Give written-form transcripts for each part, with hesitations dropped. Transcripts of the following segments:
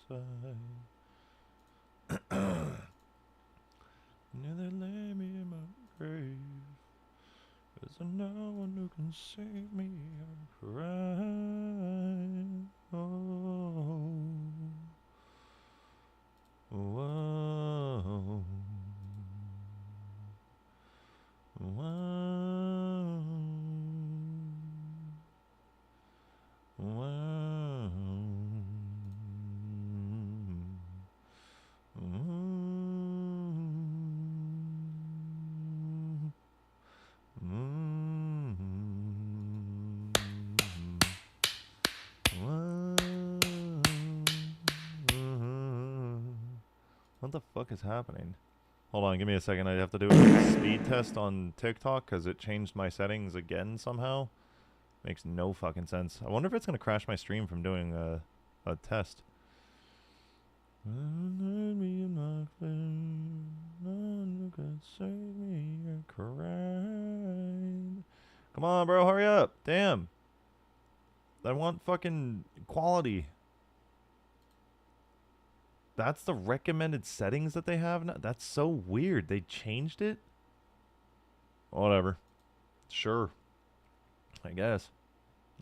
side. Near they lay me in my grave. There's no one who can save me. I'm crying. Oh. Whoa. Whoa. Whoa. What the fuck is happening? Hold on, give me a second. I have to do a speed test on TikTok because it changed my settings again somehow. Makes no fucking sense. I wonder if it's going to crash my stream from doing a test. Come on, bro, hurry up. Damn. I want fucking quality. That's the recommended settings that they have now? That's so weird. They changed it? Whatever. Sure. I guess.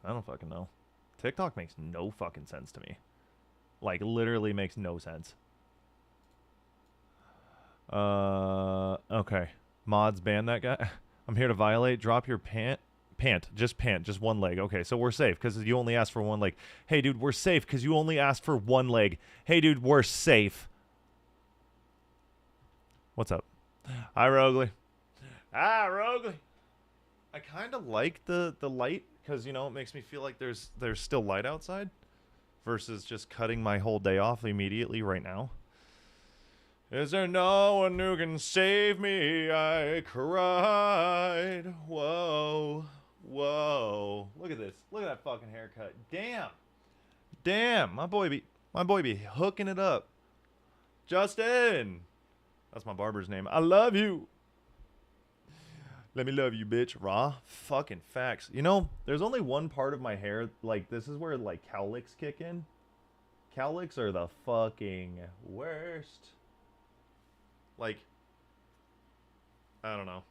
I don't fucking know. TikTok makes no fucking sense to me. Like, literally makes no sense. Okay. Mods, ban that guy. I'm here to violate. Drop your pant. Just one leg. Okay, so we're safe because you only asked for one leg. Hey, dude, we're safe because you only asked for one leg. Hey, dude, we're safe. What's up? Hi, Rogley. Ah, Rogley. I kind of like the light because, you know, it makes me feel like there's still light outside versus just cutting my whole day off immediately right now. Is there no one who can save me? I cried. Whoa. Whoa. Look at this. Look at that fucking haircut. Damn. Damn. My boy be hooking it up. Justin. That's my barber's name. I love you. Let me love you, bitch. Raw fucking facts. You know, there's only one part of my hair, like, this is where, like, cowlicks kick in. Cowlicks are the fucking worst. Like, I don't know.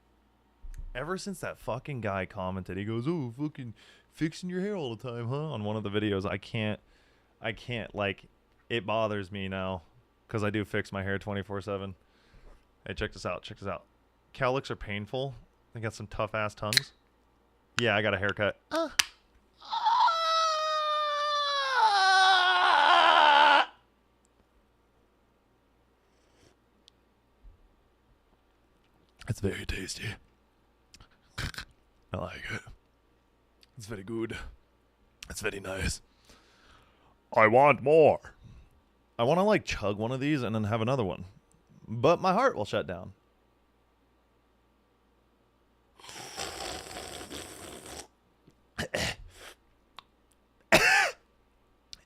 Ever since that fucking guy commented, he goes, "Oh, fucking fixing your hair all the time, huh?" On one of the videos, I can't, like, it bothers me now. Because I do fix my hair 24/7. Hey, check this out, Cowlicks are painful. They got some tough-ass tongues. Yeah, I got a haircut. It's very tasty. I like it. It's very good. It's very nice. I want more. I want to, like, chug one of these and then have another one. But my heart will shut down.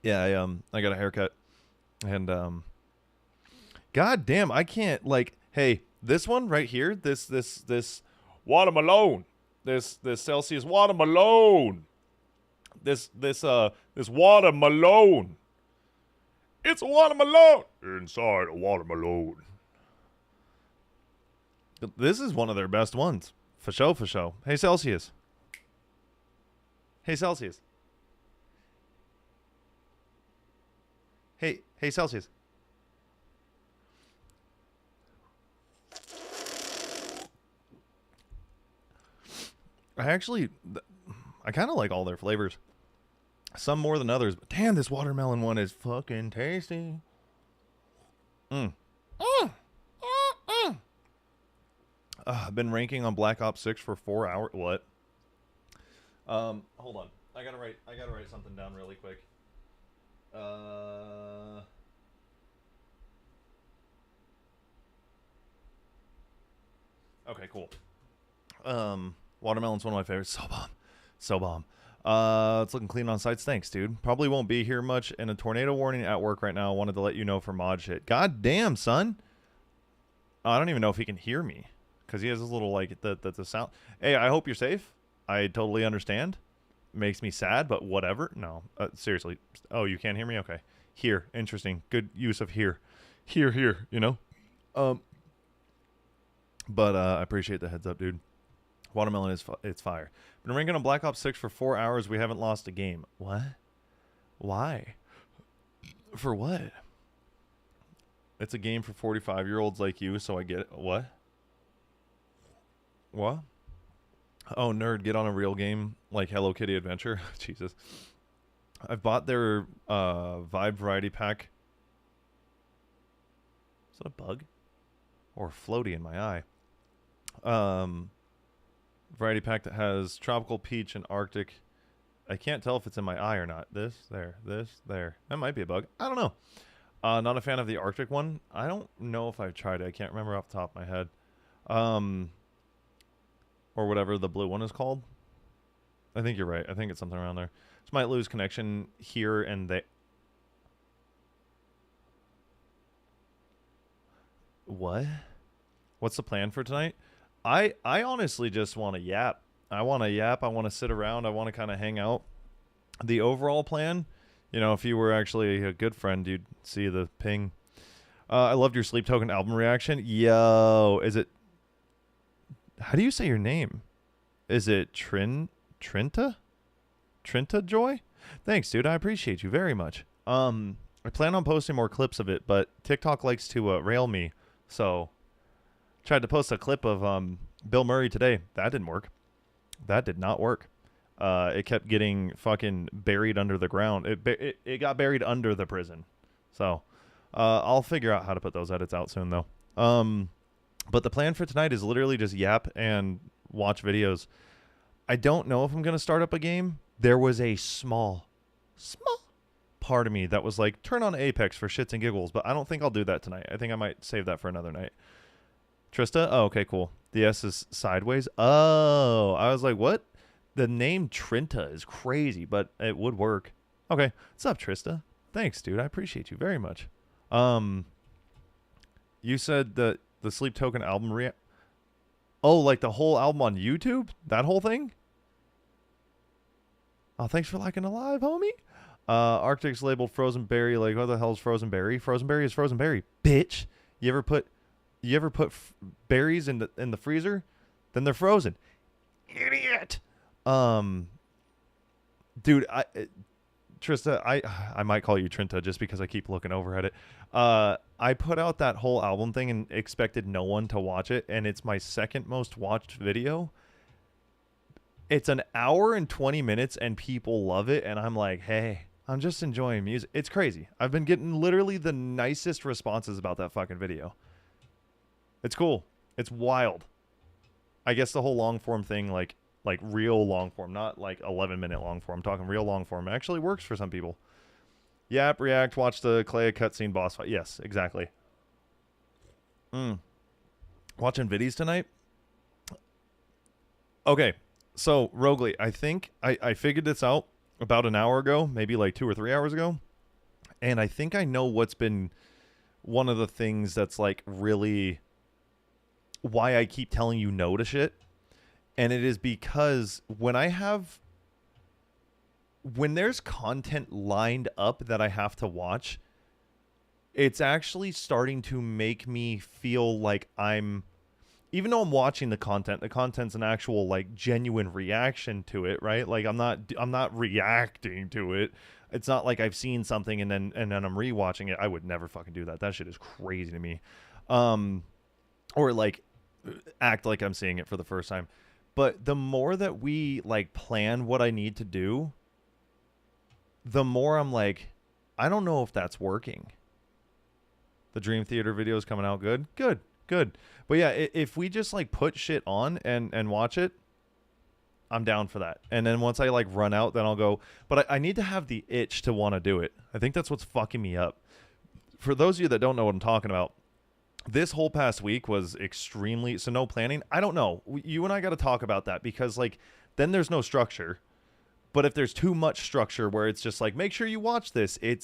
Yeah, I got a haircut. And, God damn, I can't, like, hey, this one right here, this watermelon. This Celsius watermelon. This watermelon. It's a watermelon inside a watermelon. This is one of their best ones. For show. Hey, Celsius. Hey, Celsius. Hey, Celsius. I kind of like all their flavors. Some more than others, but damn, this watermelon one is fucking tasty. I've been ranking on Black Ops 6 for 4 hours. What? Hold on. I gotta write something down really quick. Okay, cool. Watermelon's one of my favorites. So bomb. It's looking clean on sites. Thanks, dude. Probably won't be here much. And a tornado warning at work right now. I wanted to let you know for mod shit. God damn, son. I don't even know if he can hear me. Because he has this little, like, the sound. Hey, I hope you're safe. I totally understand. Makes me sad, but whatever. No, seriously. Oh, you can't hear me? Okay. Here. Interesting. Good use of here. Here, you know? But I appreciate the heads up, dude. Watermelon is it's fire. Been ranking on Black Ops 6 for 4 hours. We haven't lost a game. What? Why? For what? It's a game for 45-year-olds like you, so I get it. What? What? Oh, nerd, get on a real game like Hello Kitty Adventure. Jesus. I've bought their Vibe Variety Pack. Is that a bug? Or a floaty in my eye? Variety Pack that has Tropical Peach and Arctic. I can't tell if it's in my eye or not. This, there. That might be a bug. I don't know. Not a fan of the Arctic one. I don't know if I've tried it. I can't remember off the top of my head. Or whatever the blue one is called. I think you're right. I think it's something around there. Just might lose connection here and there. What? What's the plan for tonight? I honestly just want to yap. I want to yap. I want to sit around. I want to kind of hang out. The overall plan, you know, if you were actually a good friend, you'd see the ping. I loved your Sleep Token album reaction. Yo, is it... How do you say your name? Is it Trinta? Trinta Joy? Thanks, dude. I appreciate you very much. I plan on posting more clips of it, but TikTok likes to rail me. So, tried to post a clip of Bill Murray today. That didn't work. That did not work. It kept getting fucking buried under the ground. It got buried under the prison. So, I'll figure out how to put those edits out soon, though. But the plan for tonight is literally just yap and watch videos. I don't know if I'm going to start up a game. There was a small part of me that was like, turn on Apex for shits and giggles, but I don't think I'll do that tonight. I think I might save that for another night. Trista? Oh, okay, cool. The S is sideways. Oh, I was like, what? The name Trinta is crazy, but it would work. Okay. What's up, Trista? Thanks, dude. I appreciate you very much. You said that the Sleep Token album Oh, like the whole album on YouTube? That whole thing? Oh, thanks for liking Alive, homie. Arctic's labeled frozen berry. Like, what the hell is frozen berry? Frozen berry is frozen berry, bitch. You ever put berries in the freezer? Then they're frozen. Idiot. Dude, Trista, I might call you Trinta just because I keep looking over at it. I put out that whole album thing and expected no one to watch it, and it's my second most watched video. It's an hour and 20 minutes, and people love it, and I'm like, hey, I'm just enjoying music. It's crazy. I've been getting literally the nicest responses about that fucking video. It's cool. It's wild. I guess the whole long form thing, like real long form, not like 11-minute long form. I'm talking real long form. Actually works for some people. Yap, react, watch the Clay cutscene boss fight. Yes, exactly. Watching viddies tonight? Okay, so Rogley, I think I figured this out about an hour ago, maybe like 2 or 3 hours ago. And I think I know what's been one of the things that's like really why I keep telling you no to shit. And it is because when there's content lined up that I have to watch, it's actually starting to make me feel like even though I'm watching the content's an actual like genuine reaction to it, right? Like I'm not reacting to it. It's not like I've seen something and then I'm rewatching it. I would never fucking do that. That shit is crazy to me. Or like act like I'm seeing it for the first time. But the more that we like plan what I need to do, the more I'm like, I don't know if that's working. The Dream Theater video is coming out good. Good. But yeah, if we just like put shit on and watch it, I'm down for that. And then once I like run out, then I'll go. But I need to have the itch to want to do it. I think that's what's fucking me up. For those of you that don't know what I'm talking about, this whole past week was extremely, so no planning. I don't know. You and I got to talk about that because like then there's no structure. But if there's too much structure where it's just like, make sure you watch this, it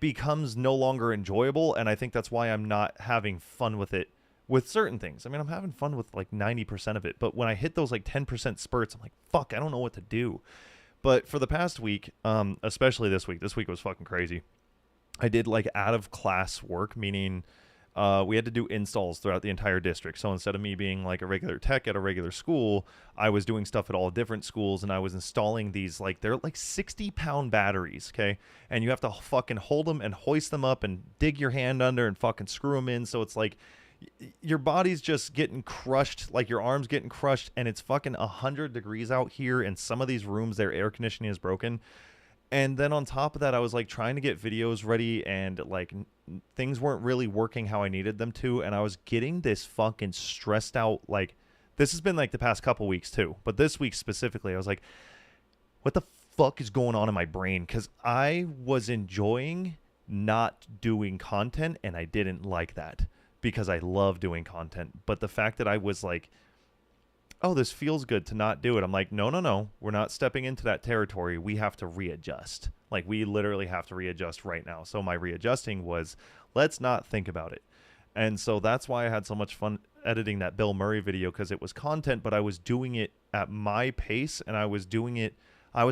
becomes no longer enjoyable. And I think that's why I'm not having fun with it with certain things. I mean, I'm having fun with like 90% of it. But when I hit those like 10% spurts, I'm like, fuck, I don't know what to do. But for the past week, especially this week was fucking crazy. I did like out of class work, meaning we had to do installs throughout the entire district. So instead of me being like a regular tech at a regular school, I was doing stuff at all different schools, and I was installing these, like, they're like 60-pound batteries, okay? And you have to fucking hold them and hoist them up and dig your hand under and fucking screw them in. So it's like your body's just getting crushed, like your arm's getting crushed, and it's fucking 100 degrees out here. In some of these rooms, their air conditioning is broken. And then on top of that, I was like trying to get videos ready, and like things weren't really working how I needed them to. And I was getting this fucking stressed out. Like, this has been like the past couple weeks too, but this week specifically, I was like, what the fuck is going on in my brain? Because I was enjoying not doing content, and I didn't like that because I love doing content. But the fact that I was like, oh, this feels good to not do it. I'm like, no. We're not stepping into that territory. We have to readjust. Like, we literally have to readjust right now. So my readjusting was, let's not think about it. And so that's why I had so much fun editing that Bill Murray video, because it was content, but I was doing it at my pace, and I was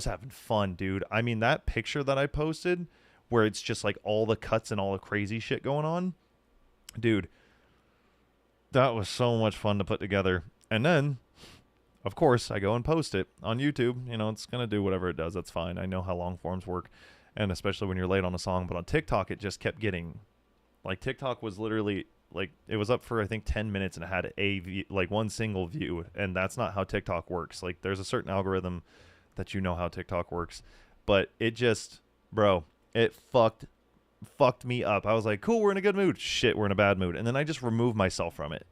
having fun, dude. I mean, that picture that I posted where it's just like all the cuts and all the crazy shit going on, dude, that was so much fun to put together. And then, of course, I go and post it on YouTube. You know, it's going to do whatever it does. That's fine. I know how long forms work, and especially when you're late on a song. But on TikTok, it just kept getting, like, TikTok was literally, like, it was up for, I think, 10 minutes, and it had like one single view. And that's not how TikTok works. Like, there's a certain algorithm that you know how TikTok works. But it just, bro, it fucked me up. I was like, cool, we're in a good mood. Shit, we're in a bad mood. And then I just removed myself from it.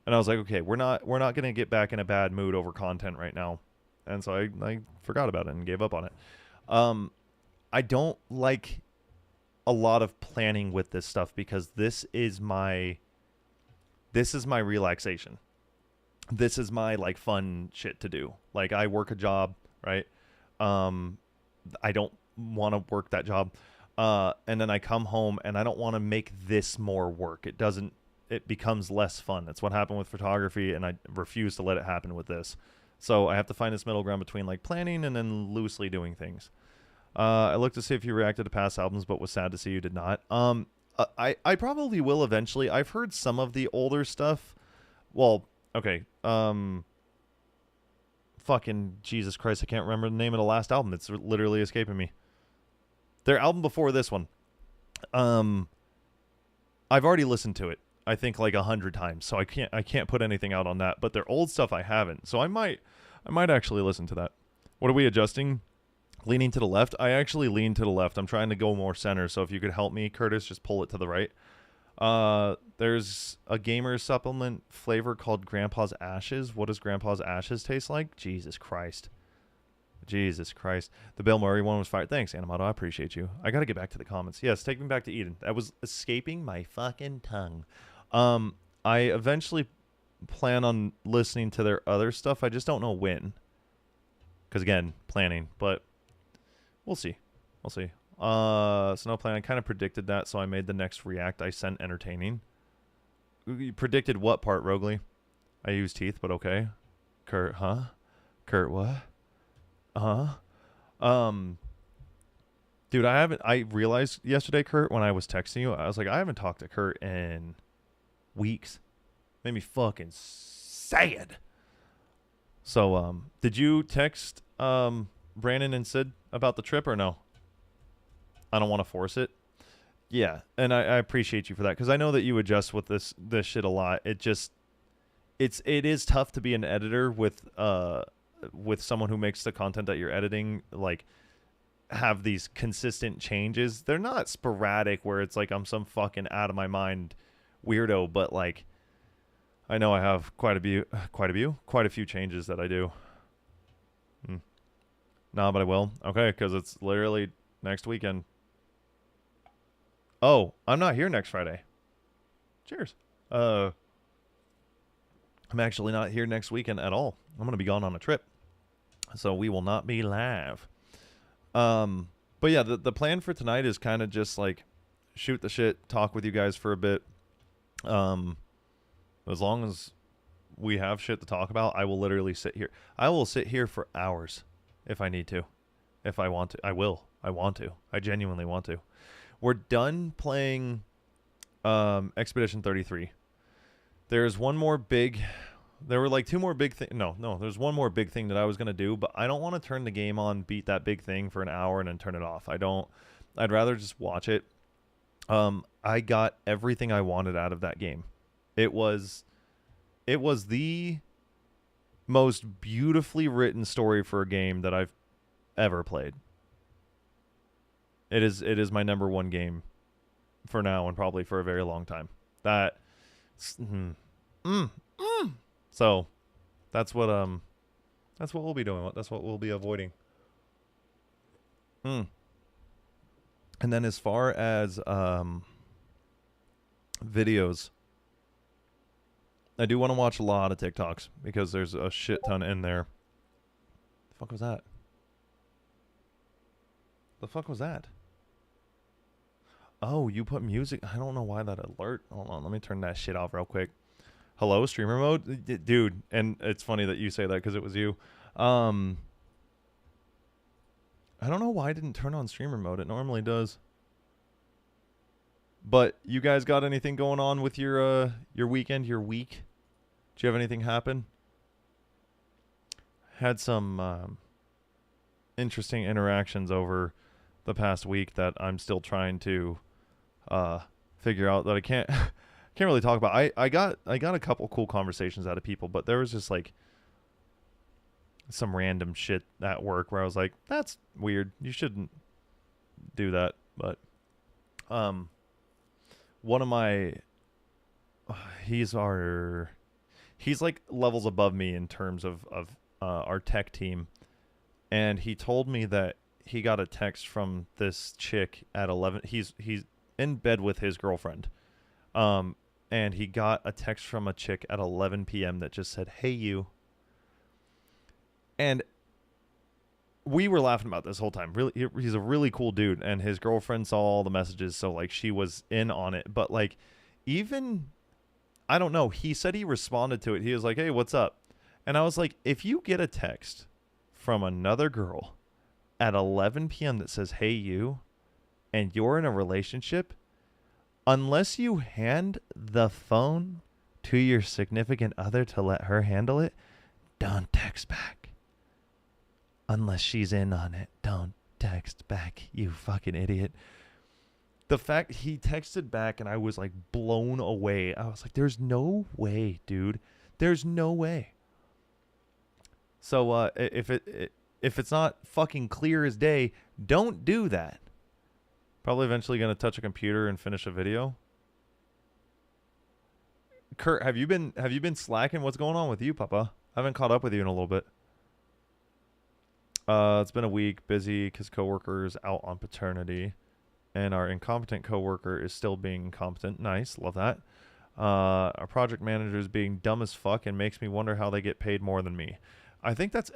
And I was like, okay, we're not going to get back in a bad mood over content right now. And so I forgot about it and gave up on it. I don't like a lot of planning with this stuff, because this is my relaxation. This is my, like, fun shit to do. Like, I work a job, right? I don't want to work that job. And then I come home, and I don't want to make this more work. It becomes less fun. That's what happened with photography, and I refuse to let it happen with this. So I have to find this middle ground between, like, planning and then loosely doing things. I looked to see if you reacted to past albums, but was sad to see you did not. I probably will eventually. I've heard some of the older stuff. Well, okay. Fucking Jesus Christ, I can't remember the name of the last album. It's literally escaping me. Their album before this one. I've already listened to it, I think, like 100 times, so I can't put anything out on that. But their old stuff I haven't, so I might actually listen to that. What are we adjusting? Leaning to the left? I actually lean to the left. I'm trying to go more center, so if you could help me, Curtis, just pull it to the right. There's a gamer supplement flavor called Grandpa's Ashes. What does Grandpa's Ashes taste like? Jesus Christ. The Bill Murray one was fire. Thanks, Animoto. I appreciate you. I got to get back to the comments. Yes, take me back to Eden. That was escaping my fucking tongue. I eventually plan on listening to their other stuff. I just don't know when. Because, again, planning. But we'll see. Snow Plan, I kind of predicted that, so I made the next react I sent entertaining. You predicted what part, Rogley? I used teeth, but okay. Kurt, huh? Kurt, what? Dude, I realized yesterday, Kurt, when I was texting you, I was like, I haven't talked to Kurt in weeks. Made me fucking sad. So, did you text, Brandon and Sid about the trip or no? I don't want to force it. Yeah, and I appreciate you for that, because I know that you adjust with this shit a lot. It is tough to be an editor with someone who makes the content that you're editing, like, have these consistent changes. They're not sporadic where it's like I'm some fucking out of my mind weirdo, but, like, I know I have quite a few changes that I do. Nah, but I will. Okay, because it's literally next weekend. Oh, I'm not here next Friday. Cheers. I'm actually not here next weekend at all. I'm going to be gone on a trip, so we will not be live. But yeah, the plan for tonight is kind of just, like, shoot the shit, talk with you guys for a bit. As long as we have shit to talk about, I will literally sit here. I will sit here for hours if I need to. if I want to. I will. I want to. I genuinely want to. We're done playing Expedition 33. There's one more big... There were like two more big things. No, there's one more big thing that I was going to do, but I don't want to turn the game on, beat that big thing for an hour, and then turn it off. I'd rather just watch it. I got everything I wanted out of that game. It was the most beautifully written story for a game that I've ever played. It is my number one game for now and probably for a very long time. So that's what we'll be doing. That's what we'll be avoiding. And then as far as videos, I do want to watch a lot of TikToks because there's a shit ton in there. The fuck was that? The fuck was that? Oh, you put music. I don't know why that alert. Hold on, let me turn that shit off real quick. Hello, streamer mode? Dude, and it's funny that you say that because it was you. I don't know why I didn't turn on streamer mode. It normally does. But you guys got anything going on with your weekend, your week? Did you have anything happen? Had some interesting interactions over the past week that I'm still trying to figure out that I can't really talk about. I got a couple cool conversations out of people, but there was just like some random shit at work where I was like, that's weird. You shouldn't do that. But one of my he's like levels above me in terms of our tech team, and he told me that he got a text from this chick at 11. He's in bed with his girlfriend, and he got a text from a chick at 11 p.m. that just said, "Hey, you." And we were laughing about this whole time. Really, he's a really cool dude, and his girlfriend saw all the messages, so like she was in on it. But like, even I don't know. He said he responded to it. He was like, "Hey, what's up?" And I was like, if you get a text from another girl at 11 p.m. that says, "Hey, you," and you're in a relationship, unless you hand the phone to your significant other to let her handle it, don't text back. Unless she's in on it, don't text back, you fucking idiot. The fact he texted back and I was like blown away. I was like, there's no way, dude. There's no way. So if it's not fucking clear as day, don't do that. Probably eventually going to touch a computer and finish a video. Kurt, have you been slacking? What's going on with you, Papa? I haven't caught up with you in a little bit. It's been a week, busy because coworker is out on paternity, and our incompetent coworker is still being incompetent. Nice, love that. Our project manager is being dumb as fuck and makes me wonder how they get paid more than me. I think that's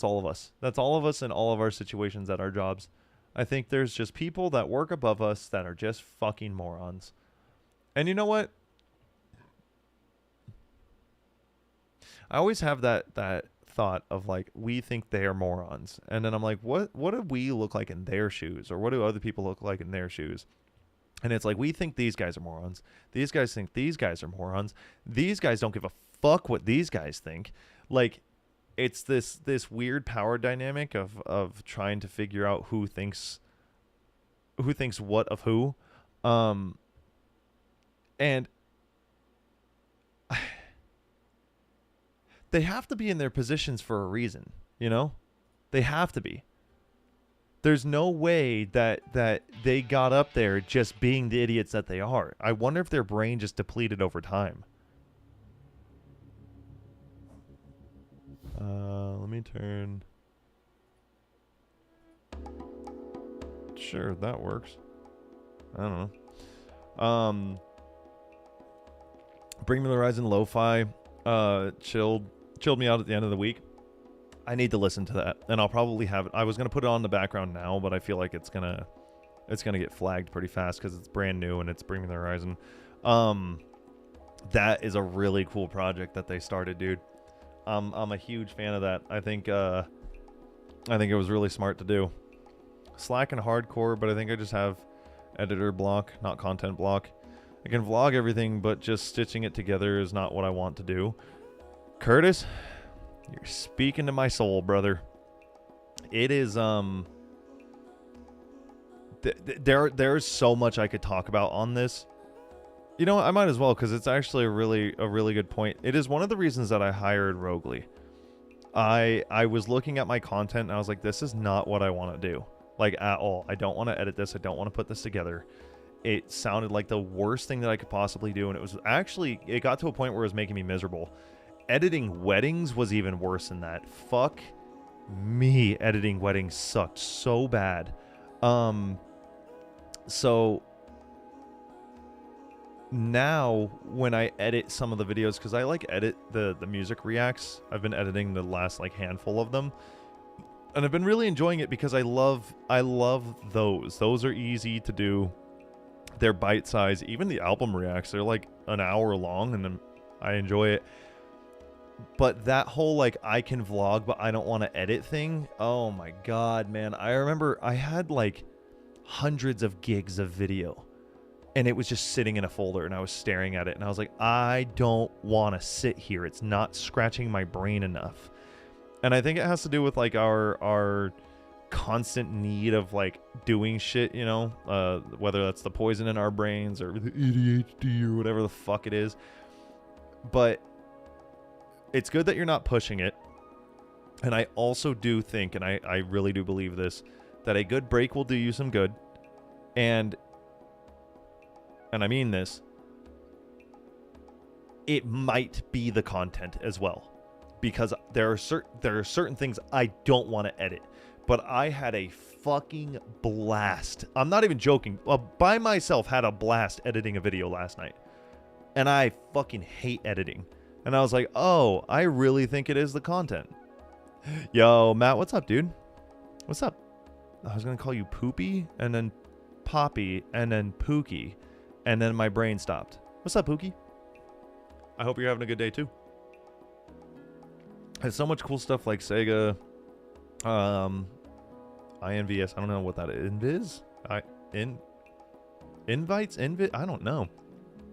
all of us. That's all of us in all of our situations at our jobs. I think there's just people that work above us that are just fucking morons. And you know what? I always have that thought of like, we think they are morons, and then I'm like, what do we look like in their shoes, or what do other people look like in their shoes? And it's like, we think these guys are morons, these guys think these guys are morons, these guys don't give a fuck what these guys think. Like, it's this weird power dynamic of trying to figure out who thinks what of who, and they have to be in their positions for a reason, you know? They have to be. There's no way that they got up there just being the idiots that they are. I wonder if their brain just depleted over time. Let me turn... Sure, that works. I don't know. Bring Me the Horizon Lo-Fi chilled me out at the end of the week. I need to listen to that, and I'll probably have it. I was gonna put it on the background now, but I feel like it's gonna get flagged pretty fast because it's brand new and it's Bring Me the Horizon. That is a really cool project that they started, dude. I'm a huge fan of that. I think I think it was really smart to do. Slack and hardcore, but I think I just have editor block, not content block. I can vlog everything, but just stitching it together is not what I want to do. Curtis, you're speaking to my soul, brother. It is there's so much I could talk about on this. You know, I might as well, because it's actually a really good point. It is one of the reasons that I hired Rogley. I was looking at my content and I was like, this is not what I want to do, like, at all. I don't want to edit this. I don't want to put this together. It sounded like the worst thing that I could possibly do, and it was actually, it got to a point where it was making me miserable. Editing weddings was even worse than that. Fuck me, editing weddings sucked so bad. So now when I edit some of the videos, because I like edit the music reacts, I've been editing the last like handful of them, and I've been really enjoying it because I love those are easy to do. They're bite size. Even the album reacts, they're like an hour long, and then I enjoy it. But that whole like I can vlog but I don't want to edit thing, oh my god, man. I remember I had like hundreds of gigs of video, and it was just sitting in a folder, and I was staring at it, and I was like, I don't want to sit here. It's not scratching my brain enough. And I think it has to do with like our constant need of like doing shit, you know, whether that's the poison in our brains or the ADHD or whatever the fuck it is. But it's good that you're not pushing it. And I also do think, and I really do believe this, that a good break will do you some good. And I mean this, it might be the content as well, because there are certain things I don't want to edit, but I had a fucking blast. I'm not even joking. By myself, had a blast editing a video last night, and I fucking hate editing. And I was like, oh, I really think it is the content. Yo, Matt, what's up, dude? What's up? I was gonna call you Poopy, and then Poppy, and then Pookie. And then my brain stopped. What's up, Pookie? I hope you're having a good day, too. There's so much cool stuff like Sega, INVS. I don't know what that is. Invites? I don't know.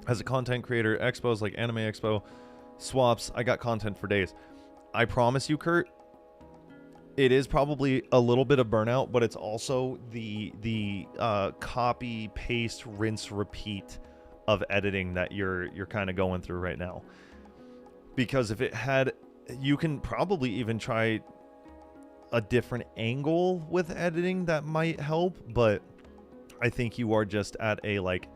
As a content creator, expos like Anime Expo, swaps, I got content for days. I promise you, Kurt, it is probably a little bit of burnout, but it's also the copy, paste, rinse, repeat of editing that you're kind of going through right now. Because if it had, you can probably even try a different angle with editing that might help, but I think you are just at a like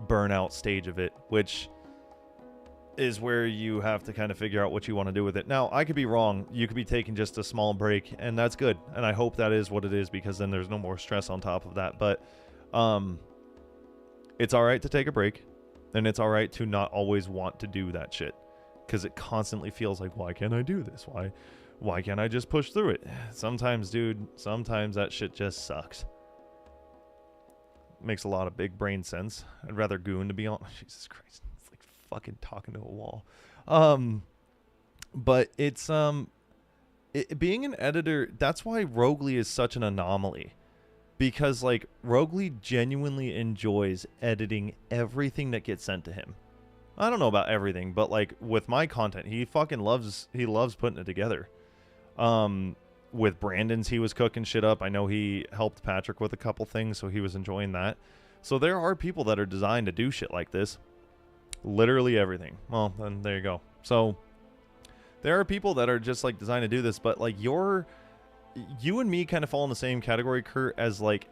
burnout stage of it, which is where you have to kind of figure out what you want to do with it. Now, I could be wrong. You could be taking just a small break, and that's good. And I hope that is what it is, because then there's no more stress on top of that. But it's all right to take a break, and it's all right to not always want to do that shit, because it constantly feels like, why can't I do this? Why can't I just push through it? Sometimes, dude, sometimes that shit just sucks. Makes a lot of big brain sense. I'd rather goon, to be honest. Jesus Christ. Fucking talking to a wall. But it's being an editor, that's why Rogley is such an anomaly, because like Rogley genuinely enjoys editing everything that gets sent to him. I don't know about everything, but like with my content, he fucking loves putting it together. With Brandon's, he was cooking shit up. I know he helped Patrick with a couple things, so he was enjoying that. So there are people that are designed to do shit like this. Literally everything. Well, then there you go. So there are people that are just like designed to do this, but like you and me kind of fall in the same category, Kurt, as like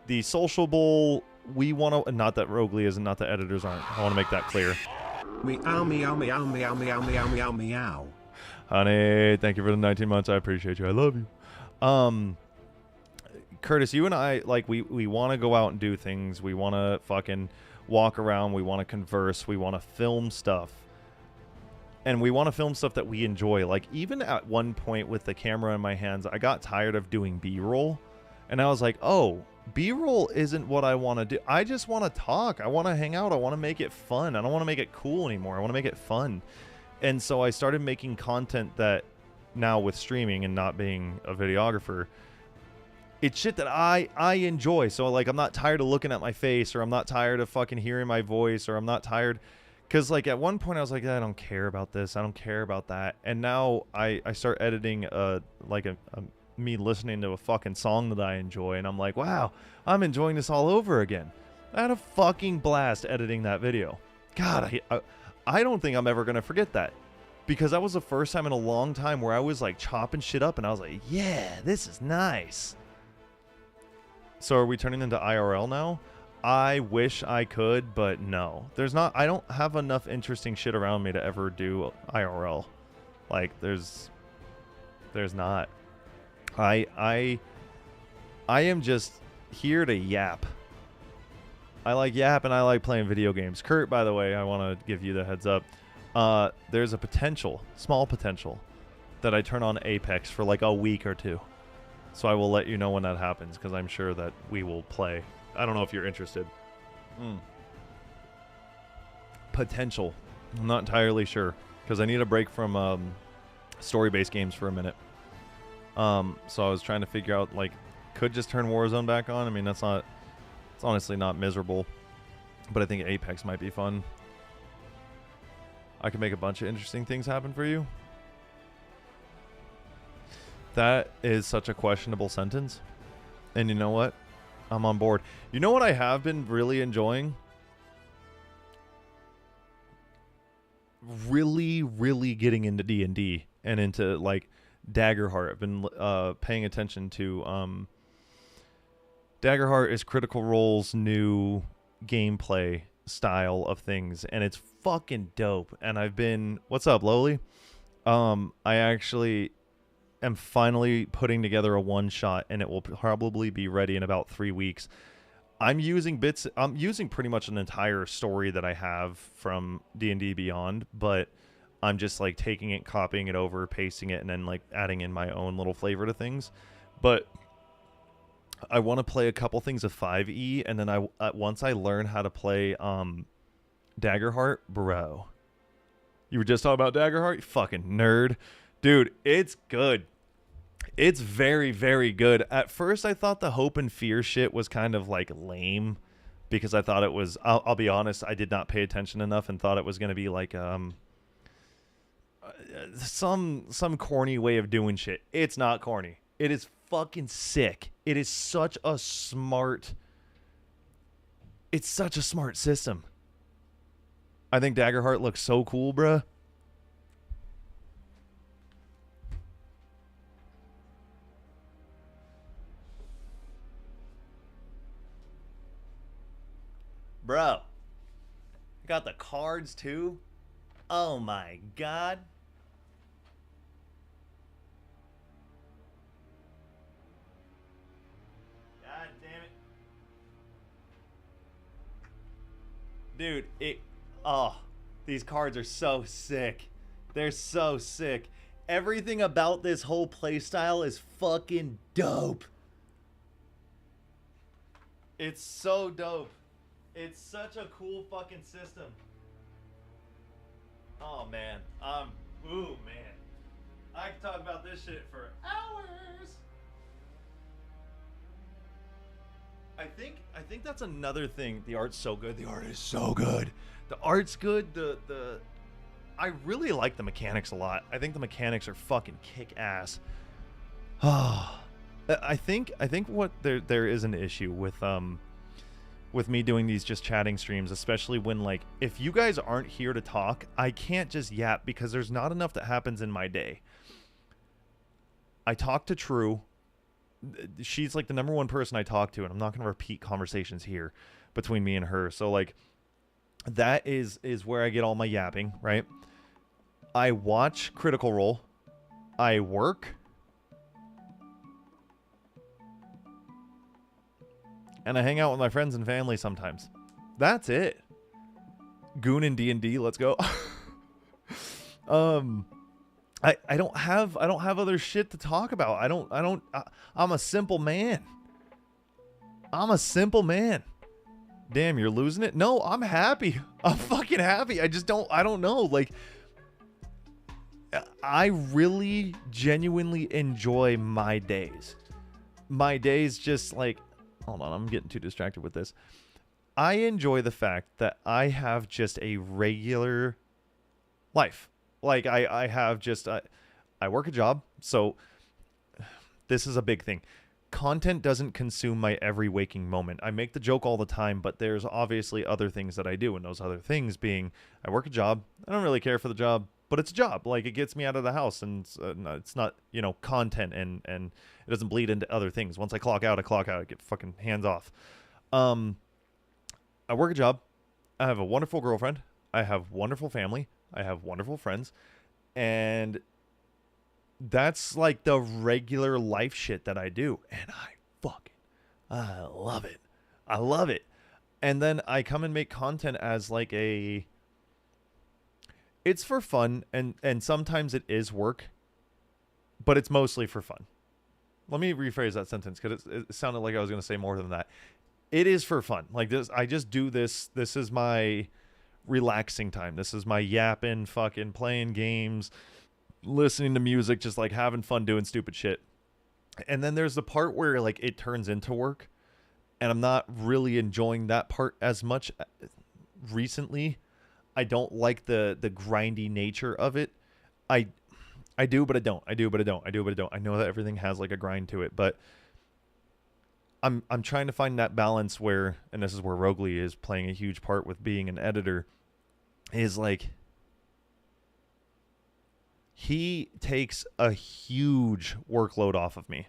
the sociable. We want to, not that Rogley is and not that editors aren't. I want to make that clear. Meow, meow, meow, meow, meow, meow, meow, meow. Honey, thank you for the 19 months. I appreciate you. I love you. Curtis, you and I, like, we want to go out and do things. We want to fucking walk around. We want to converse. We want to film stuff. And we want to film stuff that we enjoy. Like, even at one point with the camera in my hands, I got tired of doing B-roll. And I was like, oh, B-roll isn't what I want to do. I just want to talk. I want to hang out. I want to make it fun. I don't want to make it cool anymore. I want to make it fun. And so I started making content that now with streaming and not being a videographer, it's shit that I enjoy. So like, I'm not tired of looking at my face, or I'm not tired of fucking hearing my voice, or I'm not tired. Because like at one point I was like, I don't care about this, I don't care about that. And now I start editing me listening to a fucking song that I enjoy, and I'm like, wow, I'm enjoying this all over again. I had a fucking blast editing that video. God, I don't think I'm ever going to forget that. Because that was the first time in a long time where I was like chopping shit up and I was like, yeah, this is nice. So are we turning into IRL now? I wish I could, but no. I don't have enough interesting shit around me to ever do IRL. Like there's not. I am just here to yap. I like yap and I like playing video games. Kurt, by the way, I want to give you the heads up. There's a small potential, that I turn on Apex for like a week or two. So I will let you know when that happens, because I'm sure that we will play. I don't know if you're interested. Potential. I'm not entirely sure, because I need a break from story-based games for a minute. So I was trying to figure out, like, could just turn Warzone back on. I mean, it's honestly not miserable, but I think Apex might be fun. I could make a bunch of interesting things happen for you. That is such a questionable sentence. And you know what? I'm on board. You know what I have been really enjoying? Really, really getting into D&D and into, like, Daggerheart. I've been paying attention to... Daggerheart is Critical Role's new gameplay style of things, and it's fucking dope. And I've been... What's up, Lowly? I actually am finally putting together a one-shot, and it will probably be ready in about 3 weeks. I'm using pretty much an entire story that I have from D&D Beyond, but I'm just like taking it, copying it over, pasting it, and then like adding in my own little flavor to things. But I want to play a couple things of 5e, and then once I learn how to play Daggerheart, bro. You were just talking about Daggerheart? You fucking nerd. Dude, it's good. It's very, very good. At first, I thought the hope and fear shit was kind of like lame, because I thought it was, I'll be honest, I did not pay attention enough and thought it was going to be like some corny way of doing shit. It's not corny. It is fucking sick. It is such a smart system. I think Daggerheart looks so cool, bruh. Bro, I got the cards too. Oh my god. God damn it. Dude, these cards are so sick. They're so sick. Everything about this whole playstyle is fucking dope. It's so dope. It's such a cool fucking system. Oh man. Ooh man. I can talk about this shit for hours. I think that's another thing. The art's so good. The art is so good. The art's good. I really like the mechanics a lot. I think the mechanics are fucking kick ass. I think what there is an issue with me doing these just chatting streams, especially when, like, if you guys aren't here to talk, I can't just yap, because there's not enough that happens in my day. I talk to True. She's like the number one person I talk to, and I'm not going to repeat conversations here between me and her. So like, that is where I get all my yapping, right? I watch Critical Role. I work. And I hang out with my friends and family sometimes. That's it. Goon and D&D, let's go. I don't have other shit to talk about. I'm a simple man. Damn, you're losing it? No, I'm happy. I'm fucking happy. I don't know. Like, I really genuinely enjoy my days. My days just like, hold on, I'm getting too distracted with this. I enjoy the fact that I have just a regular life. Like I have just, I work a job. So this is a big thing. Content doesn't consume my every waking moment. I make the joke all the time, but there's obviously other things that I do. And those other things being, I work a job. I don't really care for the job, but it's a job. Like, it gets me out of the house, and it's not, content, and it doesn't bleed into other things. Once I clock out, I get fucking hands off. I work a job. I have a wonderful girlfriend. I have wonderful family. I have wonderful friends. And that's like the regular life shit that I do. And I love it. I love it. And then I come and make content as like it's for fun, and sometimes it is work, but it's mostly for fun. Let me rephrase that sentence, because it sounded like I was going to say more than that. It is for fun. Like this, I just do this. This is my relaxing time. This is my yapping, fucking playing games, listening to music, just like having fun doing stupid shit. And then there's the part where like it turns into work, and I'm not really enjoying that part as much recently. I don't like the grindy nature of it. I do, but I don't. I do, but I don't. I do, but I don't. I know that everything has like a grind to it, but I'm trying to find that balance where, and this is where Rogli is playing a huge part with being an editor, is like he takes a huge workload off of me.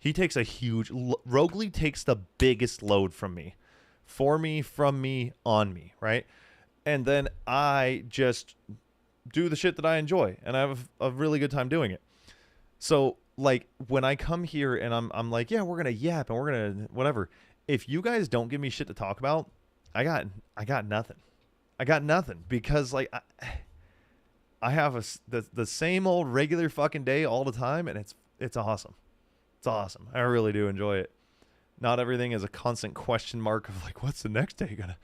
He takes a huge, Rogli takes the biggest load from me, for me, from me, on me, right? And then I just do the shit that I enjoy, and I have a really good time doing it. So like when I come here and I'm like, yeah, we're gonna yap and we're gonna whatever. If you guys don't give me shit to talk about, I got nothing. I got nothing, because like I have the same old regular fucking day all the time, and it's awesome. It's awesome. I really do enjoy it. Not everything is a constant question mark of like, what's the next day gonna?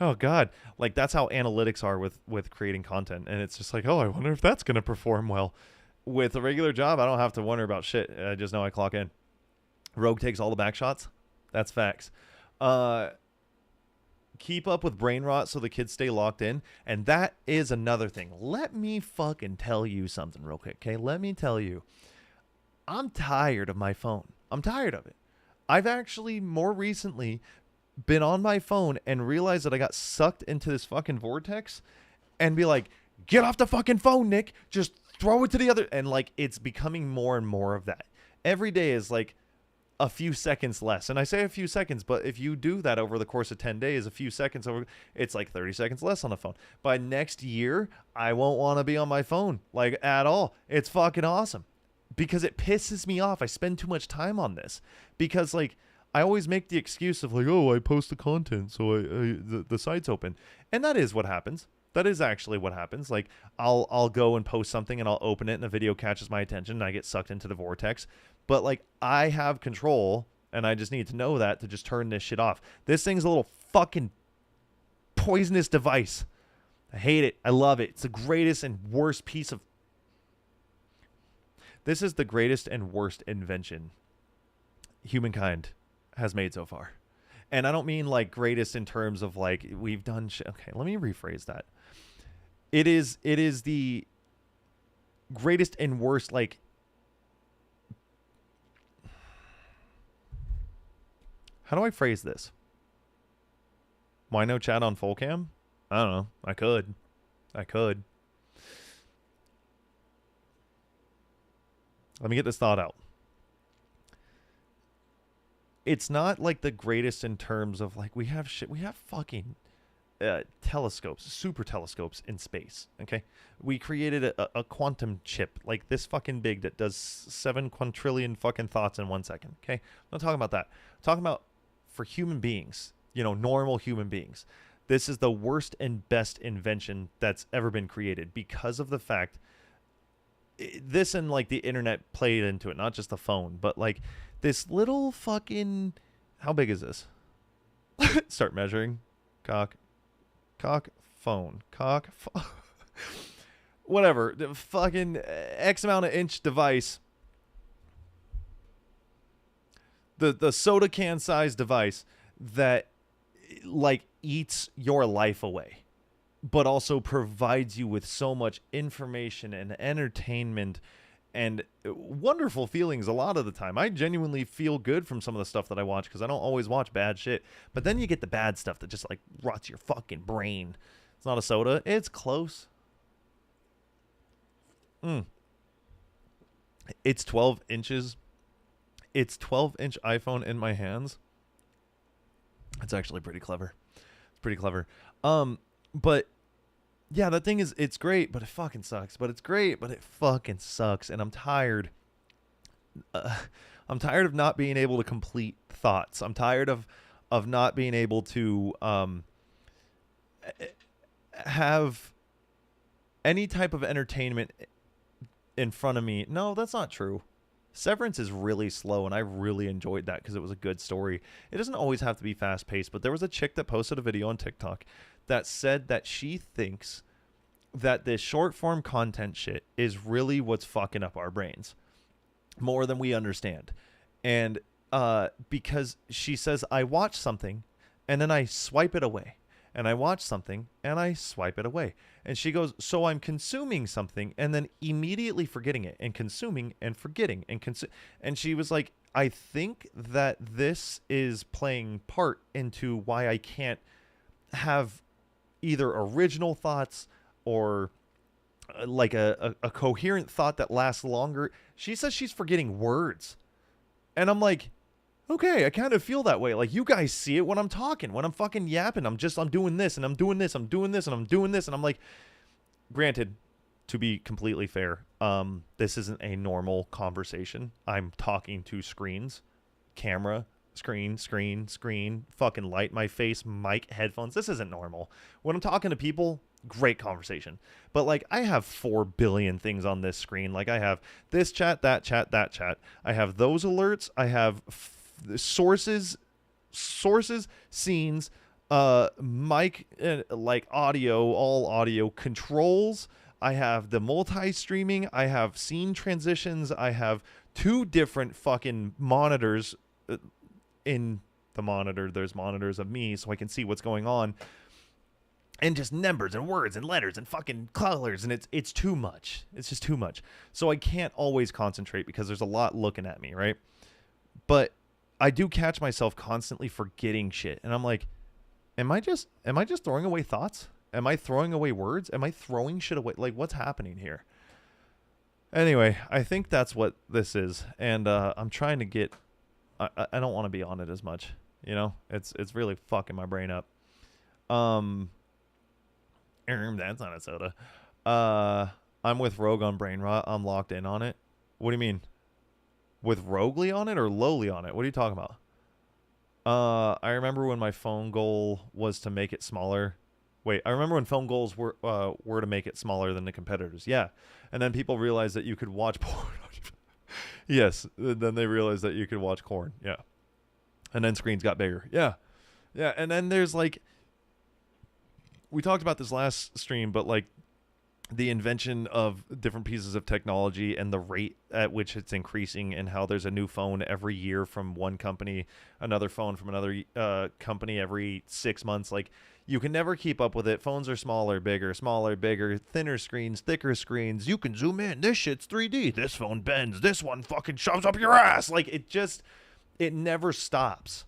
Oh God, like that's how analytics are with creating content, and it's just like, oh, I wonder if that's gonna perform well. With a regular job, I don't have to wonder about shit. I just know I clock in. Rogue takes all the back shots. That's facts. Keep up with brain rot so the kids stay locked in, and that is another thing. Let me fucking tell you something real quick, okay? Let me tell you, I'm tired of my phone. I'm tired of it. I've actually more recently been on my phone and realized that I got sucked into this fucking vortex, and be like, get off the fucking phone, Nick. Just throw it to the other. And like, it's becoming more and more of that. Every day is like a few seconds less. And I say a few seconds, but if you do that over the course of 10 days, a few seconds over, it's like 30 seconds less on the phone. By next year, I won't want to be on my phone like at all. It's fucking awesome, because it pisses me off. I spend too much time on this, because like, I always make the excuse of like, oh, I post the content, so the site's open. And that is what happens. That is actually what happens. Like, I'll go and post something, and I'll open it, and a video catches my attention, and I get sucked into the vortex. But like, I have control, and I just need to know that to just turn this shit off. This thing's a little fucking poisonous device. I hate it. I love it. It's the greatest and worst piece of... This is the greatest and worst invention humankind has made so far. And I don't mean like greatest in terms of like we've done shit. Okay, let me rephrase that. It is the greatest and worst, like, how do I phrase this? Why no chat on full cam? I don't know. I could. Let me get this thought out. It's not like the greatest in terms of like we have fucking telescopes, super telescopes in space. Okay, we created a quantum chip like this fucking big that does 7 quintillion fucking thoughts in 1 second. Okay, I'm not talking about that. I'm talking about for human beings, normal human beings. This is the worst and best invention that's ever been created, because of the fact this and like the internet played into it, not just the phone, but like this little fucking, how big is this? Start measuring. Cock phone. whatever, the fucking X amount of inch device, the soda can size device that like eats your life away, but also provides you with so much information and entertainment and wonderful feelings a lot of the time. I genuinely feel good from some of the stuff that I watch because I don't always watch bad shit. But then you get the bad stuff that just like rots your fucking brain. It's not a soda. It's close. It's 12 inches. It's 12-inch iPhone in my hands. It's actually pretty clever. It's pretty clever. But yeah, that thing is, it's great, but it fucking sucks. But it's great, but it fucking sucks. And I'm tired. I'm tired of not being able to complete thoughts. I'm tired of not being able to have any type of entertainment in front of me. No, that's not true. Severance is really slow, and I really enjoyed that because it was a good story. It doesn't always have to be fast-paced, but there was a chick that posted a video on TikTok that said that she thinks that this short-form content shit is really what's fucking up our brains more than we understand. And because she says, I watch something, and then I swipe it away. And I watch something, and I swipe it away. And she goes, so I'm consuming something, and then immediately forgetting it, and consuming, and forgetting, and and she was like, I think that this is playing part into why I can't have either original thoughts or like a coherent thought that lasts longer. She says she's forgetting words. And I'm like, okay, I kind of feel that way. Like, you guys see it when I'm talking, when I'm fucking yapping. I'm doing this, and I'm doing this, I'm doing this, and I'm doing this. And I'm like, granted, to be completely fair, this isn't a normal conversation. I'm talking to screens, camera, screen, fucking light, my face, mic, headphones. This isn't normal. When I'm talking to people, great conversation. But like, I have 4 billion things on this screen. Like, I have this chat, that chat, that chat. I have those alerts. I have sources, scenes, mic, like audio, all audio controls. I have the multi-streaming. I have scene transitions. I have 2 different fucking monitors. In the monitor, there's monitors of me so I can see what's going on. And just numbers and words and letters and fucking colors, and it's too much. It's just too much. So I can't always concentrate because there's a lot looking at me, right? But I do catch myself constantly forgetting shit, and I'm like, am I just throwing away thoughts? Am I throwing away words? Am I throwing shit away? Like, what's happening here? Anyway, I think that's what this is, and I'm trying to get. I don't want to be on it as much, you know. It's really fucking my brain up. That's not a soda. I'm with Rogue on brain rot. I'm locked in on it. What do you mean? With Roguely on it or lowly on it? What are you talking about? I remember when my phone goal was to make it smaller. Wait, I remember when phone goals were to make it smaller than the competitors. Yeah, and then people realized that you could watch porn. Yes, then they realized that you could watch porn. Yeah, and then screens got bigger. Yeah, and then there's like, we talked about this last stream, but like the invention of different pieces of technology and the rate at which it's increasing, and how there's a new phone every year from one company, another phone from another company every 6 months. Like, you can never keep up with it. Phones are smaller, bigger, thinner screens, thicker screens. You can zoom in. This shit's 3D. This phone bends. This one fucking shoves up your ass. Like, it never stops.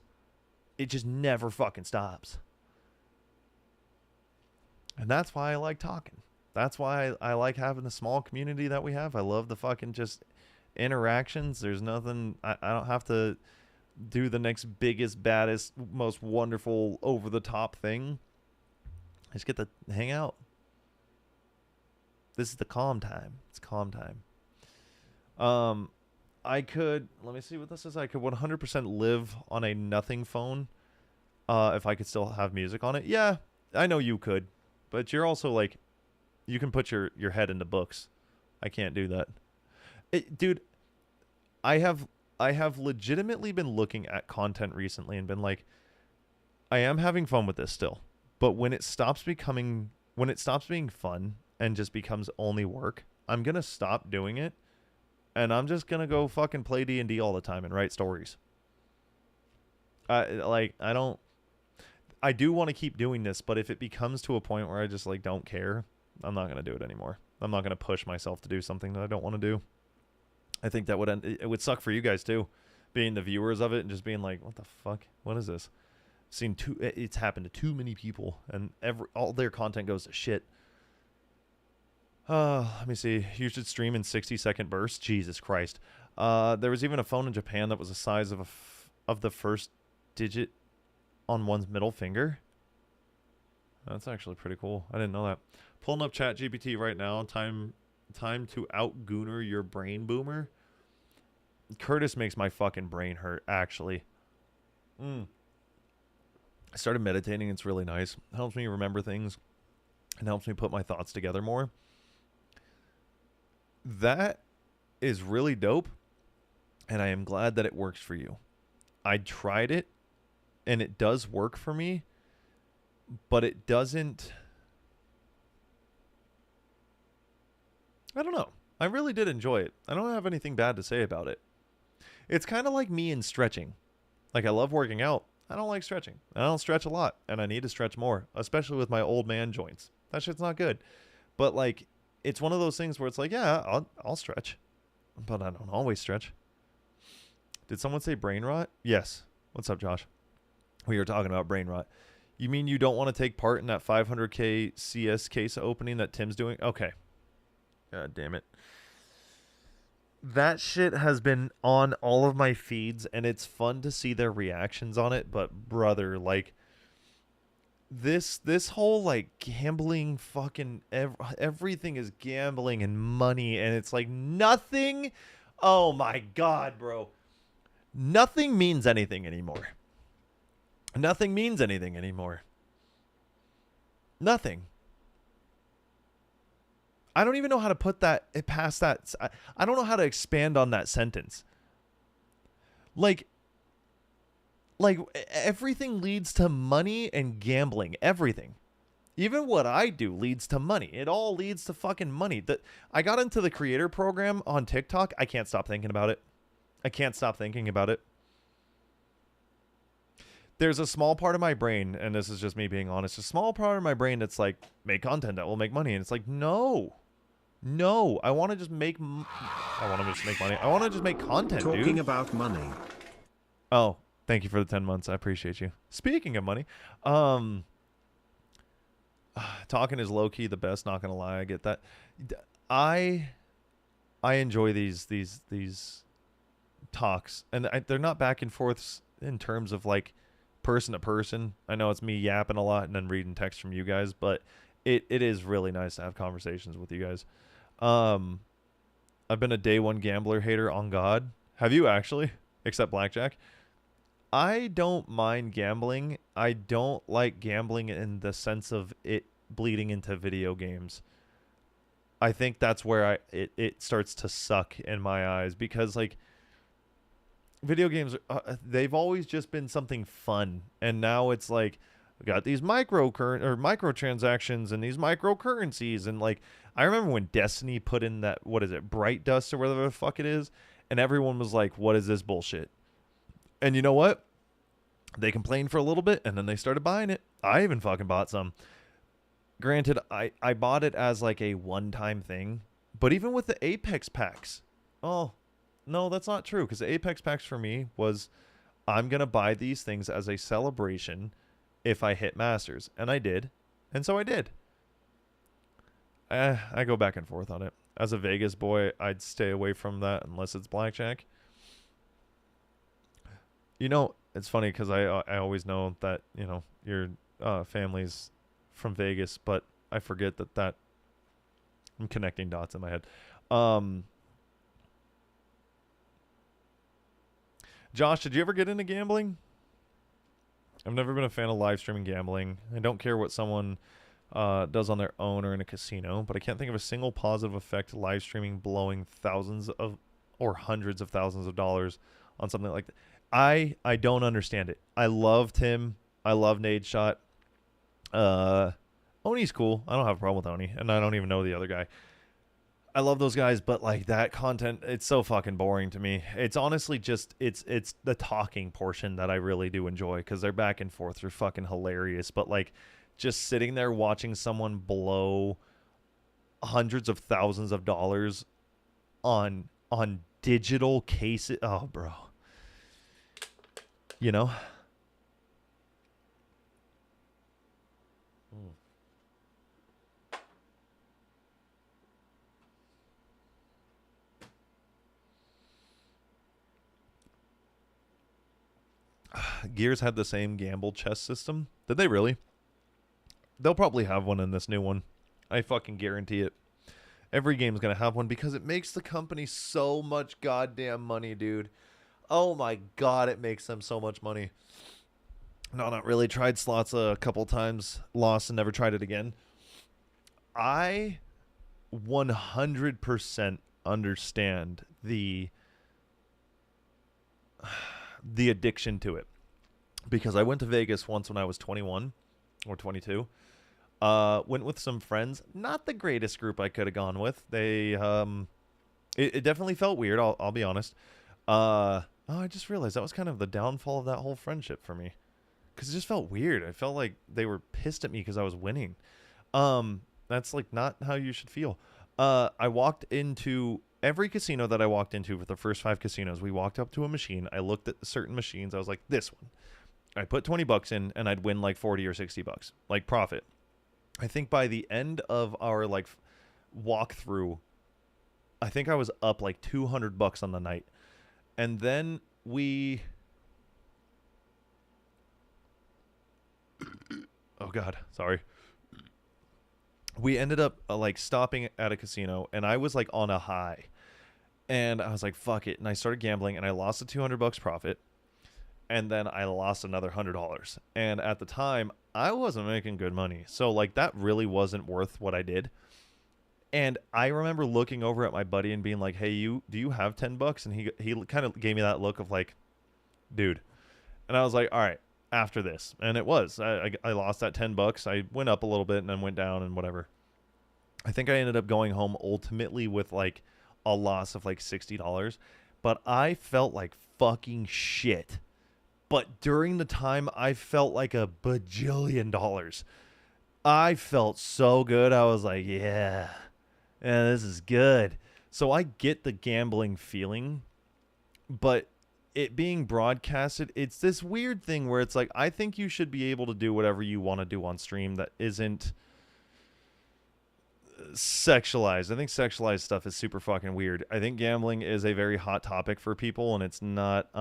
It just never fucking stops. And that's why I like talking. That's why I like having the small community that we have. I love the fucking just interactions. There's nothing, I don't have to do the next biggest, baddest, most wonderful, over-the-top thing. I just get to hang out. This is the calm time. It's calm time. I could, let me see what this is. I could 100% live on a nothing phone if I could still have music on it. Yeah, I know you could. But you're also like, you can put your head into books. I can't do that. Dude, I have legitimately been looking at content recently and been like, I am having fun with this still. But when it stops being fun, and just becomes only work, I'm going to stop doing it. And I'm just going to go fucking play D&D all the time and write stories. I do want to keep doing this, but if it becomes to a point where I just like don't care, I'm not going to do it anymore. I'm not going to push myself to do something that I don't want to do. I think that it would suck for you guys too, being the viewers of it and just being like, what the fuck? What is this? It's happened to too many people, and all their content goes to shit. Let me see. You should stream in 60-second bursts. Jesus Christ. There was even a phone in Japan that was the size of the first digit on one's middle finger. That's actually pretty cool. I didn't know that. Pulling up ChatGPT right now. Time to out-gooner your brain boomer. Curtis makes my fucking brain hurt, actually. I started meditating. It's really nice. It helps me remember things. It helps me put my thoughts together more. That is really dope, and I am glad that it works for you. I tried it, and it does work for me, but it doesn't... I don't know. I really did enjoy it. I don't have anything bad to say about it. It's kind of like me in stretching. Like, I love working out. I don't like stretching. I don't stretch a lot, and I need to stretch more, especially with my old man joints. That shit's not good. But, like, it's one of those things where it's like, yeah, I'll stretch, but I don't always stretch. Did someone say brain rot? Yes. What's up, Josh? We were talking about brain rot. You mean you don't want to take part in that 500K CS case opening that Tim's doing? Okay. God damn it. That shit has been on all of my feeds, and it's fun to see their reactions on it, but brother, like, this whole, like, gambling fucking... everything is gambling and money, and it's like nothing... Oh my god, bro. Nothing means anything anymore. Nothing means anything anymore. Nothing. I don't even know how to put that past that. I don't know how to expand on that sentence. Like everything leads to money and gambling. Everything. Even what I do leads to money. It all leads to fucking money. I got into the creator program on TikTok. I can't stop thinking about it. I can't stop thinking about it. There's a small part of my brain, and this is just me being honest, a small part of my brain that's like, make content that will make money. And it's like, no, I want to just make money. I want to just make content, dude. Talking about money. Oh, thank you for the 10 months. I appreciate you. Speaking of money, Talkin is low-key the best, not going to lie. I get that. I enjoy these talks, and they're not back and forths in terms of like person to person. I know it's me yapping a lot and then reading text from you guys, but it is really nice to have conversations with you guys. I've been a day one gambler hater on God. Have you actually? Except blackjack. I don't mind gambling. I don't like gambling in the sense of it bleeding into video games. I think that's where it starts to suck in my eyes, because like video games, they've always just been something fun, and now it's like we got these microtransactions and these microcurrencies, and like I remember when Destiny put in that, what is it, Bright Dust or whatever the fuck it is, and everyone was like, what is this bullshit? And you know what? They complained for a little bit, and then they started buying it. I even fucking bought some. Granted, I bought it as like a one-time thing, but even with the Apex packs, oh, no, that's not true, because the Apex packs for me was, I'm going to buy these things as a celebration if I hit Masters, and I did, and so I did. I go back and forth on it. As a Vegas boy, I'd stay away from that unless it's blackjack. You know, it's funny because I always know that, you know, your family's from Vegas, but I forget that I'm connecting dots in my head. Josh, did you ever get into gambling? I've never been a fan of live streaming gambling. I don't care what someone does on their own or in a casino, but I can't think of a single positive effect live streaming blowing thousands of or hundreds of thousands of dollars on something like that. I don't understand it. I love Tim. I love Nade Shot. Oh Oni's cool. I don't have a problem with Oni, and I don't even know the other guy. I love those guys, but like that content, it's so fucking boring to me. It's honestly just it's the talking portion that I really do enjoy because their back and forth are fucking hilarious. But like just sitting there watching someone blow hundreds of thousands of dollars on digital cases, oh bro, you know. Gears had the same gamble chess system. Did they really? They'll probably have one in this new one. I fucking guarantee it. Every game's gonna have one because it makes the company so much goddamn money, dude. Oh my god, it makes them so much money. No, not really. Tried slots a couple times, lost, and never tried it again. I 100% understand the addiction to it because I went to Vegas once when I was 21 or 22. Went with some friends. Not the greatest group I could have gone with. They it definitely felt weird. I'll be honest. Oh, I just realized that was kind of the downfall of that whole friendship for me because it just felt weird. I felt like they were pissed at me because I was winning. That's like not how you should feel. I walked into every casino that I walked into for the first 5 casinos. We walked up to a machine. I looked at certain machines. I was like, this one. I put $20 in and I'd win like 40 or $60, like profit. I think by the end of our like walkthrough, I think I was up like $200 on the night. And then we, oh God, sorry. We ended up like stopping at a casino and I was like on a high and I was like, fuck it. And I started gambling and I lost the $200 profit. And then I lost another $100. And at the time, I wasn't making good money. So like that really wasn't worth what I did. And I remember looking over at my buddy and being like, "Hey, do you have $10?" And he kind of gave me that look of like, "Dude." And I was like, "All right, after this." And it was. I lost that $10. I went up a little bit and then went down and whatever. I think I ended up going home ultimately with like a loss of like $60, but I felt like fucking shit. But during the time, I felt like a bajillion dollars. I felt so good. I was like, yeah, this is good. So I get the gambling feeling, but it being broadcasted, it's this weird thing where it's like, I think you should be able to do whatever you want to do on stream that isn't sexualized. I think sexualized stuff is super fucking weird. I think gambling is a very hot topic for people, and it's not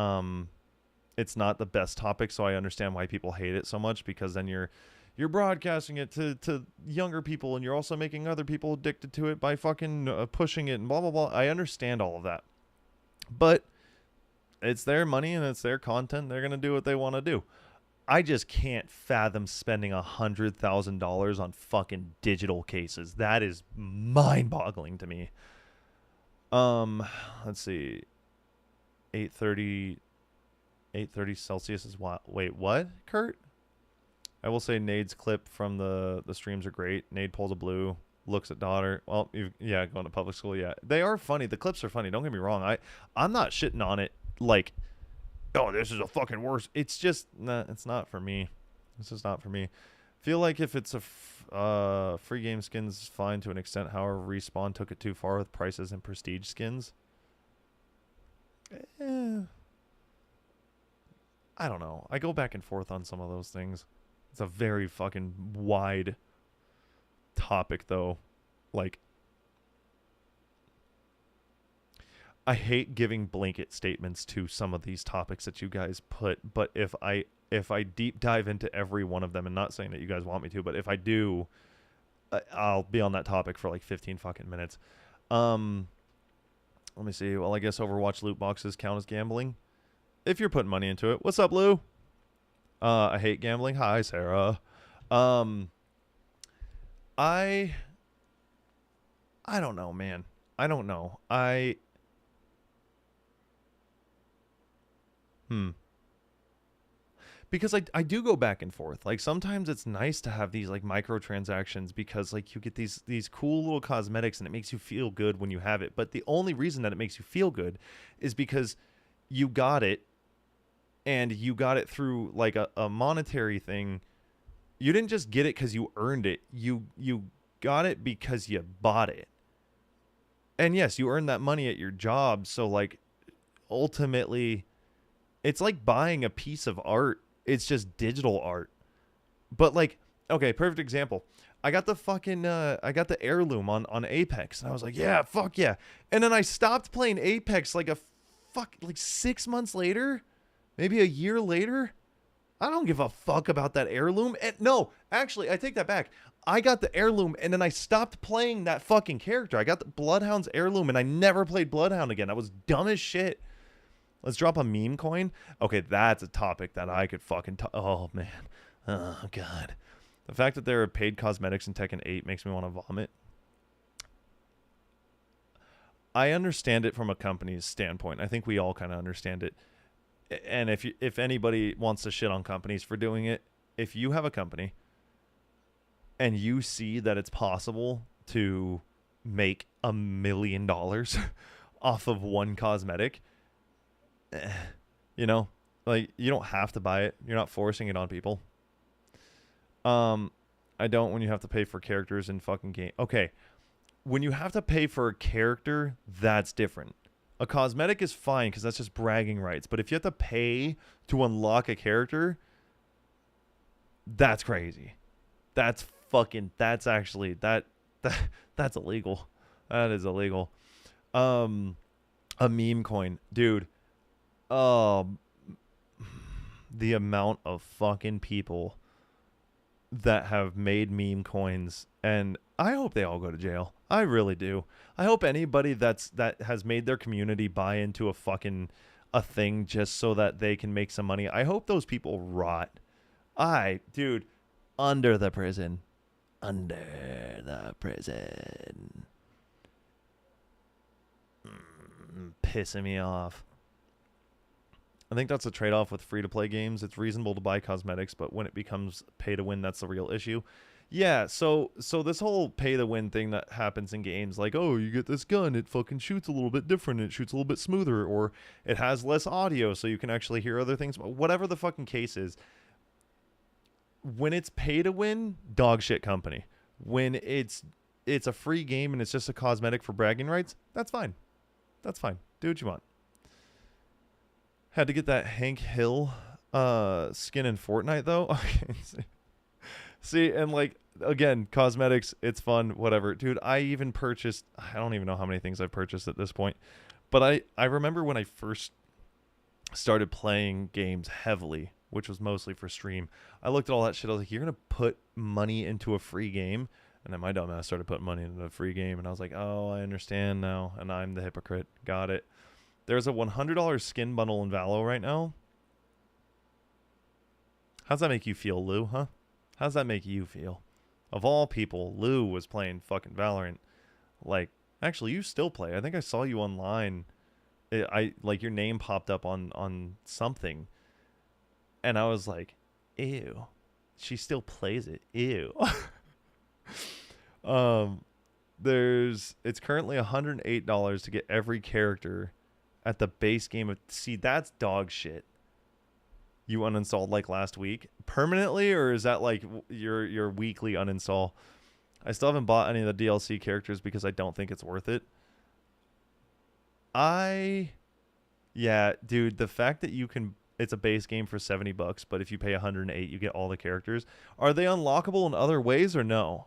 the best topic, so I understand why people hate it so much because then you're broadcasting it to younger people and you're also making other people addicted to it by fucking pushing it and blah, blah, blah. I understand all of that. But it's their money and it's their content. They're going to do what they want to do. I just can't fathom spending $100,000 on fucking digital cases. That is mind-boggling to me. Let's see. 830 Celsius is what? Wait, what, Kurt? I will say Nade's clip from the streams are great. Nade pulls a blue, looks at daughter. Well, yeah, going to public school, yeah. They are funny. The clips are funny. Don't get me wrong. I'm not shitting on it like, oh, this is a fucking worse. It's just, nah, it's not for me. This is not for me. Feel like if it's a free game skins is fine to an extent. However, Respawn took it too far with prices and prestige skins. I don't know. I go back and forth on some of those things. It's a very fucking wide topic, though. Like, I hate giving blanket statements to some of these topics that you guys put, but if I deep dive into every one of them, and not saying that you guys want me to, but if I do, I'll be on that topic for like 15 fucking minutes. Let me see. Well, I guess Overwatch loot boxes count as gambling if you're putting money into it. What's up, Lou? I hate gambling. Hi, Sarah. I don't know, man. I don't know. because I do go back and forth. Like sometimes it's nice to have these like microtransactions because like you get these cool little cosmetics and it makes you feel good when you have it. But the only reason that it makes you feel good is because you got it, and you got it through like a monetary thing. You didn't just get it because you earned it. You got it because you bought it. And yes, you earned that money at your job. So like ultimately it's like buying a piece of art. It's just digital art. But like, okay, perfect example. I got the heirloom on Apex, and I was like, yeah, fuck yeah. And then I stopped playing Apex like 6 months later, maybe a year later. I don't give a fuck about that heirloom. And no, actually, I take that back. I got the heirloom, and then I stopped playing that fucking character. I got the Bloodhound's heirloom, and I never played Bloodhound again. I was dumb as shit. Let's drop a meme coin. Okay, that's a topic that I could fucking oh, man. Oh, God. The fact that there are paid cosmetics in Tekken 8 makes me want to vomit. I understand it from a company's standpoint. I think we all kind of understand it. And if anybody wants to shit on companies for doing it, if you have a company and you see that it's possible to make $1 million off of one cosmetic, you know, like you don't have to buy it. You're not forcing it on people. I don't when you have to pay for characters in fucking game. Okay, when you have to pay for a character, that's different. A cosmetic is fine because that's just bragging rights. But if you have to pay to unlock a character, that's crazy. That's actually that's illegal. That is illegal. A meme coin, dude. The amount of fucking people that have made meme coins, and I hope they all go to jail. I really do. I hope anybody that has made their community buy into a thing just so that they can make some money, I hope those people rot. Dude, under the prison. Under the prison. Pissing me off. I think that's a trade-off with free-to-play games. It's reasonable to buy cosmetics, but when it becomes pay-to-win, that's the real issue. Yeah, so this whole pay-to-win thing that happens in games, like, oh, you get this gun, it fucking shoots a little bit different, it shoots a little bit smoother, or it has less audio so you can actually hear other things. Whatever the fucking case is, when it's pay-to-win, dog shit company. When it's a free game and it's just a cosmetic for bragging rights, that's fine. That's fine. Do what you want. Had to get that Hank Hill skin in Fortnite, though. Okay. See, and like, again, cosmetics, it's fun, whatever. Dude, I even purchased, I don't even know how many things I've purchased at this point. But I remember when I first started playing games heavily, which was mostly for stream, I looked at all that shit. I was like, you're going to put money into a free game? And then my dumb ass started putting money into a free game. And I was like, oh, I understand now. And I'm the hypocrite. Got it. There's a $100 skin bundle in Valo right now. How's that make you feel, Lou, huh? How's that make you feel? Of all people, Lou was playing fucking Valorant. Like, actually, you still play. I think I saw you online. Like, your name popped up on something. And I was like, ew. She still plays it. Ew. It's currently $108 to get every character at the base game of, see, that's dog shit. You uninstalled like last week permanently, or is that like your weekly uninstall? I still haven't bought any of the DLC characters because I don't think it's worth it. Yeah, dude, the fact that it's a base game for $70, but if you pay 108, you get all the characters. Are they unlockable in other ways or no?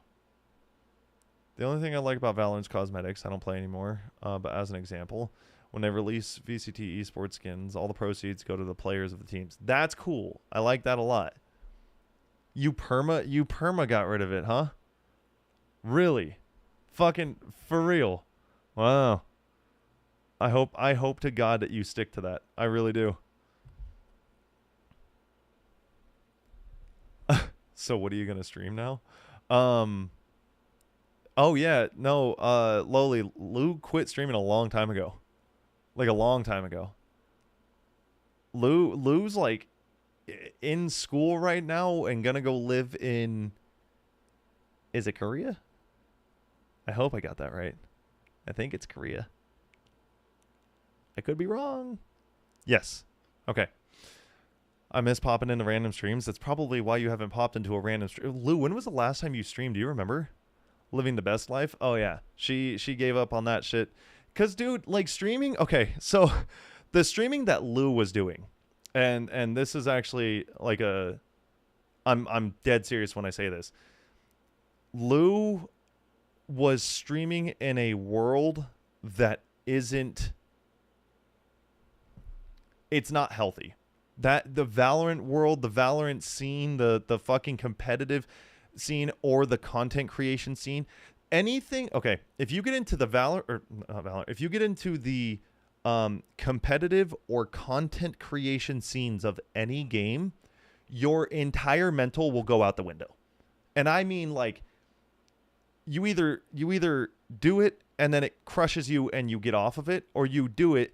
The only thing I like about Valorant's cosmetics, I don't play anymore, but as an example, when they release VCT esports skins, all the proceeds go to the players of the teams. That's cool. I like that a lot. You perma got rid of it, huh? Really? Fucking for real. Wow. I hope to God that you stick to that. I really do. So what are you going to stream now? Oh yeah, no, Lowly, Lou quit streaming a long time ago. Like a long time ago. Lou's like in school right now and gonna go live in, is it Korea? I hope I got that right. I think it's Korea. I could be wrong. Yes. Okay. I miss popping into random streams. That's probably why you haven't popped into a random stream. Lou, when was the last time you streamed? Do you remember? Living the best life? Oh yeah. She gave up on that shit. Cause dude, like streaming, okay, so the streaming that Lou was doing, and this is actually like I'm dead serious when I say this. Lou was streaming in a world that isn't, it's not healthy. That the Valorant world, the Valorant scene, the fucking competitive scene, or the content creation scene, anything. Okay, if you get into the if you get into the competitive or content creation scenes of any game, your entire mental will go out the window. And I mean, like, you either do it and then it crushes you and you get off of it, or you do it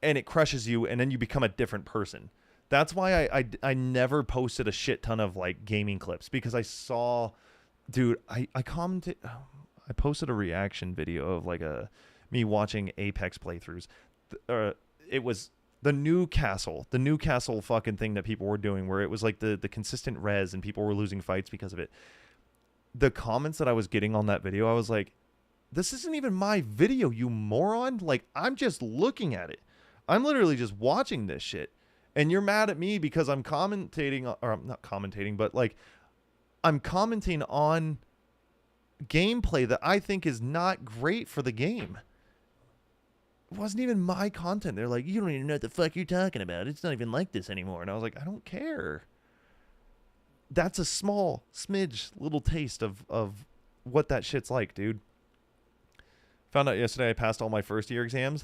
and it crushes you and then you become a different person. That's why I never posted a shit ton of like gaming clips, because I saw, dude, I commented, I posted a reaction video of like me watching Apex playthroughs. It was the Newcastle fucking thing that people were doing, where it was like the consistent res and people were losing fights because of it. The comments that I was getting on that video, I was like, this isn't even my video, you moron. Like, I'm just looking at it. I'm literally just watching this shit. And you're mad at me because I'm commentating, or I'm not commentating, but like I'm commenting on gameplay that I think is not great for the game. It wasn't even my content. They're like, you don't even know what the fuck you're talking about. It's not even like this anymore. And I was like, I don't care. That's a small smidge little taste of what that shit's like, dude. Found out yesterday I passed all my first year exams.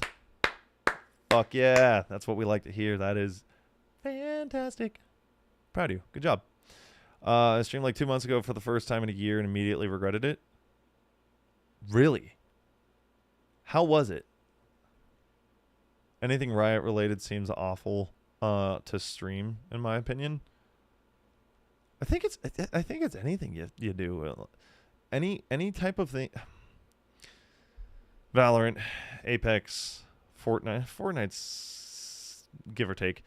Fuck yeah. That's what we like to hear. That is fantastic. Proud of you. Good job. I streamed like 2 months ago for the first time in a year and immediately regretted it. Really? How was it? Anything Riot related seems awful to stream, in my opinion. I think it's anything you do. Any type of thing. Valorant, Apex, Fortnite's give or take.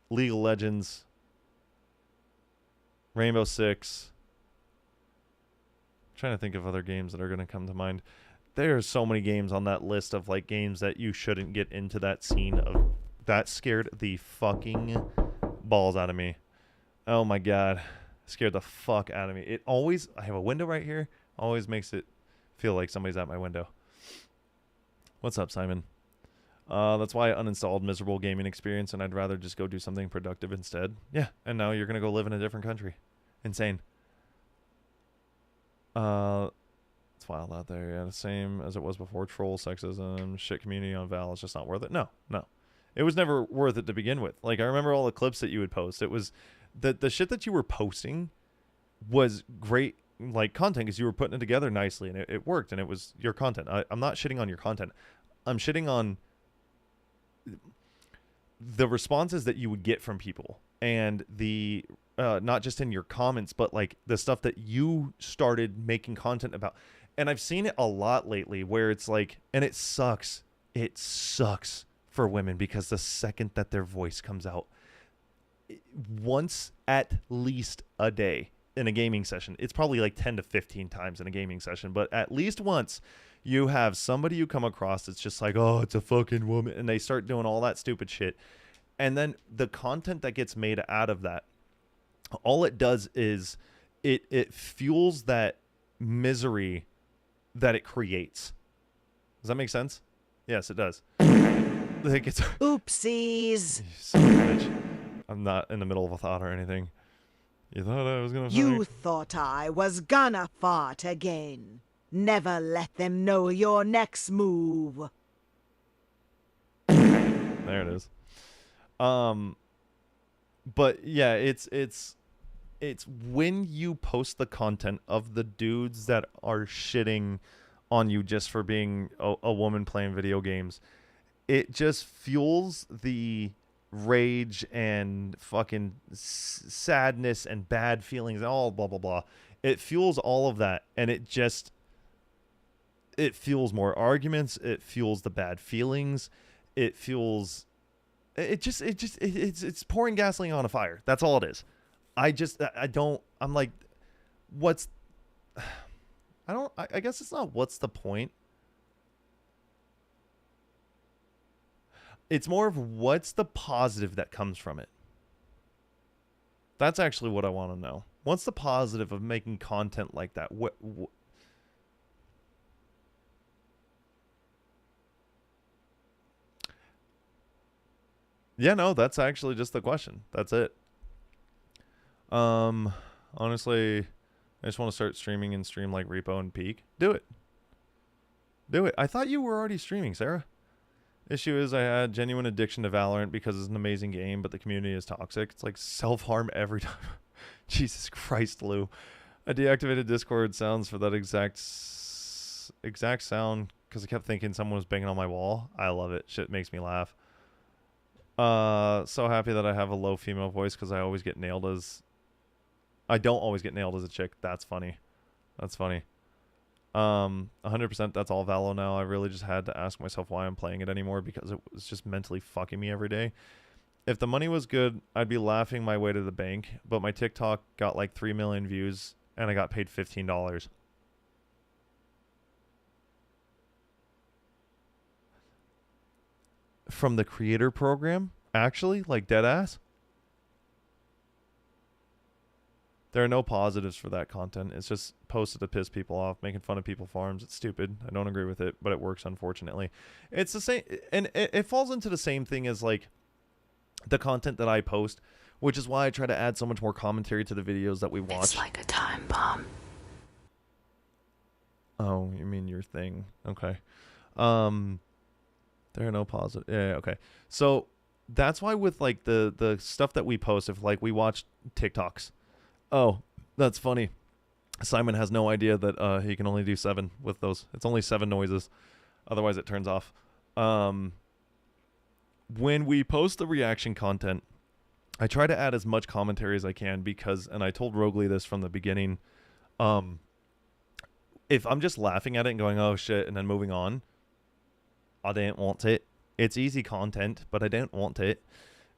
League of Legends, Rainbow Six. I'm trying to think of other games that are going to come to mind. There are so many games on that list of like games that you shouldn't get into that scene of. That scared the fucking balls out of me. Oh my god, scared the fuck out of me. It always, I have a window right here, always makes it feel like somebody's at my window. What's up, Simon? That's why I uninstalled Miserable Gaming Experience, and I'd rather just go do something productive instead. Yeah, and now you're gonna go live in a different country. Insane. It's wild out there. Yeah, the same as it was before. Troll, sexism, shit community on Val. It's just not worth it. No. It was never worth it to begin with. Like, I remember all the clips that you would post. It was the shit that you were posting was great, like, content, because you were putting it together nicely, and it worked, and it was your content. I'm not shitting on your content. I'm shitting on the responses that you would get from people, and the not just in your comments, but like the stuff that you started making content about. And I've seen it a lot lately where it's like, and it sucks for women, because the second that their voice comes out once at least a day in a gaming session, it's probably like 10 to 15 times in a gaming session, but at least once you have somebody you come across that's just like, oh, it's a fucking woman, and they start doing all that stupid shit. And then the content that gets made out of that, all it does is it fuels that misery that it creates. Does that make sense? Yes, it does. Like, it's Oopsies. Son of a bitch. I'm not in the middle of a thought or anything. You thought I was gonna fart? You thought I was gonna fart again. Never let them know your next move. There it is. But yeah, it's when you post the content of the dudes that are shitting on you just for being a woman playing video games, it just fuels the rage and fucking sadness and bad feelings, all blah blah blah. It fuels all of that, and it fuels more arguments. It fuels the bad feelings. It fuels. It's pouring gasoline on a fire. That's all it is. I don't. I'm like, what's. I guess it's not what's the point. It's more of what's the positive that comes from it. That's actually what I want to know. What's the positive of making content like that? What Yeah, no, that's actually just the question. That's it. Honestly, I just want to start streaming and stream like Repo and Peak. Do it. Do it. I thought you were already streaming, Sarah. Issue is I had genuine addiction to Valorant because it's an amazing game, but the community is toxic. It's like self-harm every time. Jesus Christ, Lou. I deactivated Discord sounds for that exact sound because I kept thinking someone was banging on my wall. I love it. Shit makes me laugh. So happy that I have a low female voice because I don't always get nailed as a chick. That's funny. That's funny. 100% that's all Valo now. I really just had to ask myself why I'm playing it anymore because it was just mentally fucking me every day. If the money was good, I'd be laughing my way to the bank, but my TikTok got like 3 million views and I got paid $15. From the creator program? Actually? Like dead ass? There are no positives for that content. It's just posted to piss people off, making fun of people farms. It's stupid. I don't agree with it, but it works, unfortunately. It's the same, and it falls into the same thing as like the content that I post, which is why I try to add so much more commentary to the videos that we watch. It's like a time bomb. Oh, you mean your thing? Okay. There are no positive. Yeah, okay. So that's why with like the stuff that we post, if like we watch TikToks. Oh, that's funny. Simon has no idea that he can only do 7 with those. It's only 7 noises. Otherwise, it turns off. When we post the reaction content, I try to add as much commentary as I can because, and I told Rogley this from the beginning, if I'm just laughing at it and going, oh shit, and then moving on, I don't want it. It's easy content, but I don't want it.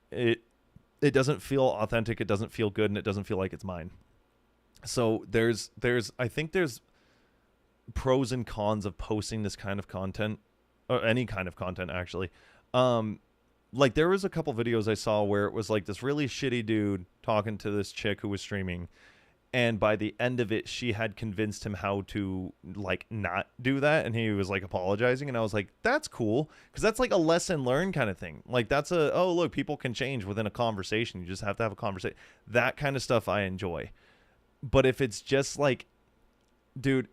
It doesn't feel authentic, it doesn't feel good, and it doesn't feel like it's mine. So I think there's pros and cons of posting this kind of content, or any kind of content actually. Like there was a couple videos I saw where it was like this really shitty dude talking to this chick who was streaming, and by the end of it she had convinced him how to like not do that, and he was like apologizing, and I was like, that's cool, because that's like a lesson learned kind of thing. Like that's oh look, people can change within a conversation, you just have to have a conversation. That kind of stuff I enjoy. But if it's just like, dude,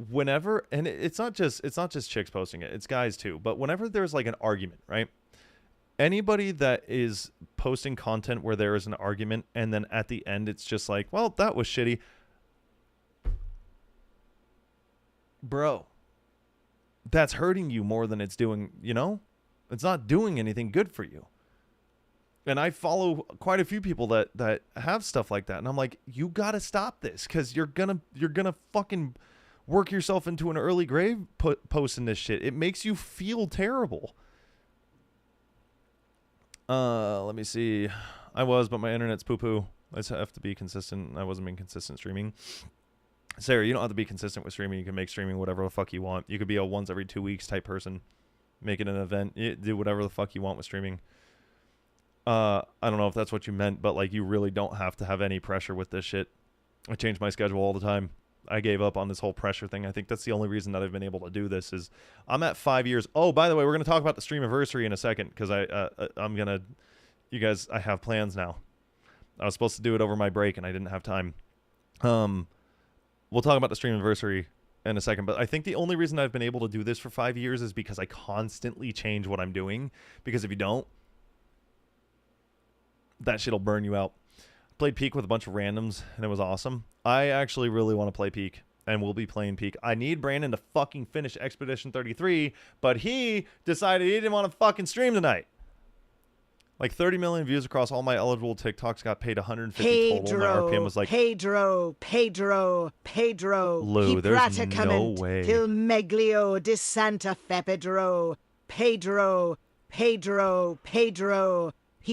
whenever, and it's not just chicks posting it, it's guys too, but whenever there's like an argument, right? Anybody that is posting content where there is an argument and then at the end it's just like, well, that was shitty. Bro, that's hurting you more than it's doing, you know? It's not doing anything good for you. And I follow quite a few people that have stuff like that. And I'm like, you got to stop this because you're going to fucking work yourself into an early grave posting this shit. It makes you feel terrible. Let me see. But my internet's poo-poo. I just have to be consistent. I wasn't being consistent streaming. Sarah, you don't have to be consistent with streaming. You can make streaming whatever the fuck you want. You could be a once every 2 weeks type person. Make it an event. You do whatever the fuck you want with streaming. I don't know if that's what you meant, but like you really don't have to have any pressure with this shit. I change my schedule all the time. I gave up on this whole pressure thing. I think that's the only reason that I've been able to do this is I'm at 5 years. Oh, by the way, we're going to talk about the stream anniversary in a second because I'm going to, you guys, I have plans now. I was supposed to do it over my break and I didn't have time. We'll talk about the stream anniversary in a second, but I think the only reason I've been able to do this for 5 years is because I constantly change what I'm doing, because if you don't, that shit'll burn you out. Played Peak with a bunch of randoms, and it was awesome. I actually really want to play Peak, and we'll be playing Peak. I need Brandon to fucking finish Expedition 33, but he decided he didn't want to fucking stream tonight. Like 30 million views across all my eligible TikToks, got paid 150 total. My RPM was like, Pedro. Lou, there's no way. Til Meglio di Santa Fe Pedro. Pedro. He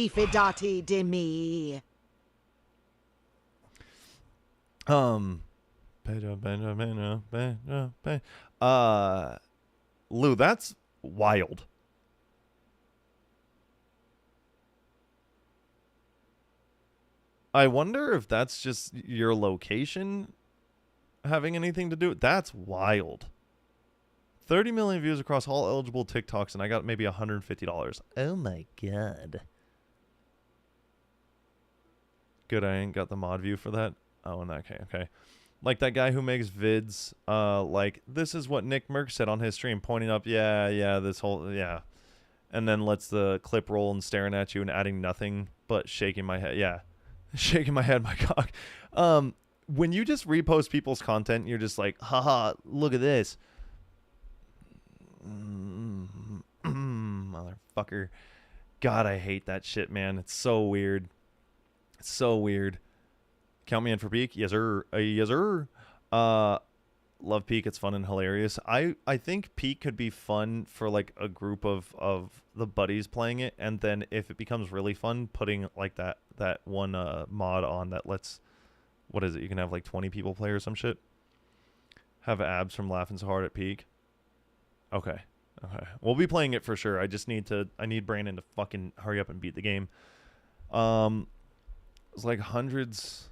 fidati di me. Lou, that's wild. I wonder if that's just your location having anything to do with. That's wild. 30 million views across all eligible TikToks, and I got maybe $150. Oh my god. Good, I ain't got the mod view for that. Oh, in that case, okay. Like that guy who makes vids, like, this is what Nick Merck said on his stream, pointing up, yeah, this whole, yeah. And then lets the clip roll and staring at you and adding nothing but shaking my head, yeah. Shaking my head, my cock. When you just repost people's content, you're just like, haha, look at this. Motherfucker. God, I hate that shit, man. It's so weird. It's so weird. Count me in for Peak. Yes, sir. Yes, sir. Love Peak. It's fun and hilarious. I think Peak could be fun for like a group of the buddies playing it, and then if it becomes really fun, putting like that one mod on that lets, what is it? You can have like 20 people play or some shit. Have abs from laughing so hard at Peak. Okay. We'll be playing it for sure. I need Brandon to fucking hurry up and beat the game. It's like hundreds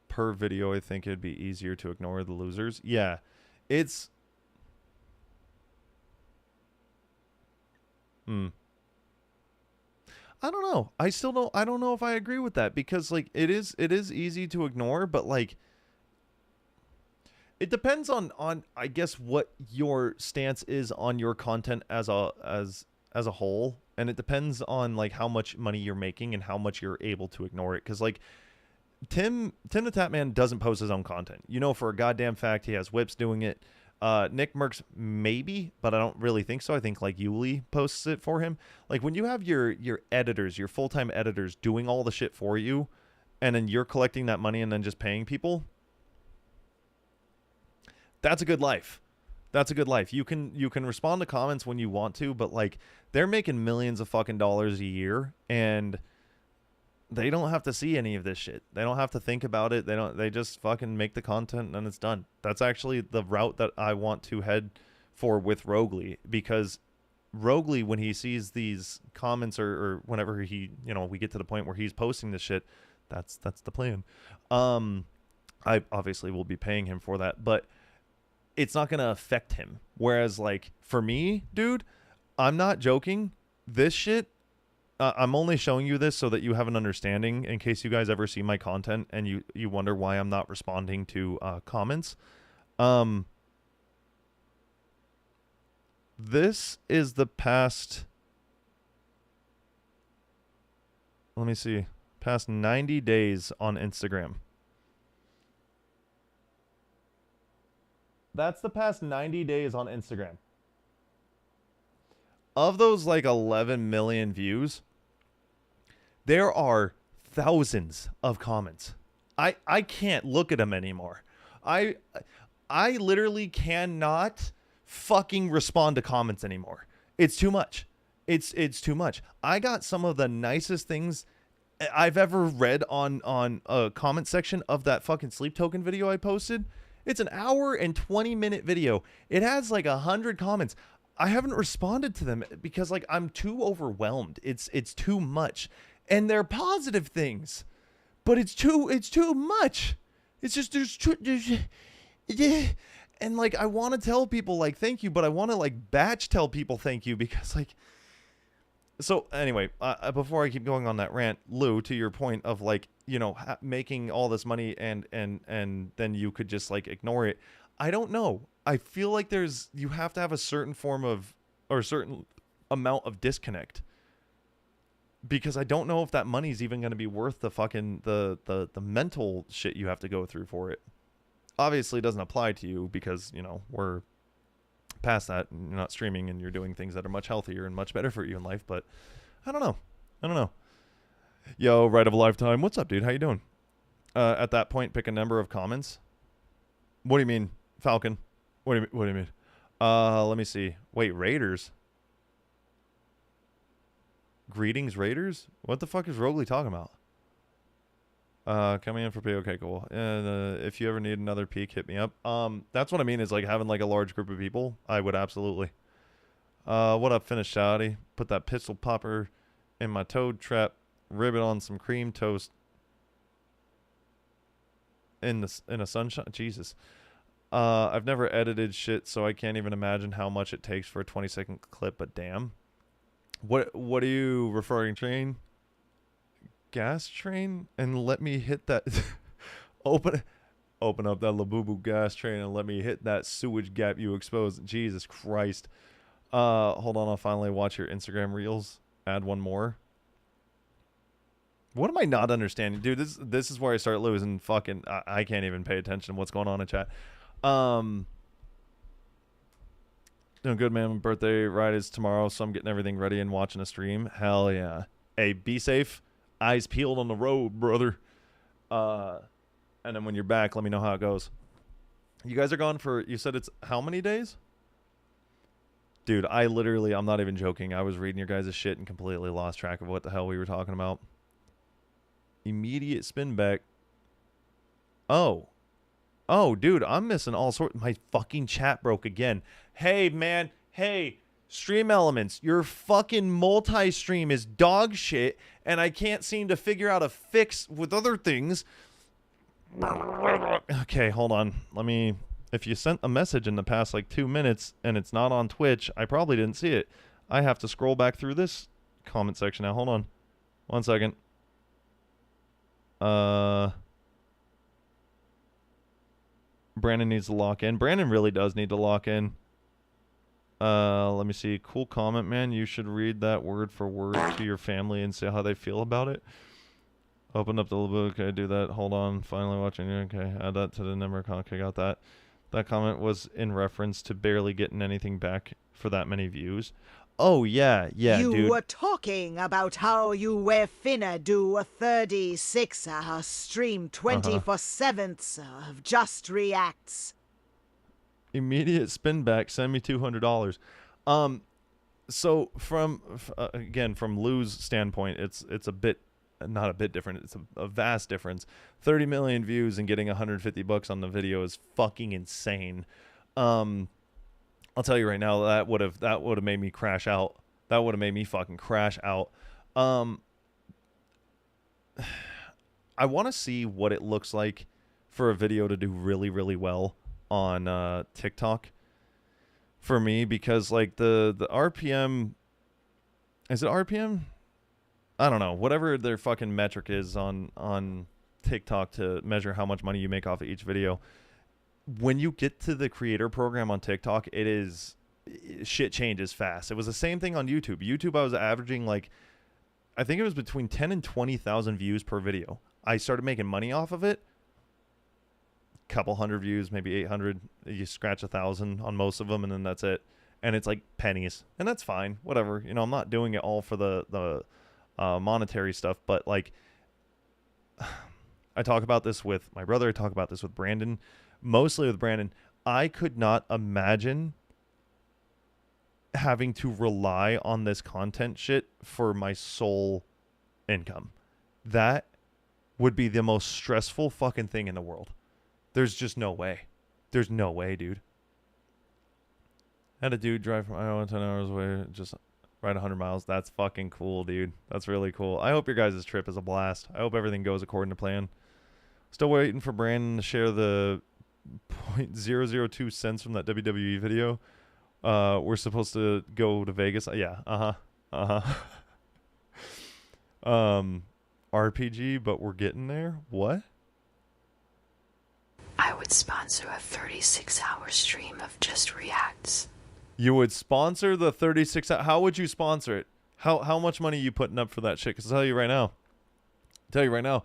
per video. I think it'd be easier to ignore the losers. Yeah, it's I don't know. I don't know if I agree with that, because like it is easy to ignore, but like it depends on I guess what your stance is on your content as a whole, and it depends on like how much money you're making and how much you're able to ignore it. Because like Tim the Tapman doesn't post his own content. You know for a goddamn fact he has Whips doing it. Nick Merckx maybe, but I don't really think so. I think like Yuli posts it for him. Like when you have your editors, your full-time editors doing all the shit for you, and then you're collecting that money and then just paying people, that's a good life. That's a good life. You can respond to comments when you want to, but like they're making millions of fucking dollars a year, and they don't have to see any of this shit. They don't have to think about it. They just fucking make the content and it's done. That's actually the route that I want to head for with Rogley, because Rogley, when he sees these comments or whenever he, we get to the point where he's posting this shit, that's the plan. I obviously will be paying him for that, but it's not going to affect him. Whereas like for me, dude, I'm not joking. This shit, I'm only showing you this so that you have an understanding in case you guys ever see my content and you wonder why I'm not responding to comments. This is the past, let me see, past 90 days on Instagram. That's the past 90 days on Instagram. Of those like 11 million views, there are thousands of comments. I can't look at them anymore. I literally cannot fucking respond to comments anymore. It's too much. It's too much. I got some of the nicest things I've ever read on a comment section of that fucking sleep token video I posted. It's an hour and 20-minute video. It has like 100 comments. I haven't responded to them because like I'm too overwhelmed. It's too much. And they're positive things. But it's too much. It's just and like I want to tell people like thank you, but I want to like batch tell people thank you, because like, so anyway, before I keep going on that rant, Lou, to your point of like, making all this money and then you could just like ignore it. I don't know. I feel like you have to have a certain form of, or a certain amount of disconnect, because I don't know if that money's even going to be worth the fucking, the mental shit you have to go through for it. Obviously it doesn't apply to you because, we're past that and you're not streaming and you're doing things that are much healthier and much better for you in life, but I don't know. Yo, right of a lifetime. What's up, dude? How you doing? At that point, pick a number of comments. What do you mean, Falcon? What do you mean? Let me see. Wait, Raiders? Greetings, Raiders? What the fuck is Rogley talking about? Coming in for P. Okay, cool. And if you ever need another peek, hit me up. That's what I mean is like having like a large group of people. I would absolutely. What up, Finish Shouty? Put that pistol popper in my toad trap. Ribbit on some cream toast. In a sunshine. Jesus. I've never edited shit, so I can't even imagine how much it takes for a 20-second clip. But damn. What are you referring to? Gas train, and let me hit that. open up that Labubu gas train and let me hit that sewage gap you exposed. Jesus Christ. Hold on, I'll finally watch your Instagram reels. Add one more. What am I not understanding? Dude, this is where I start losing fucking I can't even pay attention to what's going on in chat. Doing good, man. My birthday ride is tomorrow, so I'm getting everything ready and watching a stream. Hell yeah. Hey, be safe. Eyes peeled on the road, brother. And then when you're back, let me know how it goes. You guys are gone for, you said it's how many days? Dude, I'm not even joking. I was reading your guys' shit and completely lost track of what the hell we were talking about. Immediate spin back. Oh, dude, I'm missing all sorts. My fucking chat broke again. Hey, man. Hey. Stream Elements, your fucking multi-stream is dog shit, and I can't seem to figure out a fix with other things. Okay, hold on. If you sent a message in the past like 2 minutes and it's not on Twitch, I probably didn't see it. I have to scroll back through this comment section now. Hold on. 1 second. Brandon needs to lock in. Brandon really does need to lock in. Let me see. Cool comment, man. You should read that word for word to your family and see how they feel about it. Open up the book. Okay, do that. Hold on. Finally watching you. Okay, add that to the number. Okay, got that. That comment was in reference to barely getting anything back for that many views. Oh, yeah, you dude. were talking about how you were finna do a 36-hour stream 24/7 of just reacts. Immediate spin back. Send me $200. So from Lou's standpoint, it's a bit, not a bit different. It's a vast difference. 30 million views and getting $150 on the video is fucking insane. I'll tell you right now, that would have made me crash out. That would have made me fucking crash out. I want to see what it looks like for a video to do really, really well on TikTok for me, because like the RPM, is it RPM? I don't know, whatever their fucking metric is on TikTok to measure how much money you make off of each video. When you get to the creator program on TikTok, shit changes fast. It was the same thing on YouTube. I was averaging like, I think it was between 10 and 20,000 views per video. I started making money off of it. Couple hundred views, maybe 800. You scratch 1,000 on most of them, and then that's it. And it's like pennies, and that's fine. Whatever. You know, I'm not doing it all for the monetary stuff, but like, I talk about this with my brother. I talk about this with Brandon, mostly with Brandon. I could not imagine having to rely on this content shit for my sole income. That would be the most stressful fucking thing in the world. There's just no way. There's no way, dude. Had a dude drive from Iowa 10 hours away, just ride 100 miles. That's fucking cool, dude. That's really cool. I hope your guys' trip is a blast. I hope everything goes according to plan. Still waiting for Brandon to share the 0.002 cents from that WWE video. We're supposed to go to Vegas. Yeah. RPG, but we're getting there. What? I would sponsor a 36-hour stream of just reacts. You would sponsor the 36? How would you sponsor it? How much money are you putting up for that shit? Because I'll tell you right now,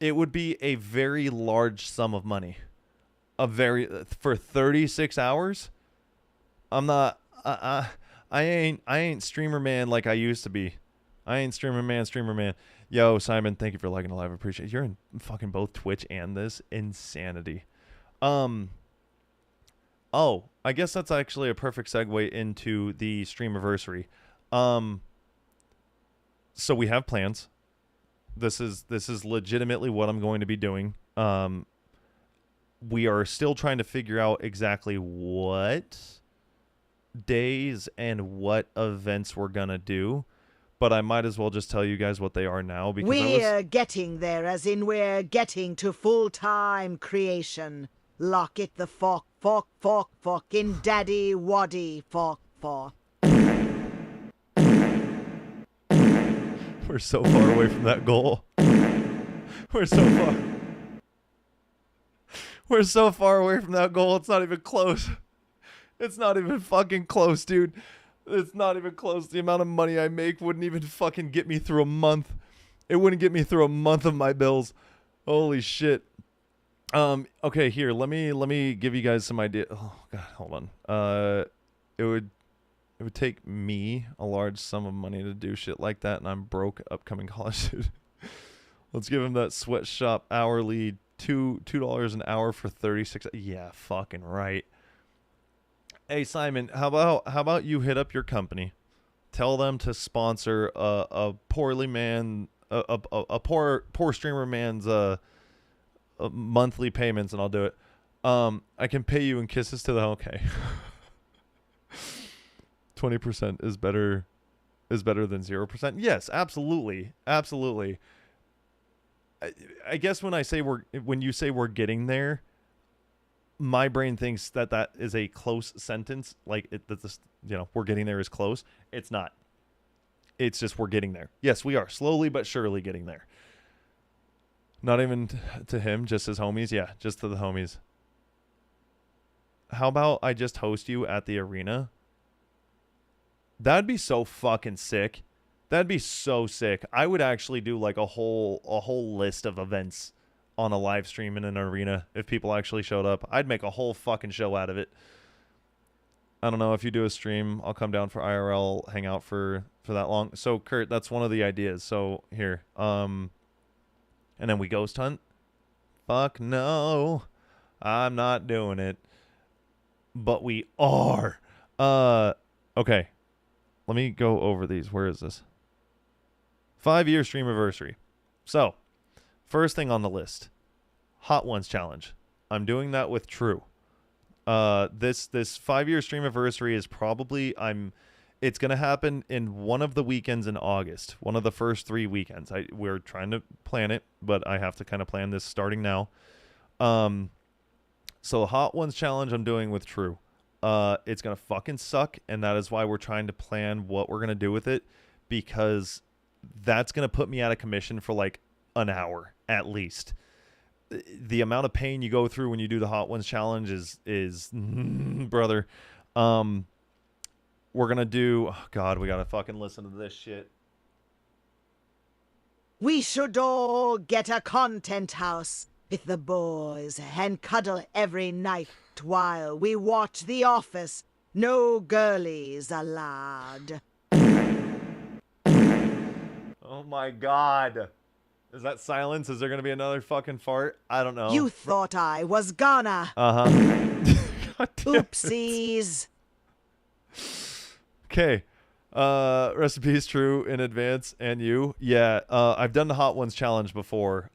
it would be a very large sum of money. For 36 hours. I'm not. I ain't streamer man like I used to be. I ain't streamer man. Yo, Simon, thank you for liking the live. I appreciate it. You're in fucking both Twitch and this. Insanity. Oh, I guess that's actually a perfect segue into the streamiversary. So we have plans. This is legitimately what I'm going to be doing. We are still trying to figure out exactly what days and what events we're gonna do, but I might as well just tell you guys what they are now because We're getting there, as in we're getting to full-time creation. Lock it the fork in daddy waddy fork. we're so far away from that goal. We're so far away from that goal. It's not even close. It's not even fucking close, dude. It's not even close. The amount of money I make wouldn't even fucking get me through a month. It wouldn't get me through a month of my bills. Holy shit. Okay, here, let me give you guys some idea. Oh god, hold on. It would take me a large sum of money to do shit like that, and I'm broke upcoming college student. Let's give him that sweatshop hourly $2 an hour for 36. Yeah, fucking right. Hey Simon, how about you hit up your company, tell them to sponsor a poor streamer man's monthly payments, and I'll do it. I can pay you in kisses to the okay. 20% is better than 0%. Yes, absolutely. I guess when you say we're getting there, my brain thinks that is a close sentence. Like we're getting there is close. It's not. It's just we're getting there. Yes, we are slowly but surely getting there. Not even to him, just his homies. Yeah, just to the homies. How about I just host you at the arena? That'd be so fucking sick. That'd be so sick. I would actually do like a whole list of events on a live stream in an arena if people actually showed up. I'd make a whole fucking show out of it. I don't know, if you do a stream, I'll come down for IRL, hang out for that long. So Kurt, that's one of the ideas. So here, and then we ghost hunt. Fuck no, I'm not doing it. But we are. Okay. Let me go over these. Where is this? 5-year streamiversary. So, first thing on the list, Hot Ones Challenge. I'm doing that with True. This 5-year streamiversary is probably it's gonna happen in one of the weekends in August. One of the first 3 weekends. We're trying to plan it, but I have to kind of plan this starting now. So Hot Ones Challenge I'm doing with True. It's gonna fucking suck, and that is why we're trying to plan what we're gonna do with it, because that's gonna put me out of commission for like an hour at least. The amount of pain you go through when you do the Hot Ones Challenge is brother. We're gonna do. Oh God, we gotta fucking listen to this shit. We should all get a content house with the boys and cuddle every night while we watch The Office. No girlies allowed. Oh my God. Is that silence? Is there going to be another fucking fart? I don't know. You thought I was gonna. Oopsies. Okay. Rest in peace, True, in advance, and you. Yeah, I've done the Hot Ones Challenge before.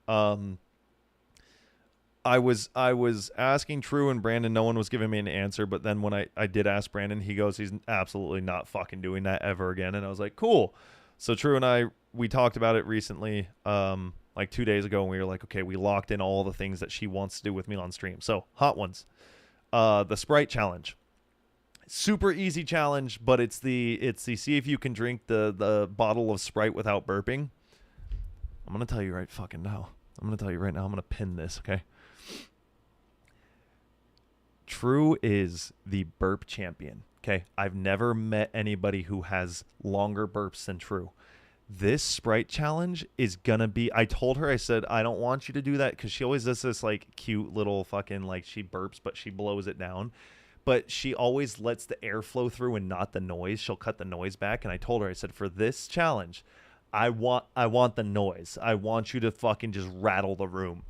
I was asking True and Brandon. No one was giving me an answer, but then when I did ask Brandon, he goes, he's absolutely not fucking doing that ever again. And I was like, cool. So True and we talked about it recently, like 2 days ago, and we were like, okay, we locked in all the things that she wants to do with me on stream. So Hot Ones, the Sprite Challenge, super easy challenge, but it's the see if you can drink the bottle of Sprite without burping. I'm gonna tell you right fucking now. I'm gonna tell you right now. I'm gonna pin this, okay? True is the burp champion. Okay, I've never met anybody who has longer burps than True. This Sprite challenge is gonna be. I told her, I said, I don't want you to do that, because she always does this like cute little fucking, like, she burps but she blows it down, but she always lets the air flow through and not the noise. She'll cut the noise back. And I told her, I said, for this challenge, I want the noise. I want you to fucking just rattle the room.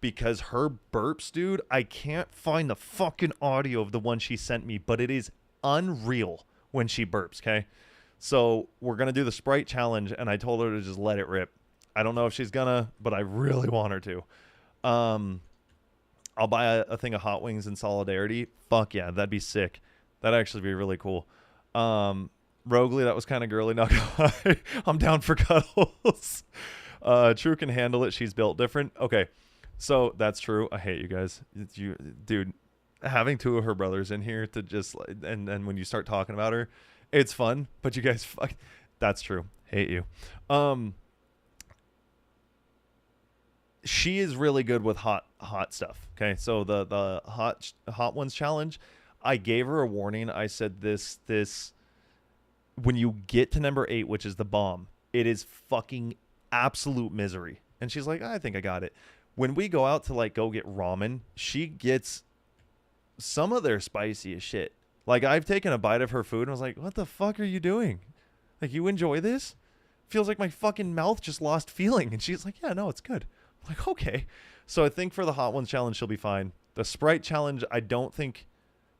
Because her burps, dude, I can't find the fucking audio of the one she sent me, but it is unreal when she burps, okay? So we're going to do the Sprite challenge, and I told her to just let it rip. I don't know if she's gonna, but I really want her to. I'll buy a thing of hot wings in solidarity. Fuck yeah, that'd be sick. That'd actually be really cool. Rogley, that was kind of girly, not gonna lie. I'm down for cuddles. True can handle it. She's built different. Okay, so that's true. I hate you guys. Dude, having two of her brothers in here to just and when you start talking about her, it's fun. But you guys, fuck, that's true. Hate you. She is really good with hot stuff. Okay, so the hot ones challenge, I gave her a warning. I said this when you get to number 8, which is the bomb, it is fucking absolute misery. And she's like, I think I got it. When we go out to like go get ramen, she gets some of their spicy as shit. Like I've taken a bite of her food and I was like, what the fuck are you doing? Like, you enjoy this? Feels like my fucking mouth just lost feeling. And she's like, yeah, no, it's good. Like, okay. So I think for the hot ones challenge, she'll be fine. The Sprite challenge, I don't think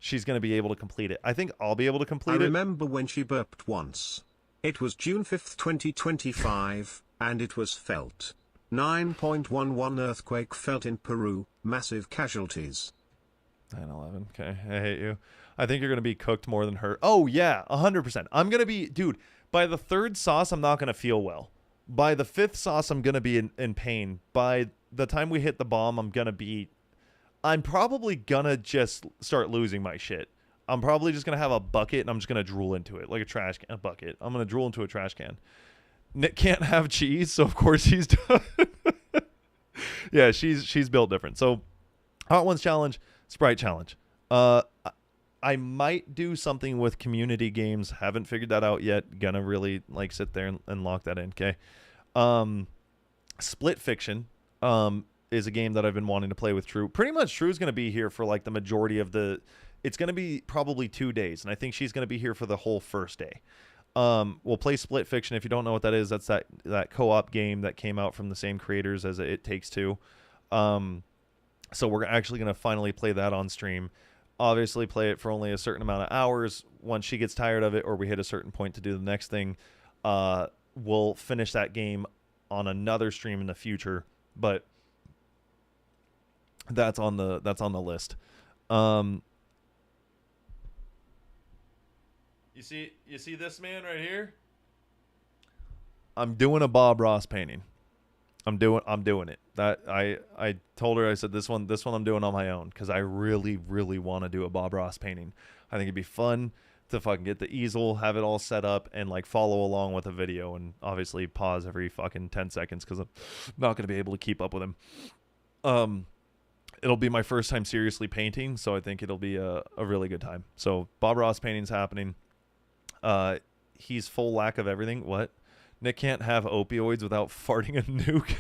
she's going to be able to complete it. I think I'll be able to complete it. I remember when she burped once. It was June 5th, 2025, and it was felt. 9.11 earthquake felt in Peru, massive casualties. 9/11. Okay, I hate you. I think you're going to be cooked more than her. Oh, yeah, 100%. I'm going to be, dude, by the 3rd sauce, I'm not going to feel well. By the 5th sauce, I'm going to be in pain. By the time we hit the bomb, I'm probably going to just start losing my shit. I'm probably just going to have a bucket, and I'm just going to drool into it, like a trash can, a bucket. I'm going to drool into a trash can. Nick can't have cheese, so of course he's done. Yeah, she's built different. So, Hot Ones challenge, Sprite challenge. I might do something with community games. Haven't figured that out yet. Gonna really like sit there and lock that in. Okay. Split Fiction is a game that I've been wanting to play with True. Pretty much True's gonna be here for like the majority of the. It's gonna be probably 2 days, and I think she's gonna be here for the whole first day. We'll play Split Fiction. If you don't know what that is, that's that co-op game that came out from the same creators as It Takes Two. So we're actually gonna finally play that on stream. Obviously play it for only a certain amount of hours. Once she gets tired of it or we hit a certain point to do the next thing, we'll finish that game on another stream in the future. But that's on the list. You see this man right here? I'm doing a Bob Ross painting. I'm doing it. That I told her, I said this one I'm doing on my own because I really want to do a Bob Ross painting. I think it'd be fun to fucking get the easel, have it all set up, and like follow along with a video, and obviously pause every fucking 10 seconds because I'm not gonna be able to keep up with him. It'll be my first time seriously painting, so I think it'll be a really good time. So Bob Ross painting's happening. He's full lack of everything. What? Nick can't have opioids without farting a nuke.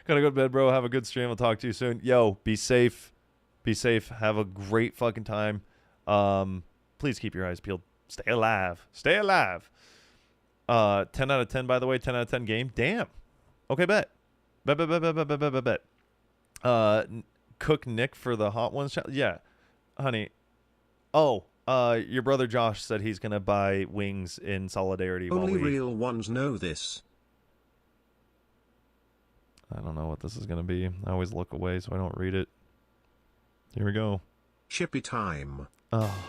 Gotta go to bed, bro. Have a good stream. I'll talk to you soon. Yo, be safe. Be safe. Have a great fucking time. Please keep your eyes peeled. Stay alive. Stay alive. 10 out of 10, by the way. 10 out of 10 game. Damn. Okay, bet. Bet. Cook Nick for the hot ones. Yeah. Honey. Oh. Your brother Josh said he's gonna buy wings in solidarity. Only real ones know this. I don't know what this is gonna be. I always look away so I don't read it. Here we go. Chippy time. Oh,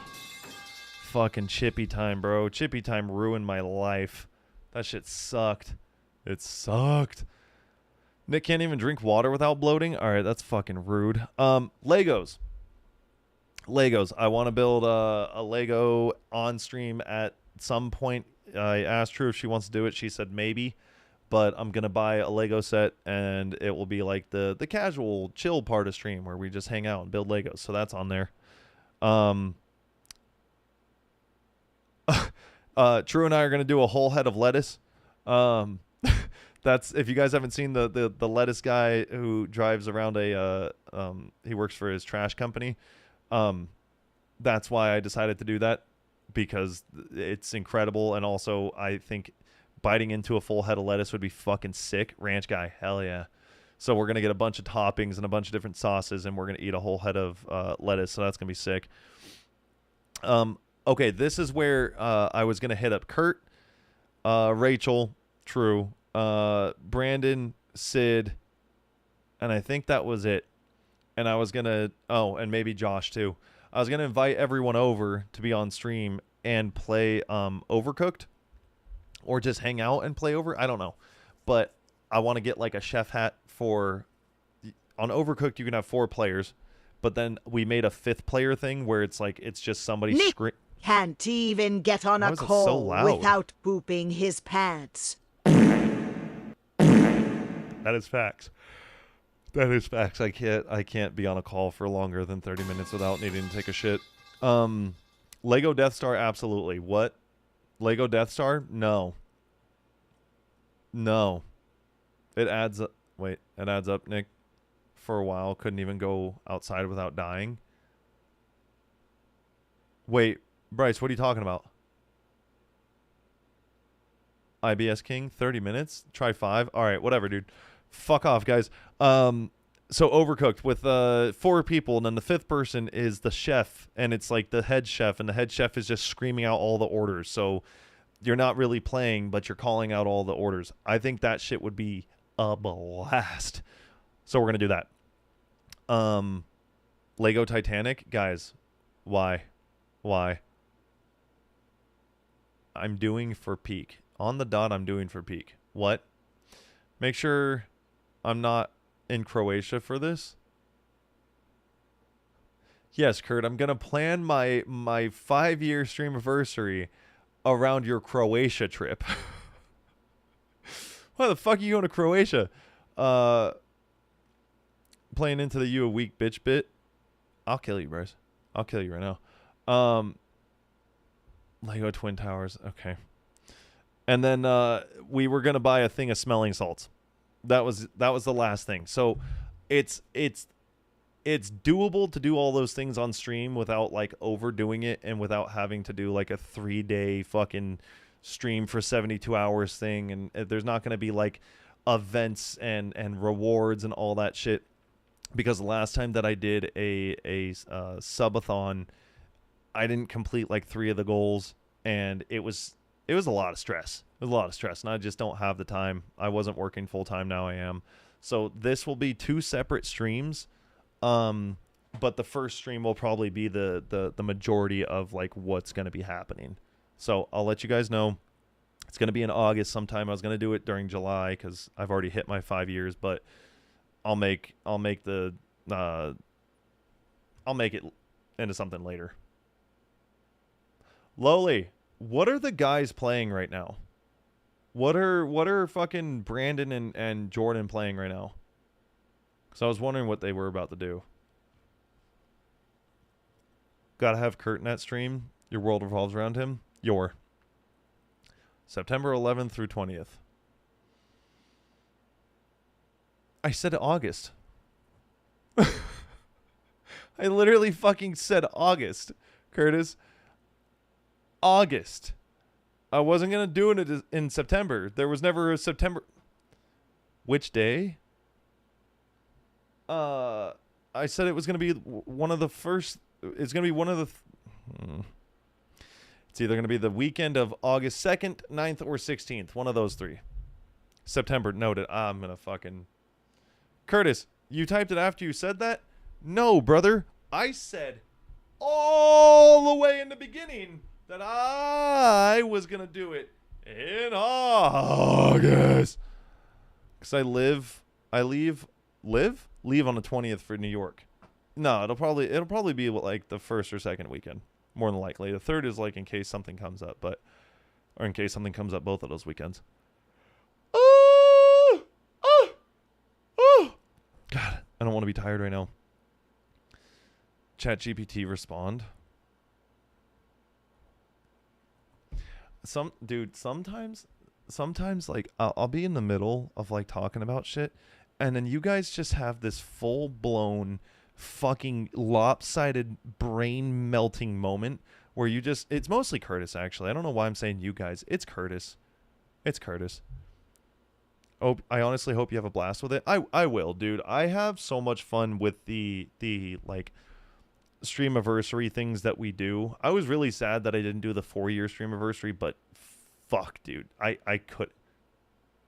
fucking Chippy time, bro. Chippy time ruined my life. That shit sucked. It sucked. Nick can't even drink water without bloating. All right, that's fucking rude. Legos. I want to build a Lego on stream at some point. I asked her if she wants to do it. She said maybe, but I'm going to buy a Lego set, and it will be like the casual, chill part of stream where we just hang out and build Legos. So that's on there. True and I are going to do a whole head of lettuce. That's, if you guys haven't seen the lettuce guy who drives around he works for his trash company. That's why I decided to do that, because it's incredible. And also I think biting into a full head of lettuce would be fucking sick. Ranch guy, hell yeah. So we're going to get a bunch of toppings and a bunch of different sauces, and we're going to eat a whole head of lettuce, so that's going to be sick. Okay, this is where I was going to hit up Kurt, Rachel, true, Brandon, Sid, and I think that was it. And I was going to, and maybe Josh too. I was going to invite everyone over to be on stream and play Overcooked, or just hang out and play over. I don't know. But I want to get like a chef hat for, on Overcooked you can have 4 players, but then we made a 5th player thing where it's like it's just somebody Nick can't even get on Why a was it so call loud? without pooping his pants. That is facts. That is facts. I can't be on a call for longer than 30 minutes without needing to take a shit. Lego Death Star, absolutely. What? Lego Death Star? No. No. It adds up. Wait, it adds up, Nick. For a while, couldn't even go outside without dying. Wait, Bryce, what are you talking about? IBS King, 30 minutes? Try 5? Alright, whatever, dude. Fuck off, guys. So Overcooked with 4 people, and then the 5th person is the chef, and it's like the head chef, and the head chef is just screaming out all the orders. So you're not really playing, but you're calling out all the orders. I think that shit would be a blast. So we're gonna do that. Lego Titanic, guys. Why? I'm doing for peak. On the dot, I'm doing for peak. What? Make sure I'm not in Croatia for this. Yes, Kurt, I'm going to plan my 5-year streamiversary around your Croatia trip. Why the fuck are you going to Croatia? Playing into the you a weak bitch bit. I'll kill you, Bryce. I'll kill you right now. Lego Twin Towers. Okay. And then we were going to buy a thing of smelling salts. That was the last thing. So it's doable to do all those things on stream without like overdoing it and without having to do like a 3-day fucking stream for 72 hours thing. And there's not going to be like events and rewards and all that shit. Because the last time that I did a subathon, I didn't complete like 3 of the goals, and it was a lot of stress. It was a lot of stress, and I just don't have the time. I wasn't working full time. Now I am. So this will be 2 separate streams, but the first stream will probably be the majority of like what's going to be happening. So I'll let you guys know. It's going to be in August sometime. I was going to do it during July because I've already hit my 5 years, but I'll make it into something later. Lowly, what are the guys playing right now? What are fucking Brandon and Jordan playing right now? Because I was wondering what they were about to do. Gotta have Kurt in that stream. Your world revolves around him. September 11th through 20th. I said August. I literally fucking said August, Curtis. August. I wasn't going to do it in September. There was never a September. Which day? I said it was going to be one of the first. It's going to be one of the. It's either going to be the weekend of August 2nd, 9th, or 16th. One of those 3. September noted. I'm going to fucking. Curtis, you typed it after you said that? No, brother. I said all the way in the beginning that I was going to do it in August. Because I leave on the 20th for New York. No, it'll probably be like the first or second weekend, more than likely. The third is like in case something comes up, or in case something comes up both of those weekends. God, I don't want to be tired right now. ChatGPT respond. Sometimes like I'll be in the middle of like talking about shit, and then you guys just have this full blown fucking lopsided brain melting moment where you just, it's mostly Curtis actually. I don't know why I'm saying you guys. It's Curtis. It's Curtis. Oh, I honestly hope you have a blast with it. I will, dude. I have so much fun with the like streamiversary things that we do. I was really sad that I didn't do the 4-year streamiversary, but fuck, dude. I could.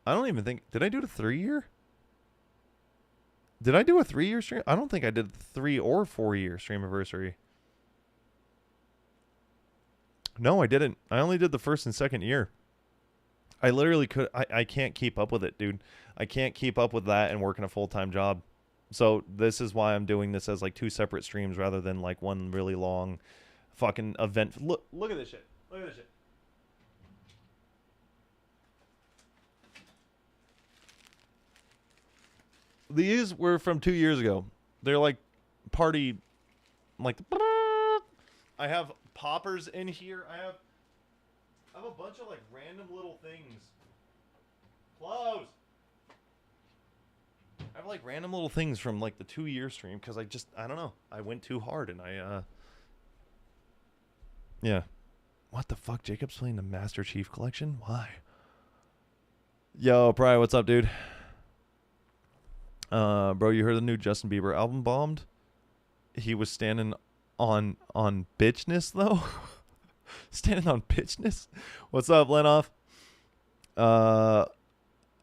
I don't even think, did I do the 3-year? Did I do a 3-year stream? I don't think I did the 3 or 4-year streamiversary. No, I didn't. I only did the 1st and 2nd year. I literally could. I can't keep up with it, dude. I can't keep up with that and working a full-time job. So this is why I'm doing this as like 2 separate streams rather than like one really long fucking event. Look at this shit. Look at this shit. These were from 2 years ago. They're like party, like. I have poppers in here. I have a bunch of like random little things. Close. I have like random little things from like the 2-year stream because I don't know. I went too hard and yeah. What the fuck? Jacob's playing the Master Chief Collection? Why? Yo, Pry, what's up, dude? Bro, you heard the new Justin Bieber album bombed? He was standing on bitchness though. Standing on bitchness. What's up, Lenoff?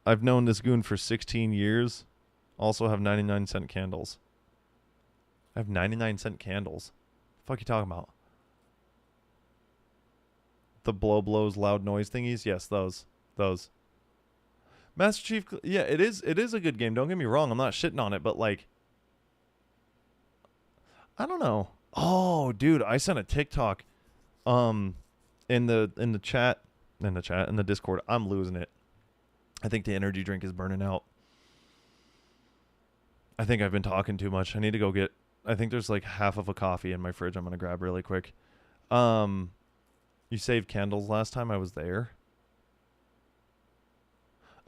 I've known this goon for 16 years. Also have 99-cent candles. I have 99-cent candles. The fuck you talking about? The blows loud noise thingies? Yes, those. Master Chief, yeah, it is a good game. Don't get me wrong. I'm not shitting on it, but like I don't know. Oh, dude, I sent a TikTok in the chat, in the Discord. I'm losing it. I think the energy drink is burning out. I think I've been talking too much. I need to go get, I think there's like half of a coffee in my fridge I'm going to grab really quick. You saved candles last time I was there?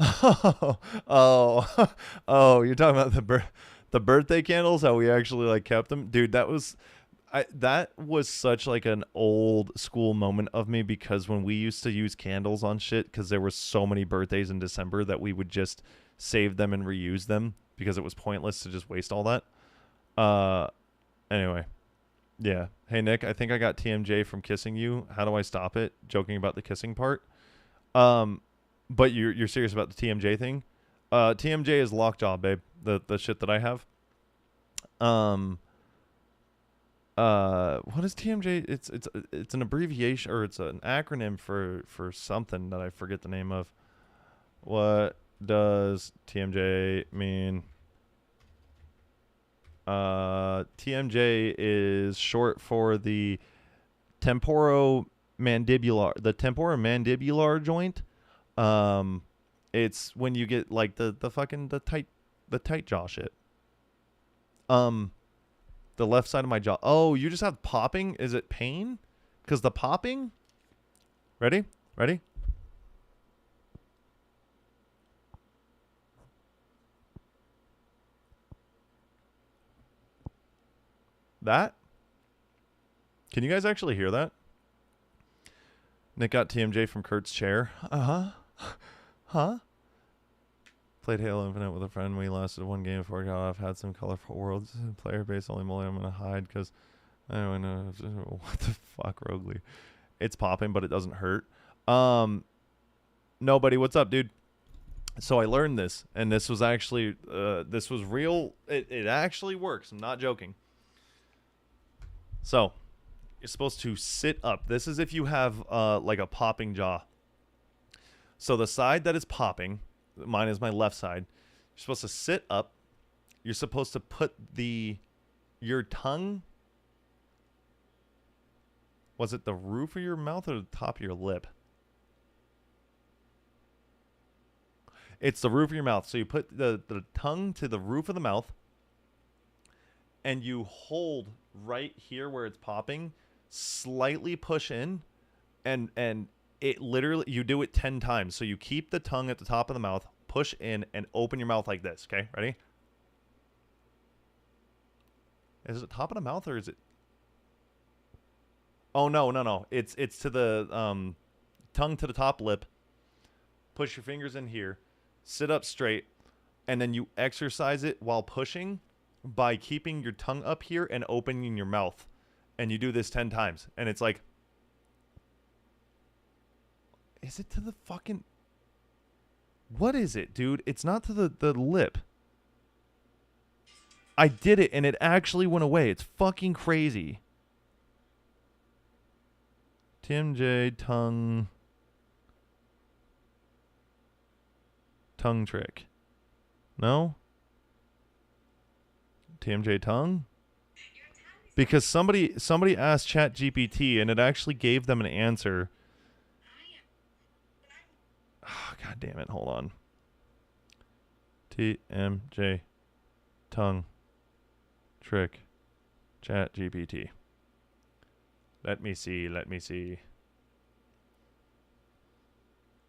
Oh, you're talking about the birthday candles, how we actually like kept them? Dude, that was such like an old school moment of me, because when we used to use candles on shit, because there were so many birthdays in December that we would just save them and reuse them because it was pointless to just waste all that. Anyway, yeah. Hey Nick, I think I got TMJ from kissing you. How do I stop it? Joking about the kissing part. But you're serious about the TMJ thing? TMJ is lockjaw, babe. The shit that I have. What is TMJ? It's an abbreviation, or it's an acronym for something that I forget the name of. What does TMJ mean? TMJ is short for the temporomandibular joint. It's when you get like the tight jaw shit. The left side of my jaw. Oh, you just have popping? Is it pain? Because the popping? Ready? That? Can you guys actually hear that? Nick got TMJ from Kurt's chair. Uh-huh. Huh? Played Halo Infinite with a friend. We lasted one game before I got off. Had some colorful worlds. Player base only multi. I'm going to hide because I don't know. What the fuck, Rogley? It's popping, but it doesn't hurt. Nobody, what's up, dude? So I learned this, and this was actually, this was real. It actually works. I'm not joking. So you're supposed to sit up. This is if you have like a popping jaw. So the side that is popping, mine is my left side. You're supposed to sit up. You're supposed to put your tongue. Was it the roof of your mouth or the top of your lip? It's the roof of your mouth. So you put the tongue to the roof of the mouth, and you hold right here where it's popping, slightly push in, and it literally, you do it 10 times. So you keep the tongue at the top of the mouth, push in, and open your mouth like this. Okay, ready? Is it top of the mouth or is it? Oh, no. It's to the tongue to the top lip. push your fingers in here, sit up straight, and then you exercise it while pushing by keeping your tongue up here and opening your mouth. And you do this 10 times. And it's like, is it to the fucking... What is it, dude? It's not to the lip. I did it, and it actually went away. It's fucking crazy. Tim J. Tongue trick. No? TMJ tongue? Because somebody asked ChatGPT, and it actually gave them an answer. Oh, God damn it. Hold on. TMJ tongue trick ChatGPT. Let me see.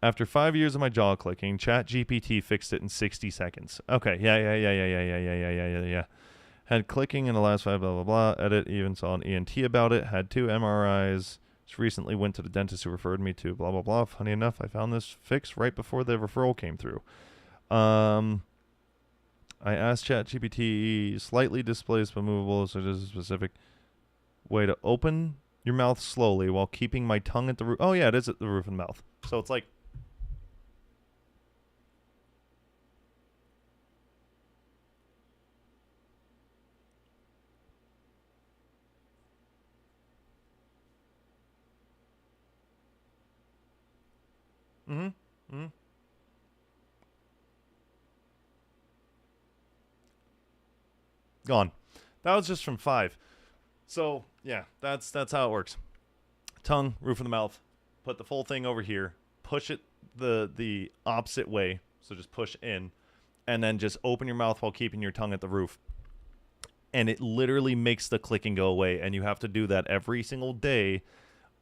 After 5 years of my jaw clicking, ChatGPT fixed it in 60 seconds. Okay, yeah. Had clicking in the last 5, blah, blah, blah. Edit, even saw an ENT about it. Had 2 MRIs. Just recently went to the dentist who referred me to blah, blah, blah. Funny enough, I found this fix right before the referral came through. I asked ChatGPT, slightly displaced but movable, so there's a specific way to open your mouth slowly while keeping my tongue at the roof. Oh, yeah, it is at the roof of the mouth. So it's like... Gone. That was just from 5. So, yeah, that's how it works. Tongue, roof of the mouth. Put the full thing over here. Push it the opposite way. So just push in. And then just open your mouth while keeping your tongue at the roof. And it literally makes the clicking go away. And you have to do that every single day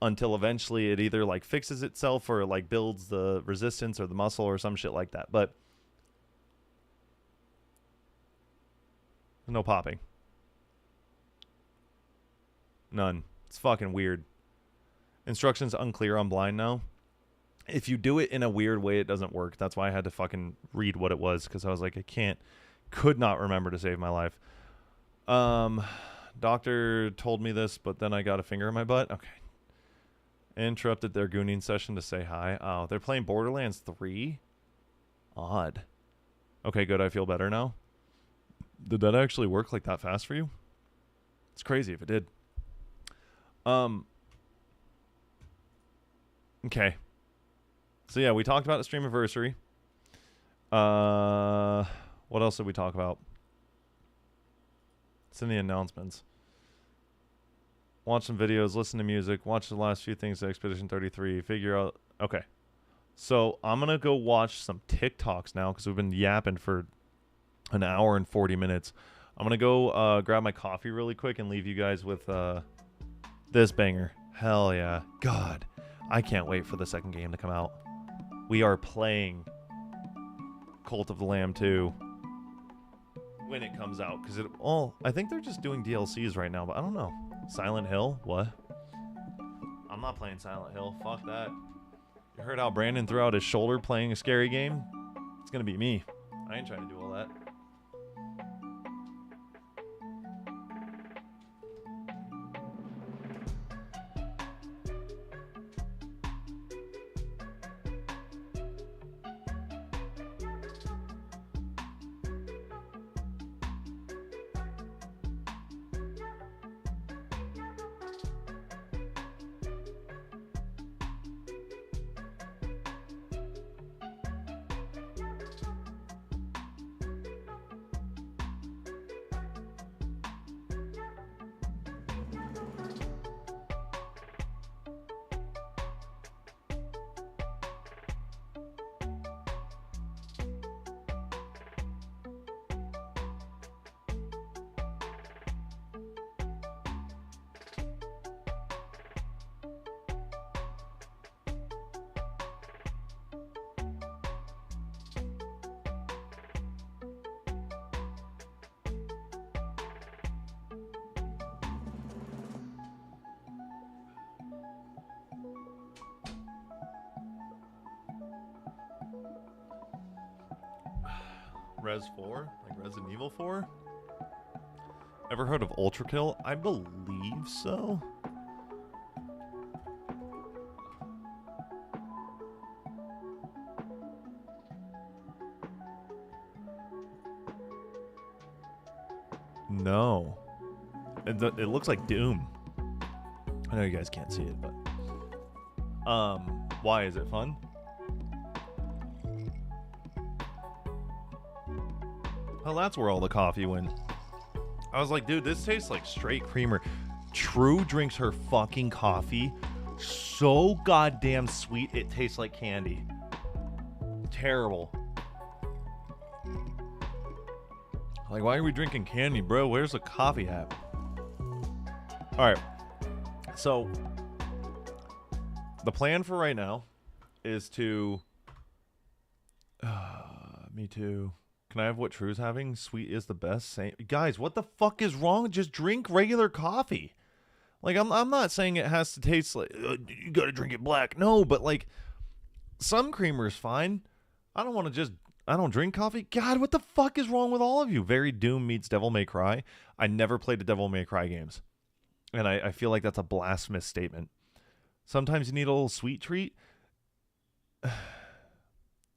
until eventually it either like fixes itself or like builds the resistance or the muscle or some shit like that. But no popping. None. It's fucking weird. Instructions unclear on blind now. If you do it in a weird way, it doesn't work. That's why I had to fucking read what it was, because I was like, could not remember to save my life. Doctor told me this, but then I got a finger in my butt. Okay. Interrupted their gooning session to say hi. Oh, they're playing Borderlands 3? Odd. Okay, good. I feel better now. Did that actually work like that fast for you? It's crazy if it did. Okay. So yeah, we talked about the stream anniversary. What else did we talk about? It's in the announcements. Watch some videos, listen to music, watch the last few things of Expedition 33, figure out... Okay. So I'm going to go watch some TikToks now because we've been yapping for an hour and 40 minutes. I'm going to go grab my coffee really quick and leave you guys with this banger. Hell yeah. God, I can't wait for the second game to come out. We are playing Cult of the Lamb 2 when it comes out. Because I think they're just doing DLCs right now, but I don't know. Silent Hill? What? I'm not playing Silent Hill. Fuck that. You heard how Brandon threw out his shoulder playing a scary game? It's going to be me. I ain't trying to do all that. Res 4? Like Resident Evil 4? Ever heard of Ultra Kill? I believe so. No. It looks like Doom. I know you guys can't see it, but why is it fun? Well, that's where all the coffee went. I was like, dude, this tastes like straight creamer. True drinks her fucking coffee so goddamn sweet it tastes like candy. Terrible. Like, why are we drinking candy, bro? Where's the coffee at? Alright. So, the plan for right now is to... me too. Can I have what True's having? Sweet is the best. Guys, what the fuck is wrong? Just drink regular coffee. Like, I'm not saying it has to taste like... you gotta drink it black. No, but like... some creamer is fine. I don't want to just... I don't drink coffee. God, what the fuck is wrong with all of you? Very Doom meets Devil May Cry. I never played the Devil May Cry games. And I feel like that's a blasphemous statement. Sometimes you need a little sweet treat.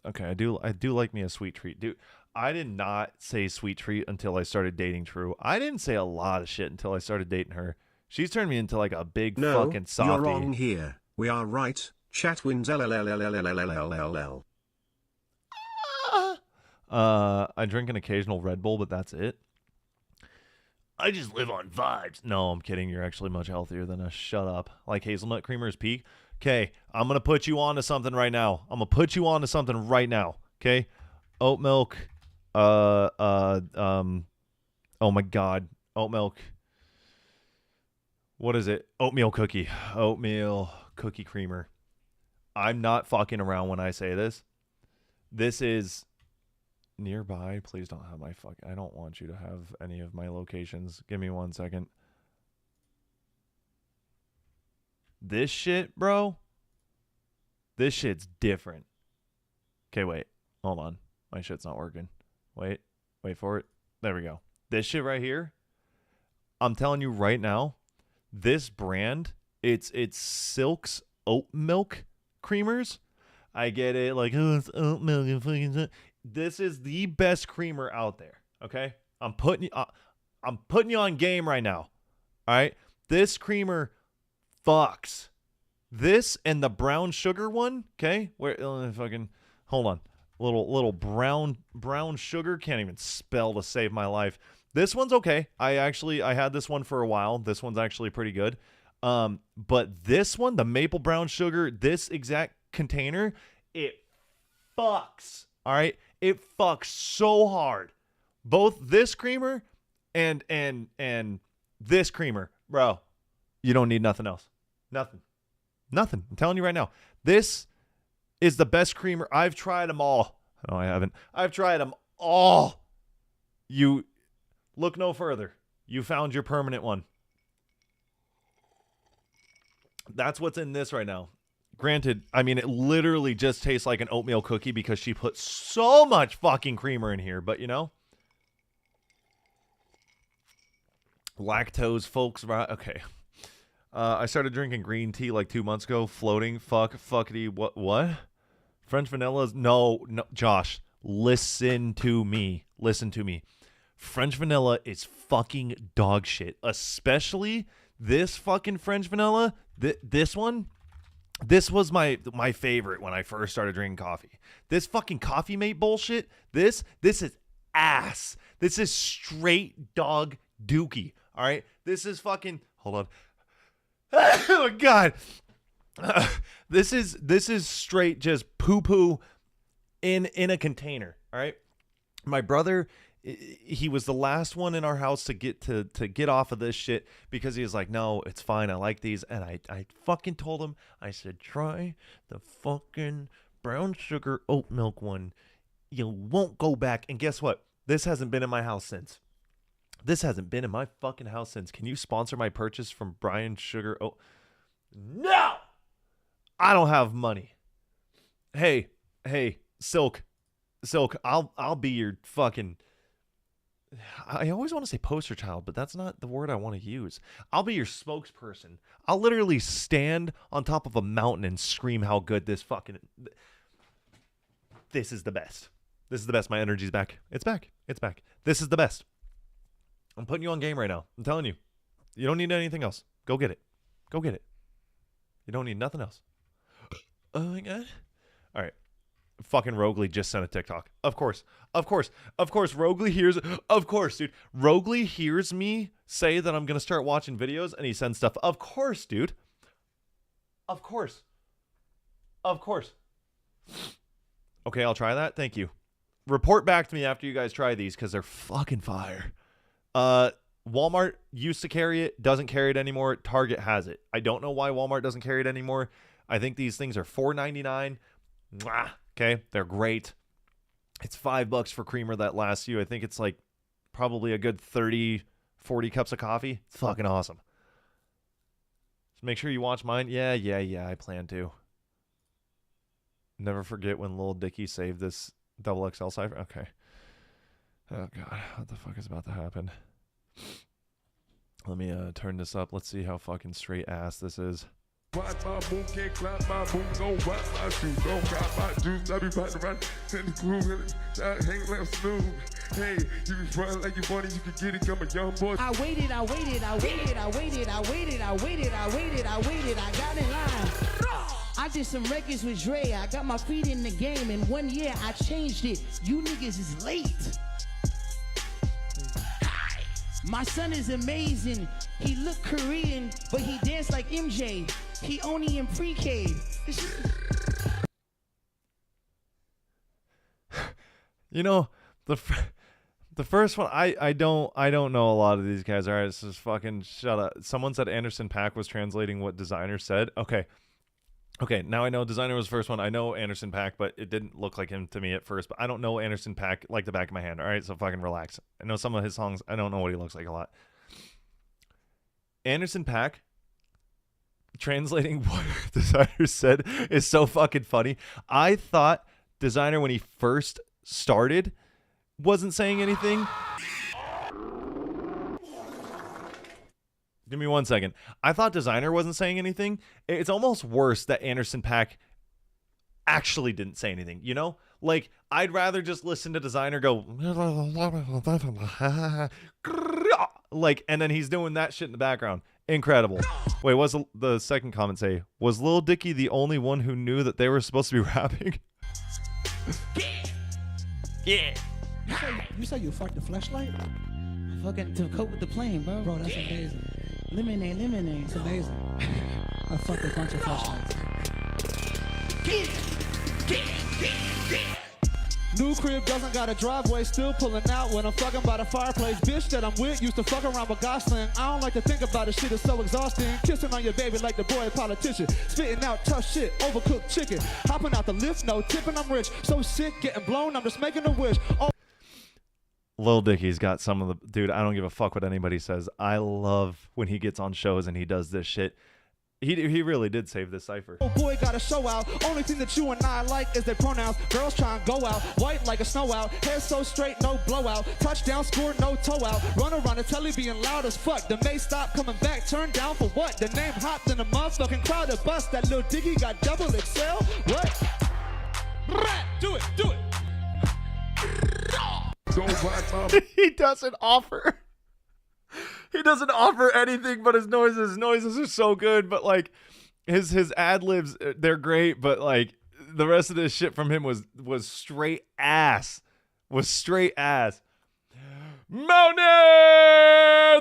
Okay, I do like me a sweet treat. Dude, I did not say sweet treat until I started dating True. I didn't say a lot of shit until I started dating her. She's turned me into like a big fucking softie. You're wrong here. We are right. Chat wins LLLLLLLLLL. I drink an occasional Red Bull, but that's it. I just live on vibes. No, I'm kidding. You're actually much healthier than us. Shut up. Like hazelnut creamer's peak. Okay, I'm going to put you on to something right now. Okay? Oat milk. Oh my God. Oat milk. What is it? Oatmeal cookie. Oatmeal cookie creamer. I'm not fucking around when I say this. This is... nearby. Please don't have my fuck. I don't want you to have any of my locations. Give me 1 second. This shit, bro. This shit's different. Okay, wait. Hold on. My shit's not working. Wait for it. There we go. This shit right here. I'm telling you right now, this brand, it's Silk's oat milk creamers. I get it, like, oh, it's oat milk and fucking. This is the best creamer out there. Okay, I'm putting you on game right now. All right, this creamer fucks. This and the brown sugar one. Okay, where fucking hold on, little brown sugar, can't even spell to save my life. This one's okay. I had this one for a while. This one's actually pretty good. But this one, the maple brown sugar, this exact container, it fucks. All right, it fucks so hard. Both this creamer and this creamer, bro. You don't need nothing else. Nothing. I'm telling you right now. This is the best creamer. I've tried them all. No, I haven't. I've tried them all. You look no further. You found your permanent one. That's what's in this right now. Granted, I mean, it literally just tastes like an oatmeal cookie because she put so much fucking creamer in here, but you know. Lactose, folks. Okay. I started drinking green tea like 2 months ago. Floating. Fuckity. What? French vanilla is... No, Josh. Listen to me. French vanilla is fucking dog shit. Especially this fucking French vanilla. This one. This was my favorite when I first started drinking coffee. This fucking Coffee Mate bullshit. This is ass. This is straight dog dookie. All right. This is fucking... Hold on. Oh my God. This is straight just poo-poo in a container. All right. My brother, he was the last one in our house to get off of this shit because he was like, no, it's fine. I like these. And I fucking told him, I said, try the fucking brown sugar oat milk one. You won't go back. And guess what? This hasn't been in my house since. Can you sponsor my purchase from Brian Sugar? Oh, no, I don't have money. Hey, Silk, Silk, I'll be your fucking. I always want to say poster child, but that's not the word I want to use. I'll be your spokesperson. I'll literally stand on top of a mountain and scream how good this fucking. This is the best. This is the best. My energy's back. It's back. It's back. This is the best. I'm putting you on game right now. I'm telling you. You don't need anything else. Go get it. Go get it. You don't need nothing else. Oh my god. All right. Fucking Rogley just sent a TikTok. Of course. Rogley hears. Of course, dude. Rogley hears me say that I'm going to start watching videos and he sends stuff. Of course, dude. Of course. Okay, I'll try that. Thank you. Report back to me after you guys try these because they're fucking fire. Walmart used to carry it, doesn't carry it anymore. Target has it. I don't know why Walmart doesn't carry it anymore. I think these things are $4.99. Mwah. Okay, they're great. It's $5 for creamer that lasts you. I think it's like probably a good 30, 40 cups of coffee. It's fucking awesome. Just make sure you watch mine. Yeah, I plan to. Never forget when Lil Dicky saved this XXL cipher. Okay. Oh, God. What the fuck is about to happen? Let me turn this up. Let's see how fucking straight ass this is. Watch my boom, can't clap my boom, don't watch my shoes, don't got my juice, I be fighting around, send the groove, hang like a snooze. Hey, you be running like you funny, you can get it, come a young boy. I waited, I got in line. I did some records with Dre, I got my feet in the game, in 1 year I changed it. You niggas is late. My son is amazing. He look Korean, but he dance like MJ. He only in pre-K. You know, the first one, I don't know a lot of these guys. All right, this is fucking shut up. Someone said Anderson .Paak was translating what Designer said. Okay, now I know Designer was the first one. I know Anderson .Paak, but it didn't look like him to me at first. But I don't know Anderson .Paak like the back of my hand. All right, so fucking relax. I know some of his songs. I don't know what he looks like a lot. Anderson .Paak translating what Designer said is so fucking funny. I thought Designer, when he first started, wasn't saying anything. Give me 1 second. I thought Designer wasn't saying anything. It's almost worse that Anderson .Paak actually didn't say anything, you know? Like, I'd rather just listen to Designer go, like, and then he's doing that shit in the background. Incredible. Wait, what's the second comment say? Was Lil Dicky the only one who knew that they were supposed to be rapping? Yeah. You say you fucked the flashlight? Fucking to cope with the plane, bro. Bro, that's amazing. Lemonade. It's amazing. I fucked a bunch of flashlights. New crib doesn't got a driveway, still pulling out when I'm fucking by the fireplace. Bitch that I'm with used to fuck around with Gosling. I don't like to think about it, shit is so exhausting. Kissing on your baby like the boy a politician. Spitting out tough shit, overcooked chicken. Hopping out the lift, no tipping, I'm rich. So sick, getting blown, I'm just making a wish. Oh. Lil Dicky's got some of the... Dude, I don't give a fuck what anybody says. I love when he gets on shows and he does this shit. He really did save this cipher. Oh boy, got a show out. Only thing that you and I like is their pronouns. Girls try and go out, white like a snow out. Hair so straight, no blowout. Touchdown, score, no toe out. Run around the telly being loud as fuck. The May stop coming back, turn down for what? The name hopped in a motherfucking crowd of bust. That little Diggy got double XL. What? Do it. He doesn't offer. He doesn't offer anything but his noises. His noises are so good, but like his ad-libs, they're great, but like the rest of this shit from him was straight ass. Mountain!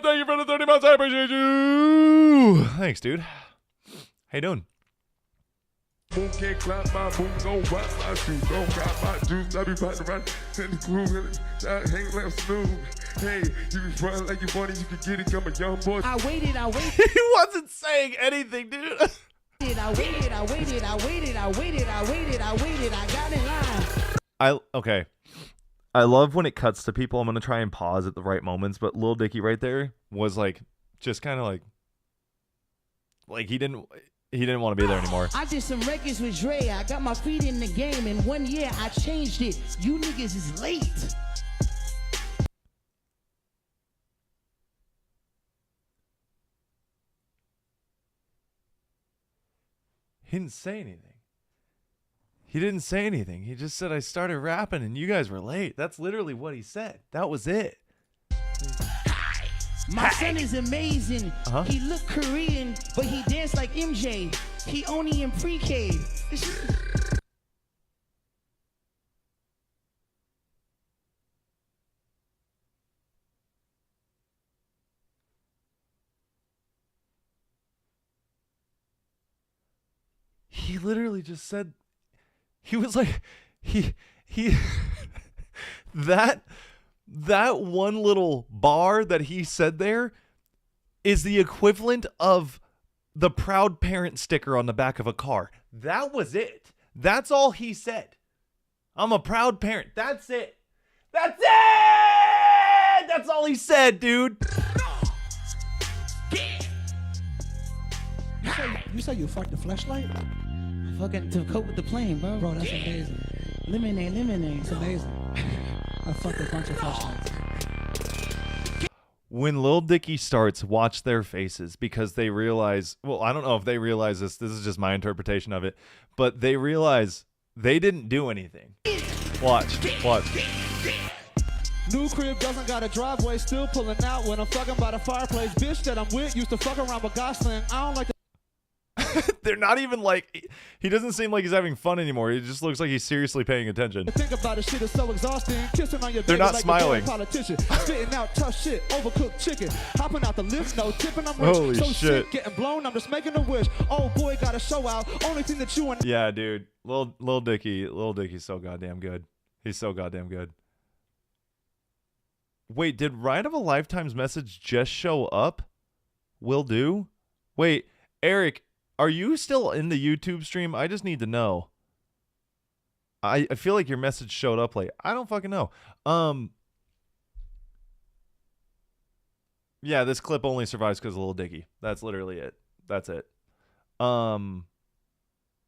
Thank you for the 30 months. I appreciate you. Thanks, dude. How you doing? Boom, can't clap my boom, don't watch my shoes, don't got my juice, I be fighting around, send the groove, hang like a snooze. Hey, you be running like you funny, you can get it, come a young boy. I waited. He wasn't saying anything, dude. I waited. I got in line. Okay. I love when it cuts to people. I'm going to try and pause at the right moments, but Lil Dicky right there was like, just kind of like he didn't, he didn't want to be there anymore. I did some records with Dre. I got my feet in the game. In 1 year, I changed it. You niggas is late. He didn't say anything. He didn't say anything. He just said, I started rapping and you guys were late. That's literally what he said. That was it. My son is amazing. Uh-huh. He look Korean, but he dance like MJ. He only in pre-K. He literally just said, he was like, he that one little bar that he said there is the equivalent of the proud parent sticker on the back of a car. That was it. That's all he said. I'm a proud parent. That's it. That's it. That's all he said, dude. You say you fucked the flashlight? Fucking to cope with the plane, bro. Bro, that's amazing. Lemonade. It's amazing. I fucked a bunch of flashlights. When Lil Dicky starts, watch their faces because they realize, well, I don't know if they realize this. This is just my interpretation of it, but they realize they didn't do anything. Watch. New crib doesn't got a driveway, still pulling out when I'm fucking by the fireplace. Bitch that I'm with used to fuck around with Gosling. I don't like the They're not even like, he doesn't seem like he's having fun anymore. He just looks like he's seriously paying attention. think about it, shit is so exhausting. Kissing on your They're baby not like smiling. a politician. Spitting out tough shit, overcooked chicken. Hopping out the lift, no tipping, I'm rich. Holy so shit. sick, getting blown, I'm just making a wish. Oh boy, got a show out. Only thing that you and Yeah, dude. Lil Dicky's so goddamn good. He's so goddamn good. Wait, did Ride of a Lifetime's message just show up? Will do? Wait, Eric, are you still in the YouTube stream? I just need to know. I feel like your message showed up late. I don't fucking know. Yeah, this clip only survives because of Lil Dicky. That's literally it. That's it. Okay,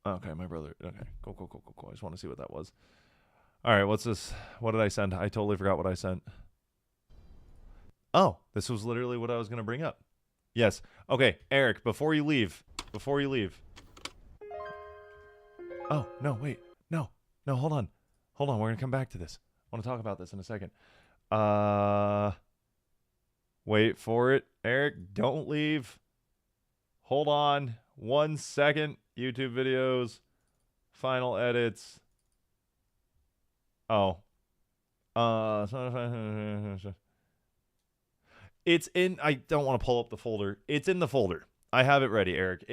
my brother. Okay, cool. I just want to see what that was. All right, what's this? What did I send? I totally forgot what I sent. Oh, this was literally what I was going to bring up. Yes. Okay, Eric, before you leave. Oh, no, wait. No, hold on. We're going to come back to this. I want to talk about this in a second. Wait for it. Eric, don't leave. Hold on 1 second. YouTube videos. Final edits. Oh. It's in, I don't want to pull up the folder. It's in the folder. I have it ready, Eric.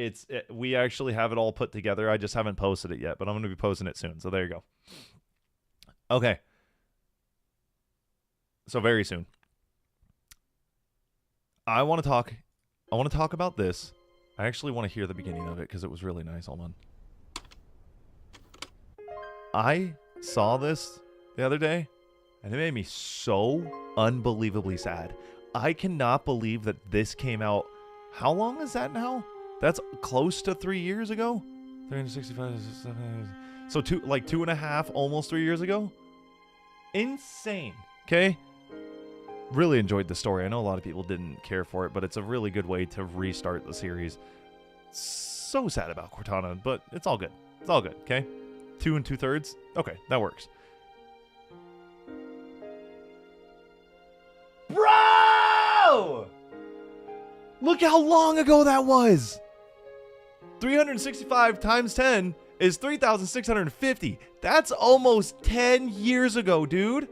We actually have it all put together. I just haven't posted it yet, but I'm going to be posting it soon. So there you go. Okay. So very soon. I want to talk about this. I actually want to hear the beginning of it because it was really nice. Hold on. I saw this the other day, and it made me so unbelievably sad. I cannot believe that this came out. How long is that now? That's close to 3 years ago. 365. So 2.5, almost 3 years ago. Insane. Okay. Really enjoyed the story. I know a lot of people didn't care for it, but it's a really good way to restart the series. So sad about Cortana, but it's all good. It's all good. Okay. 2 2/3. Okay, that works. Bro! Look how long ago that was. 365 times 10 is 3,650. That's almost 10 years ago, dude.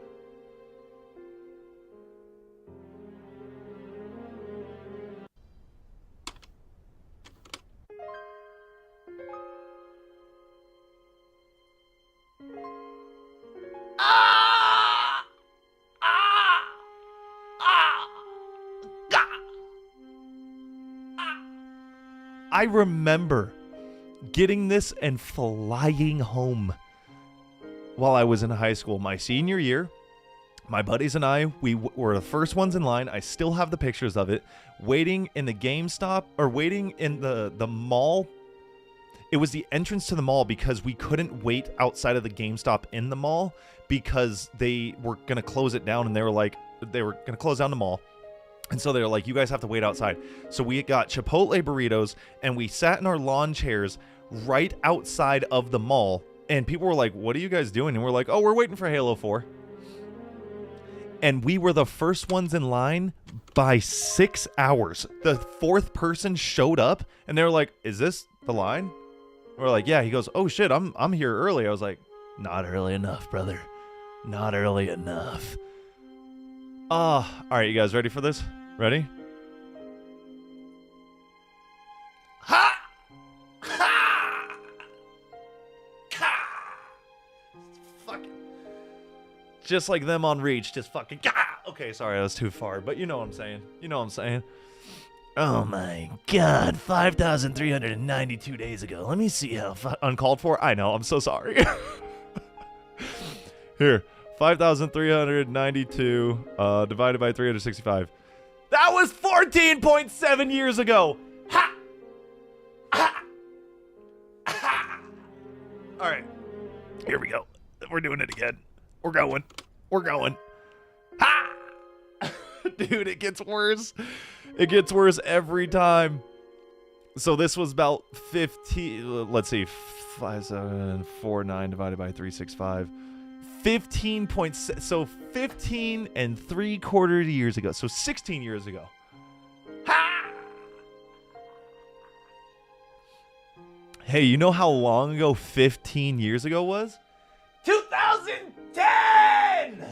I remember getting this and flying home while I was in high school. My senior year, my buddies and I, we were the first ones in line. I still have the pictures of it. Waiting in the GameStop, or waiting in the mall It was the entrance to the mall because we couldn't wait outside of the GameStop in the mall because they were going to close it down, and they were going to close down the mall. And so they were like, you guys have to wait outside. So we got Chipotle burritos, and we sat in our lawn chairs right outside of the mall. And people were like, what are you guys doing? And we're like, oh, we're waiting for Halo 4. And we were the first ones in line by 6 hours. The fourth person showed up, and they were like, is this the line? We're like, yeah. He goes, oh shit, I'm here early. I was like, not early enough, brother. Not early enough. All right, you guys ready for this? Ready? Ha! Ha! Ha! Fucking. Just like them on Reach, just fucking. Okay, sorry, that was too far, but you know what I'm saying. You know what I'm saying. Oh my god, 5,392 days ago. Let me see how uncalled for. I know, I'm so sorry. Here, 5,392 divided by 365. That was 14.7 years ago. Ha! Ha! Ha! All right, here we go. We're doing it again. We're going. We're going. Ha! Dude, it gets worse. It gets worse every time. So this was about 15. Let's see. 5749 divided by 365. 15 points. So 15 and 3/4 years ago. So 16 years ago. Ha! Hey, you know how long ago 15 years ago was? 2010!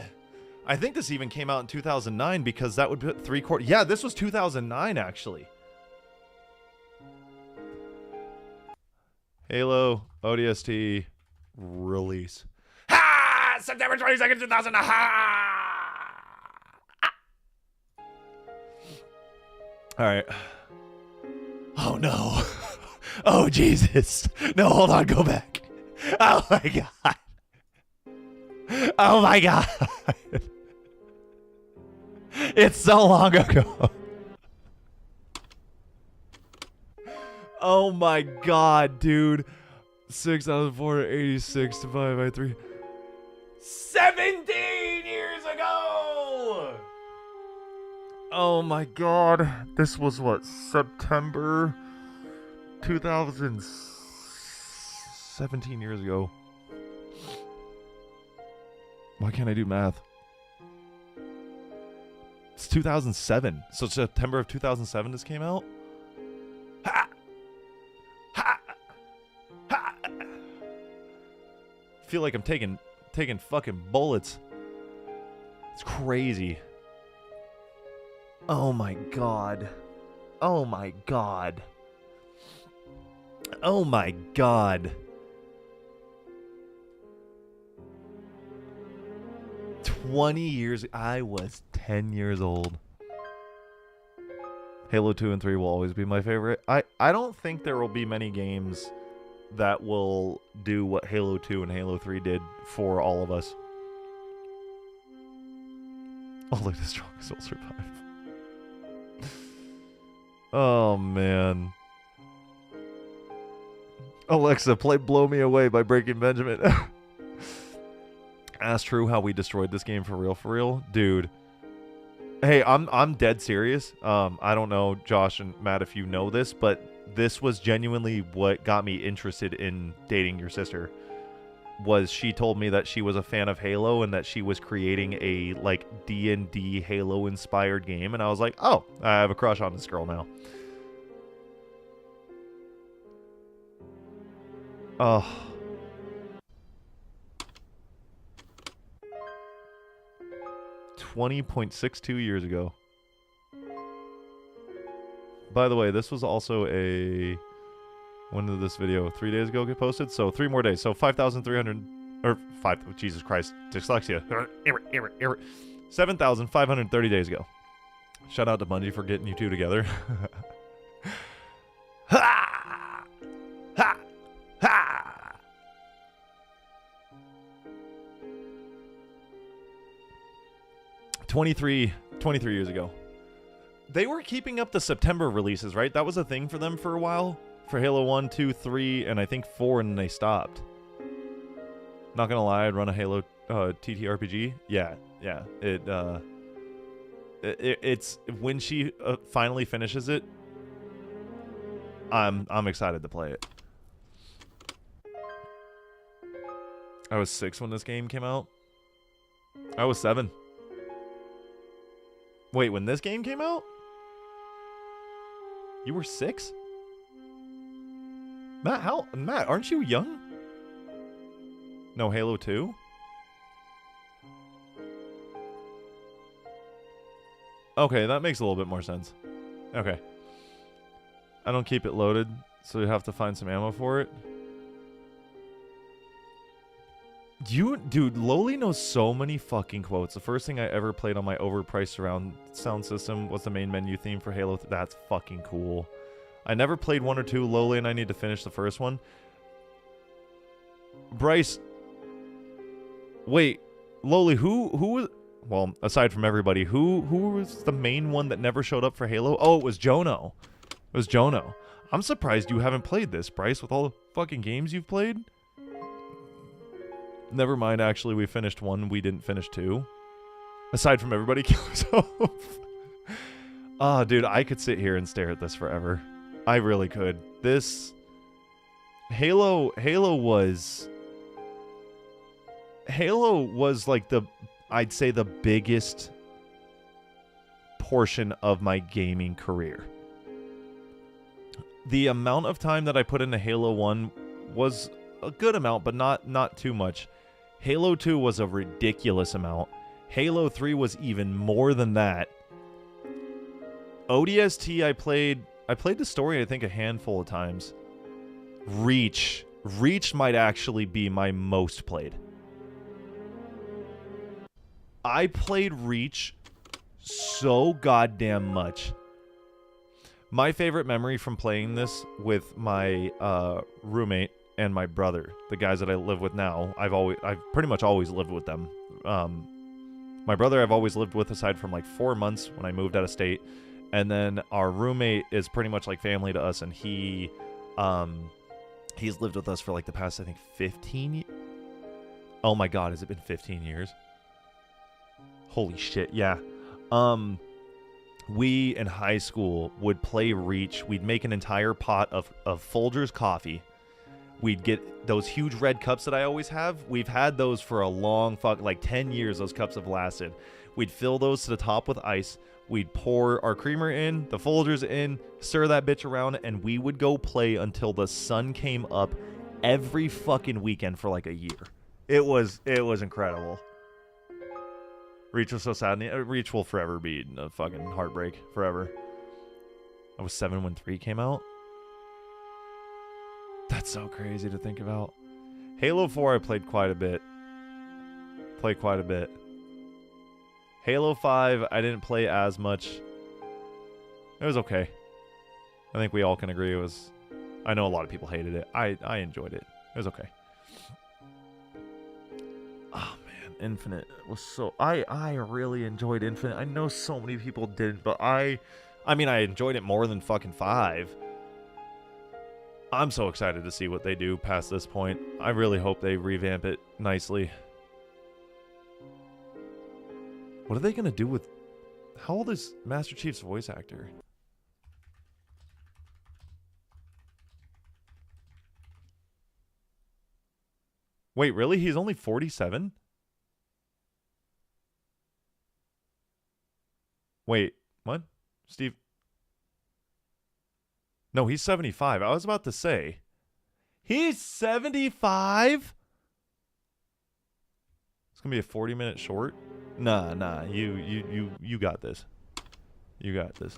I think this even came out in 2009 because that would put 3/4. Yeah, this was 2009 actually. Halo ODST release. Ha! September 22nd, 2000. Ha! All right. Oh no. Oh Jesus. No, hold on, go back. Oh my god. Oh my god. It's so long ago. Oh my god, dude. 6,486 divided by 3. 17 years ago! Oh my god. This was what? September 2017 years ago. Why can't I do math? It's 2007. So September of 2007 this came out? Ha! Ha! Ha! I feel like I'm taking fucking bullets. It's crazy. Oh my god. Oh my god. Oh my god. 20 years. I was 10 years old. Halo 2 and 3 will always be my favorite. I don't think there will be many games that will do what Halo 2 and Halo 3 did for all of us. Only the strongest will survive. Oh, man. Alexa, play Blow Me Away by Breaking Benjamin. Ask True how we destroyed this game for real, dude. Hey, I'm dead serious. I don't know, Josh and Matt, if you know this, but this was genuinely what got me interested in dating your sister. Was she told me that she was a fan of Halo and that she was creating a like D&D Halo inspired game, and I was like, oh, I have a crush on this girl now. Oh. $20.62 years ago. By the way, this was also a... When did this video? 3 days ago get posted? So 3 more days. So 5,300... Or 5... Jesus Christ. Dyslexia. 7,530 days ago. Shout out to Bungie for getting you two together. Ha! Ha! Ha! 23 years ago. They were keeping up the September releases, right? That was a thing for them for a while. for Halo 1, 2, 3, and I think 4, and they stopped. Not gonna lie, I'd run a Halo TTRPG. Yeah. It's when she finally finishes it, I'm excited to play it. I was 6 when this game came out. I was 7. Wait, when this game came out? You were 6? Matt, aren't you young? No, Halo 2? Okay, that makes a little bit more sense. Okay. I don't keep it loaded, so you have to find some ammo for it. Dude, Loli knows so many fucking quotes. The first thing I ever played on my overpriced surround sound system was the main menu theme for Halo. That's fucking cool. I never played 1 or 2. Loli and I need to finish the first one. Bryce. Wait, Loli, who was... Well, aside from everybody, who was the main one that never showed up for Halo? Oh, it was Jono. It was Jono. I'm surprised you haven't played this, Bryce, with all the fucking games you've played. Never mind, actually, we finished 1. We didn't finish 2. Aside from everybody killing himself. Oh, dude, I could sit here and stare at this forever. I really could. This... Halo was like the... I'd say the biggest portion of my gaming career. The amount of time that I put into Halo 1 was a good amount, but not too much. Halo 2 was a ridiculous amount. Halo 3 was even more than that. ODST, I played the story, I think, a handful of times. Reach might actually be my most played. I played Reach so goddamn much. My favorite memory from playing this with my roommate and my brother, the guys that I live with now, I've pretty much always lived with them. My brother I've always lived with aside from like 4 months when I moved out of state. And then our roommate is pretty much like family to us, and he's lived with us for like the past, I think, 15 years. Oh my god, has it been 15 years? Holy shit, yeah. We in high school would play Reach. We'd make an entire pot of Folgers coffee. We'd get those huge red cups that I always have. We've had those for a long like 10 years, those cups have lasted. We'd fill those to the top with ice. We'd pour our creamer in, the Folgers in, stir that bitch around, and we would go play until the sun came up every fucking weekend for like a year. It was incredible. Reach was so sad. Reach will forever be a fucking heartbreak. Forever. I was 7 when 3 came out. That's so crazy to think about. Halo 4 I played quite a bit. Halo 5 I didn't play as much. It was okay. I think we all can agree it was... I know a lot of people hated it. I enjoyed it. It was okay. Oh man, Infinite was so... I really enjoyed Infinite. I know so many people didn't, but I mean, I enjoyed it more than fucking 5. I'm so excited to see what they do past this point. I really hope they revamp it nicely. What are they going to do with... How old is Master Chief's voice actor? Wait, really? He's only 47? Wait, what? Steve... No, he's 75. I was about to say. He's 75? It's going to be a 40-minute short? Nah. You got this. You got this.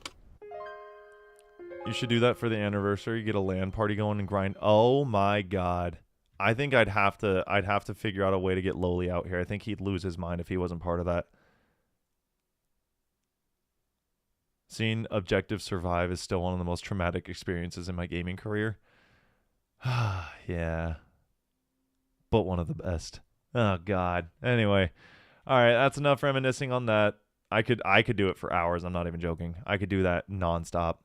You should do that for the anniversary. Get a LAN party going and grind. Oh my god. I think I'd have to figure out a way to get Loli out here. I think he'd lose his mind if he wasn't part of that. Seeing Objective survive is still one of the most traumatic experiences in my gaming career. Yeah. But one of the best. Oh, God. Anyway. All right, that's enough reminiscing on that. I could do it for hours. I'm not even joking. I could do that nonstop.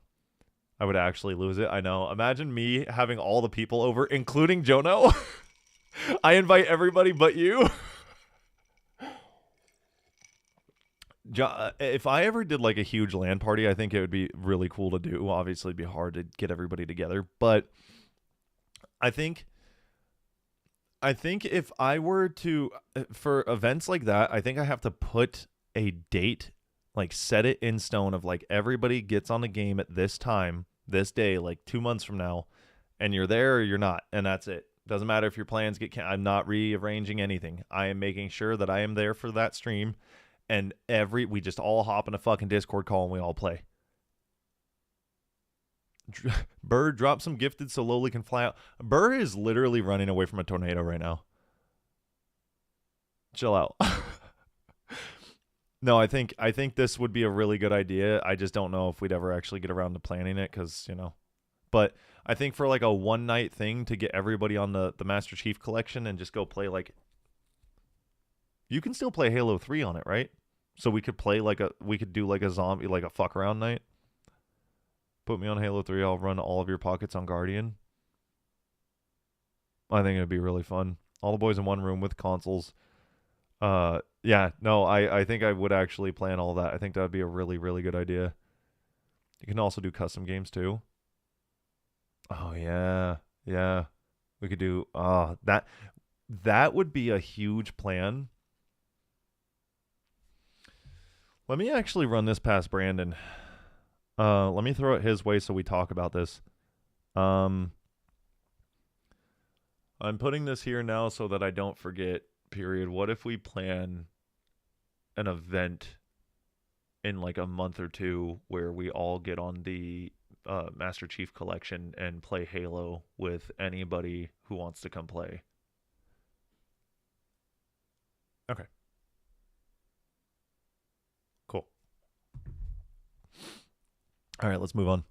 I would actually lose it. I know. Imagine me having all the people over, including Jono. I invite everybody but you. If I ever did like a huge LAN party, I think it would be really cool to do. Obviously, it'd be hard to get everybody together, but I think if I were to, for events like that, I think I have to put a date, like set it in stone of like everybody gets on the game at this time, this day, like 2 months from now, and you're there or you're not, and that's it. Doesn't matter if your plans get I'm not rearranging anything. I am making sure that I am there for that stream, and we just all hop in a fucking Discord call and we all play. Burr, drop some gifted so Lowly can fly out. Burr is literally running away from a tornado right now. Chill out. No, I think this would be a really good idea. I just don't know if we'd ever actually get around to planning it because, you know. But I think for like a one-night thing to get everybody on the Master Chief Collection and just go play like... You can still play Halo 3 on it, right? So we could play like we could do like a zombie, like a fuck around night. Put me on Halo 3, I'll run all of your pockets on Guardian. I think it'd be really fun. All the boys in one room with consoles. Yeah, no, I think I would actually plan all that. I think that would be a really, really good idea. You can also do custom games too. Oh, yeah. Yeah. We could do... that would be a huge plan. Let me actually run this past Brandon. Let me throw it his way so we talk about this. I'm putting this here now so that I don't forget, period. What if we plan an event in like a month or two where we all get on the Master Chief Collection and play Halo with anybody who wants to come play? Okay. Cool. All right, let's move on.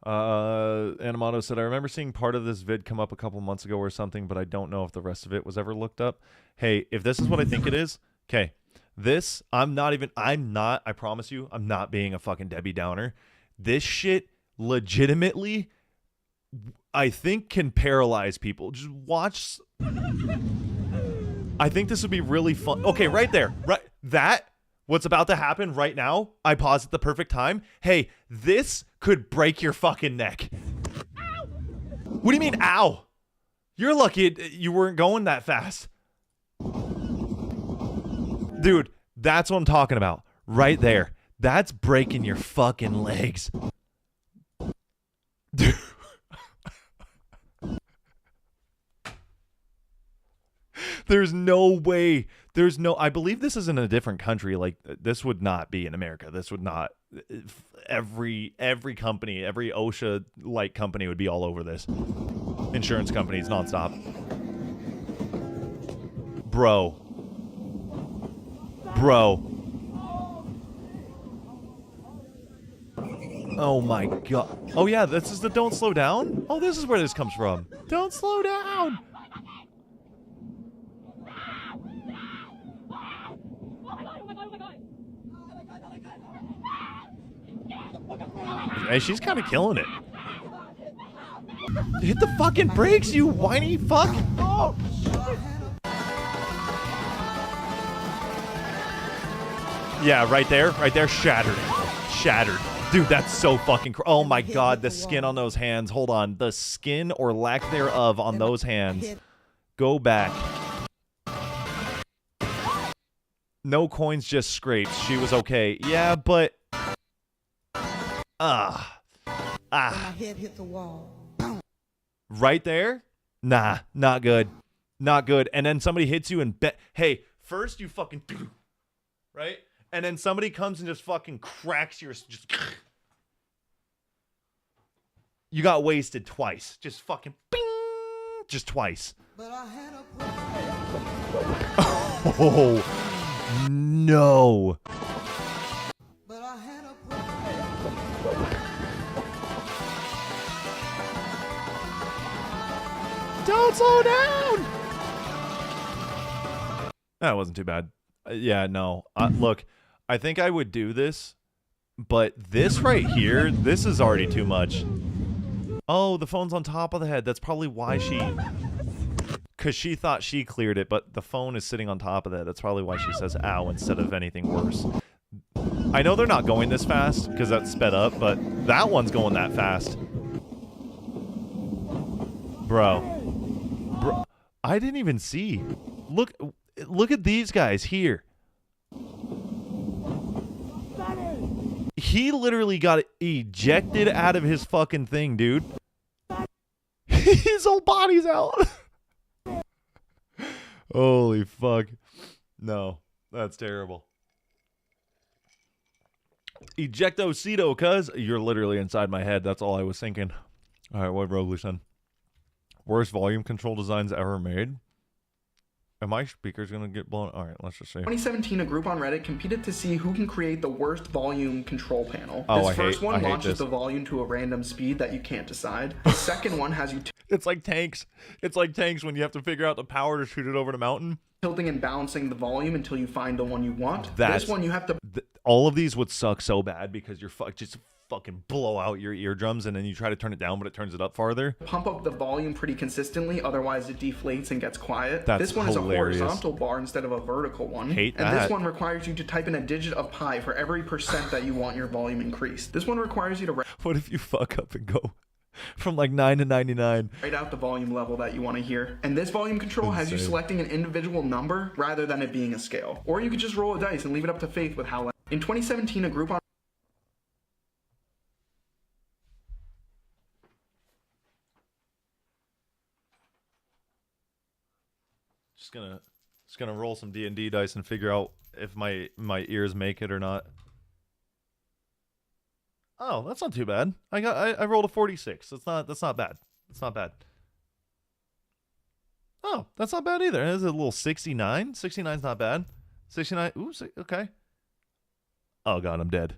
Animato said, I remember seeing part of this vid come up a couple months ago or something, but I don't know if the rest of it was ever looked up. Hey, if this is what I think it is, okay. This, I promise you, I'm not being a fucking Debbie Downer. This shit legitimately, I think, can paralyze people. Just watch. I think this would be really fun. Okay, right there. Right. That, what's about to happen right now, I pause at the perfect time. Hey, this could break your fucking neck. Ow! What do you mean, ow? You're lucky you weren't going that fast. Dude, that's what I'm talking about. Right there. That's breaking your fucking legs. Dude. There's no way. I believe this is in a different country. Like, this would not be in America. This would not. Every company, every OSHA-like company would be all over this. Insurance companies, nonstop. Bro. Oh my god. Oh yeah, this is the don't slow down? Oh, this is where this comes from. Don't slow down. Hey, she's kind of killing it. Hit the fucking brakes, you whiny fuck. Oh. Yeah, right there, shattered. Dude, that's so fucking oh my god, the skin on those hands. Hold on, the skin or lack thereof on those hands. Go back. No coins, just scrapes. She was okay. Yeah, but my head hit the wall. Right there? Nah, not good. Not good. And then somebody hits you and hey, first you fucking right? And then somebody comes and just fucking cracks your you got wasted twice. Just fucking bing, just twice. But I had a oh no. But I had a don't slow down. That wasn't too bad. Yeah, no. Look, I think I would do this, but this right here, this is already too much. Oh, the phone's on top of the head. That's probably why she... Because she thought she cleared it, but the phone is sitting on top of that. That's probably why she says ow instead of anything worse. I know they're not going this fast because that's sped up, but that one's going that fast. Bro, I didn't even see. Look at these guys here. He literally got ejected out of his fucking thing, dude. His whole body's out. Holy fuck. No, that's terrible. Ejectocito, cuz you're literally inside my head. That's all I was thinking. All right, what Rogley said. Worst volume control designs ever made. And my speaker's gonna get blown. All right, let's just see. 2017, a group on Reddit competed to see who can create the worst volume control panel. Oh, This first one I hate launches this. the volume to a random speed that you can't decide. The second one has you It's like tanks. It's like tanks when you have to figure out the power to shoot it over the mountain. tilting and balancing the volume until you find the one you want. That's- This one you have to All of these would suck so bad because you're just fucking blow out your eardrums and then you try to turn it down, but it turns it up farther. pump up the volume pretty consistently, otherwise it deflates and gets quiet. That's this one hilarious. is a horizontal bar instead of a vertical one. Hate and that. this one requires you to type in a digit of pi for every % that you want your volume increased. This one requires you to What if you fuck up and go from like 9 to 99? write out the volume level that you want to hear. And this volume control has you Insane. selecting an individual number rather than it being a scale. Or you could just roll a dice and leave it up to faith with how loud. In 2017, a group on Just gonna roll some D&D dice and figure out if my ears make it or not. Oh, that's not too bad. I rolled a 46. That's not bad. That's not bad. Oh, that's not bad either. It's a little 69. 69's not bad. 69. Ooh, okay. Oh god, I'm dead.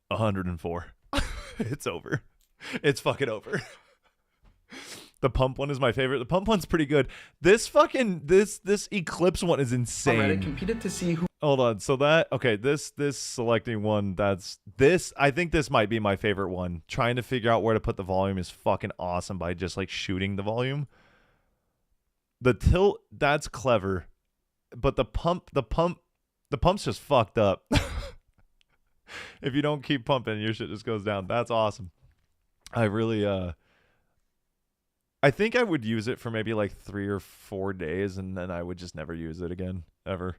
104. It's over. It's fucking over. The pump one is my favorite. The pump one's pretty good. This fucking this Eclipse one is insane. Reddit competed to see who Hold on. So this selecting one, I think this might be my favorite one. Trying to figure out where to put the volume is fucking awesome by just like shooting the volume. The tilt, that's clever. But the pump's just fucked up. If you don't keep pumping, your shit just goes down. That's awesome. I really I think I would use it for maybe like 3 or 4 days and then I would just never use it again ever.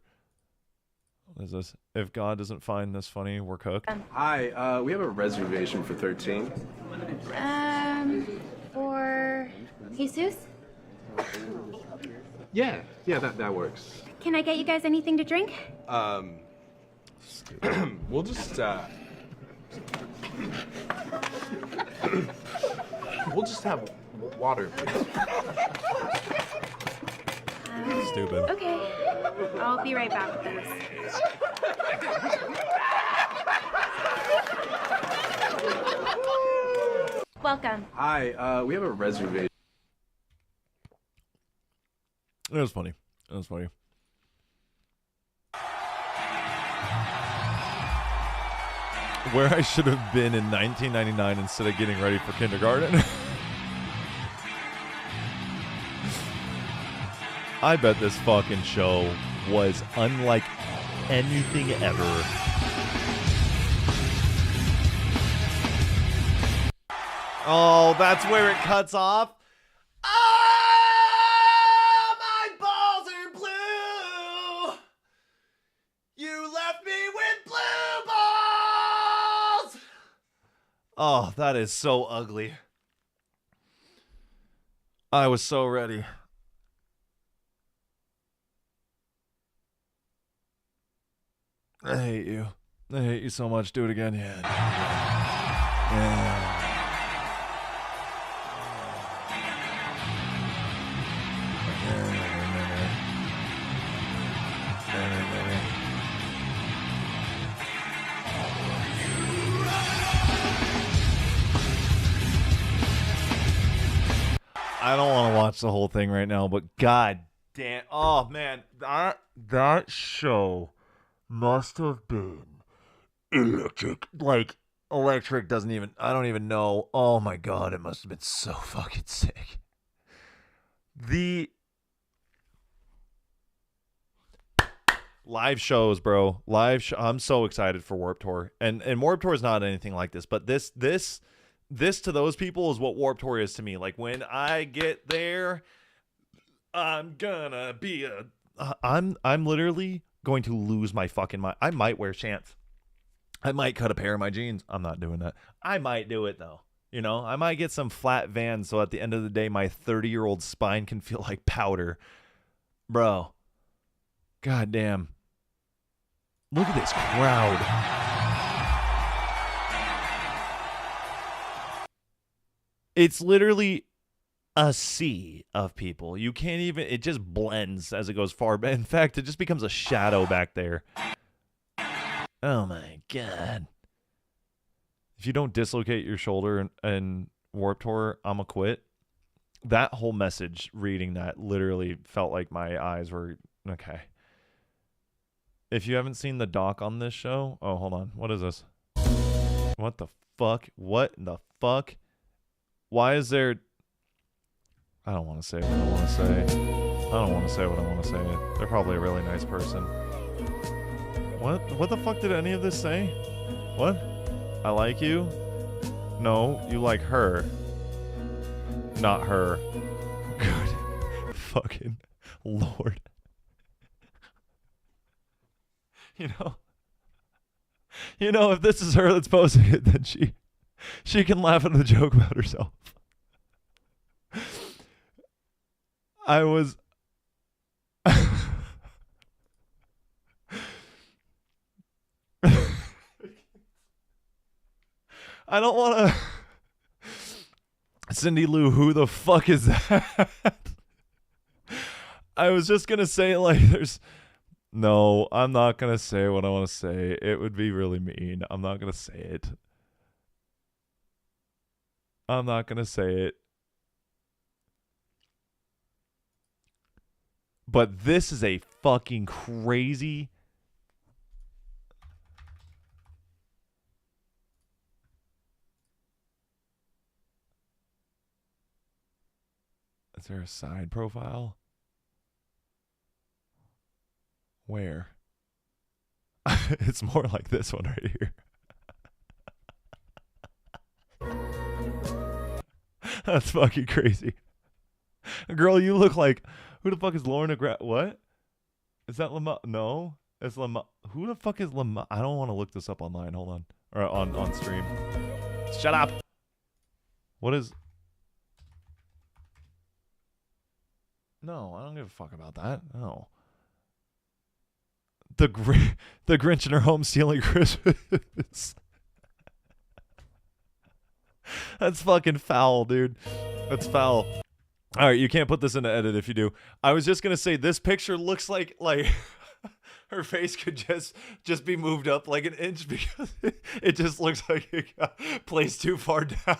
What is this? If God doesn't find this funny, we're cooked. Hi, we have a reservation for 13. For Jesus? Yeah, that works. Can I get you guys anything to drink? We'll just we'll just have water, please. Stupid. Okay. I'll be right back with those. Welcome. Hi, we have a reservation. It was funny. It was funny. Where I should have been in 1999 instead of getting ready for kindergarten. I bet this fucking show was unlike anything ever. Oh, that's where it cuts off? Oh, my balls are blue. You left me with blue balls. Oh, that is so ugly. I was so ready. I hate you. I hate you so much. Do it again. Yeah. Yeah. I don't want to watch the whole thing right now, but god damn. Oh man, that show must have been electric. Like Electric doesn't even, I don't even know. Oh my God, it must have been so fucking sick. The live shows, bro. I'm so excited for Warped Tour. And Warped Tour is not anything like this, but this to those people is what Warped Tour is to me. Like when I get there, I'm gonna be I'm literally going to lose my fucking mind. I might wear chants. I might cut a pair of my jeans. I'm not doing that. I might do it though. You know, I might get some flat Vans so at the end of the day my 30-year-old spine can feel like powder. Bro. God damn. Look at this crowd. It's literally a sea of people. You can't even, it just blends as it goes forward. In fact, it just becomes a shadow back there. Oh my God. If you don't dislocate your shoulder and Warped Tour, I'ma quit. That whole message, reading that, literally felt like my eyes were, okay. If you haven't seen the doc on this show, oh, hold on. What is this? What the fuck? What the fuck? Why is there... I don't want to say what I want to say. I don't want to say what I want to say. They're probably a really nice person. What the fuck did any of this say? What? I like you? No, you like her. Not her. Good fucking Lord. You know, if this is her that's posting it, then she can laugh at the joke about herself. I was... I don't want to... Cindy Lou, who the fuck is that? I was just going to say, like, there's... No, I'm not going to say what I want to say. It would be really mean. I'm not going to say it. I'm not going to say it. But this is a fucking crazy... Is there a side profile? Where? It's more like this one right here. That's fucking crazy. Girl, you look like... Who the fuck is Lauren What? Is that Lama? No. It's Lama. Who the fuck is Lama? I don't want to look this up online. Hold on. Or on stream. Shut up. What is... No, I don't give a fuck about that. No. The Grinch in her home stealing Christmas. That's fucking foul, dude. That's foul. All right, you can't put this in the edit if you do. I was just gonna say this picture looks like her face could just be moved up like an inch because it just looks like it got placed too far down.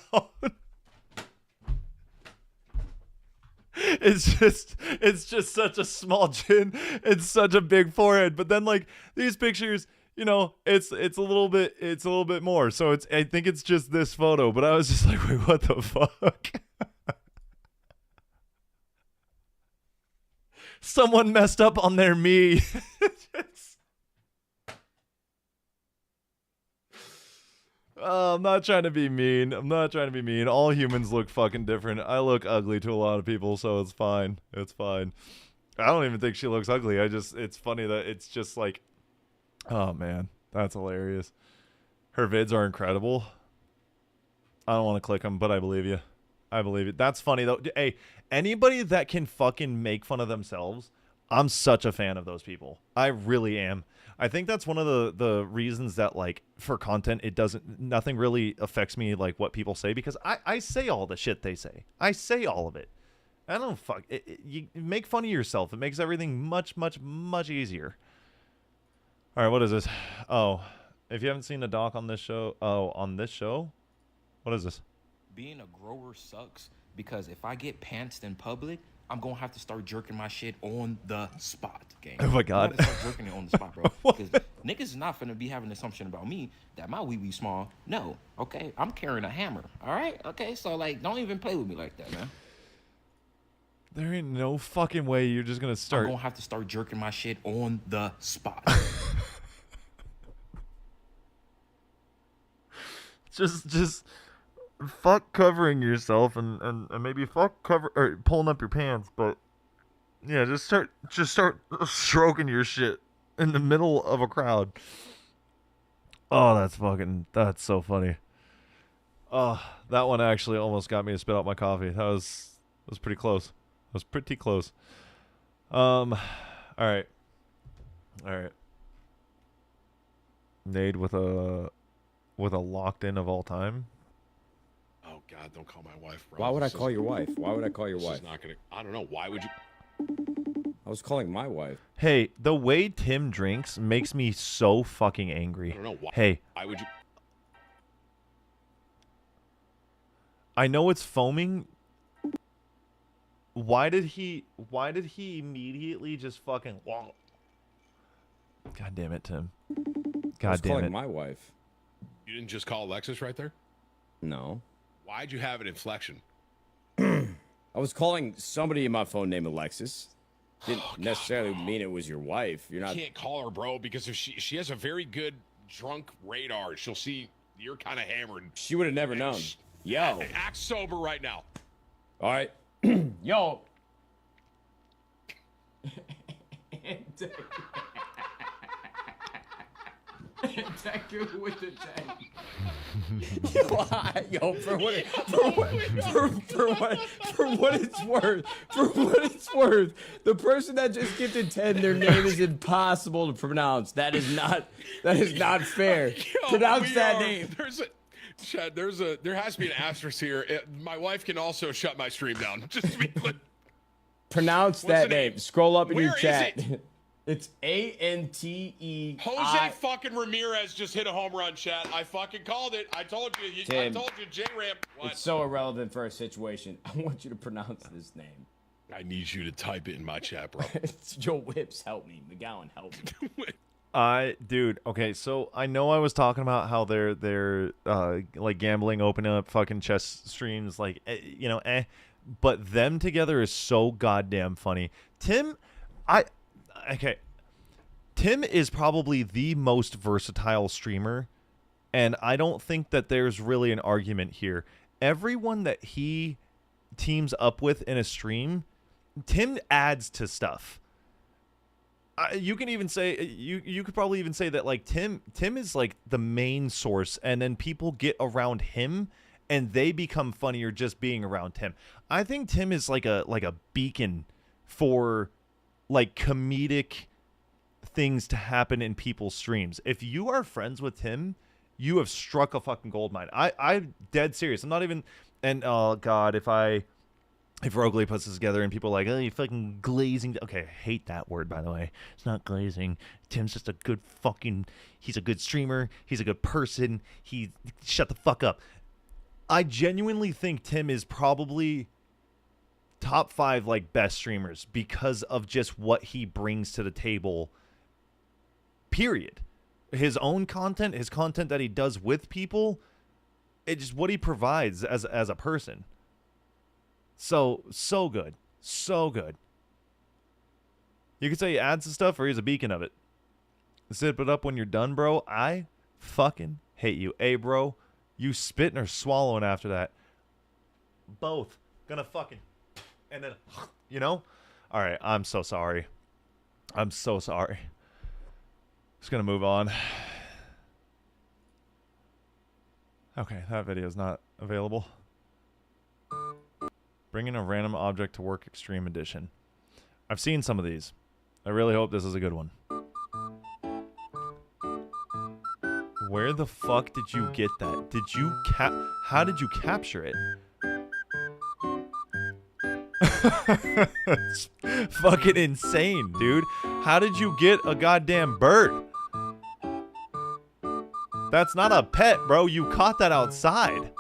It's just such a small chin and such a big forehead. But then like these pictures, you know, it's a little bit more. So I think it's just this photo. But I was just like, wait, what the fuck? Someone messed up on their me. Oh, I'm not trying to be mean. All humans look fucking different. I look ugly to a lot of people, so it's fine. It's fine. I don't even think she looks ugly. It's funny that it's just like, oh man, that's hilarious. Her vids are incredible. I don't want to click them, but I believe you. I believe it. That's funny though. Hey, anybody that can fucking make fun of themselves, I'm such a fan of those people. I really am. I think that's one of the reasons that like for content nothing really affects me like what people say because I say all the shit they say. I say all of it. I don't fuck it, you make fun of yourself. It makes everything much easier. All right, what is this? Oh, if you haven't seen the doc on this show, what is this? Being a grower sucks because if I get pantsed in public, I'm gonna have to start jerking my shit on the spot, gang. Oh my God. I'm gonna start jerking it on the spot, bro. Because niggas is not finna be having an assumption about me that my wee small. No, okay? I'm carrying a hammer, all right? Okay, so, like, don't even play with me like that, man. There ain't no fucking way you're just gonna start. I'm gonna have to start jerking my shit on the spot. just fuck covering yourself and maybe fuck cover or pulling up your pants, but yeah, just start stroking your shit in the middle of a crowd. Oh, that's so funny. Oh, that one actually almost got me to spit out my coffee. That was pretty close. That was pretty close. All right. Nade with a locked in of all time. Oh God, don't call my wife, bro. Why would I call your wife? Why would I call your This wife? is not gonna. I don't know. Why would you? I was calling my wife. Hey, the way Tim drinks makes me so fucking angry. I don't know why. Hey, Why would you? I know it's foaming. Why did he immediately just fucking God damn it, Tim. I was God damn calling it. my wife. You didn't just call Alexis right there? No. Why'd you have an inflection? I was calling somebody in my phone named Alexis. Didn't necessarily mean it was your wife. You're not. You can't call her, bro, because if she has a very good drunk radar, she'll see you're kind of hammered. She would have never known. Yo. Act sober right now. All right. Yo. Attack you with the tank. Yo, for what it's worth, the person that just gifted 10, their name is impossible to pronounce. That is not fair. Yo, Pronounce that name. Chad, there has to be an asterisk here. My wife can also shut my stream down. Just to be clear. Pronounce What's that the name. name? Scroll up in Where your is chat. it? It's A-N-T-E. Jose fucking Ramirez just hit a home run, chat. I fucking called it. I told you. I Tim, told you, J-Ramp. What? It's so irrelevant for our situation. I want you to pronounce this name. I need you to type it in my chat, bro. Joe Whips, help me. McGowan, help me. Dude, okay, so I know I was talking about how they're like gambling, opening up fucking chess streams, like but them together is so goddamn funny. Tim is probably the most versatile streamer, and I don't think that there's really an argument here. Everyone that he teams up with in a stream, Tim adds to stuff. You can even say you could probably even say that like Tim is like the main source, and then people get around him and they become funnier just being around Tim. I think Tim is like a beacon for like comedic things to happen in people's streams. If you are friends with him, you have struck a fucking gold mine. I'm dead serious. I'm not even. And oh god, if Rogley puts this together and people are like, oh, you fucking glazing. Okay, I hate that word, by the way. It's not glazing. Tim's just a good fucking. He's a good streamer. He's a good person. Shut the fuck up. I genuinely think Tim is probably top 5 like best streamers because of just what he brings to the table. Period. His own content, his content that he does with people, it's just what he provides as a person. So good. So good. You could say he adds to stuff or he's a beacon of it. Zip it up when you're done, bro. I fucking hate you. Hey, bro, you spitting or swallowing after that? Both. Gonna fucking... And then, All right, I'm so sorry. I'm so sorry. Just gonna move on. Okay, that video is not available. Bringing a random object to work extreme edition. I've seen some of these. I really hope this is a good one. Where the fuck did you get that? Did you how did you capture it? It's fucking insane, dude. How did you get a goddamn bird? That's not a pet, bro. You caught that outside.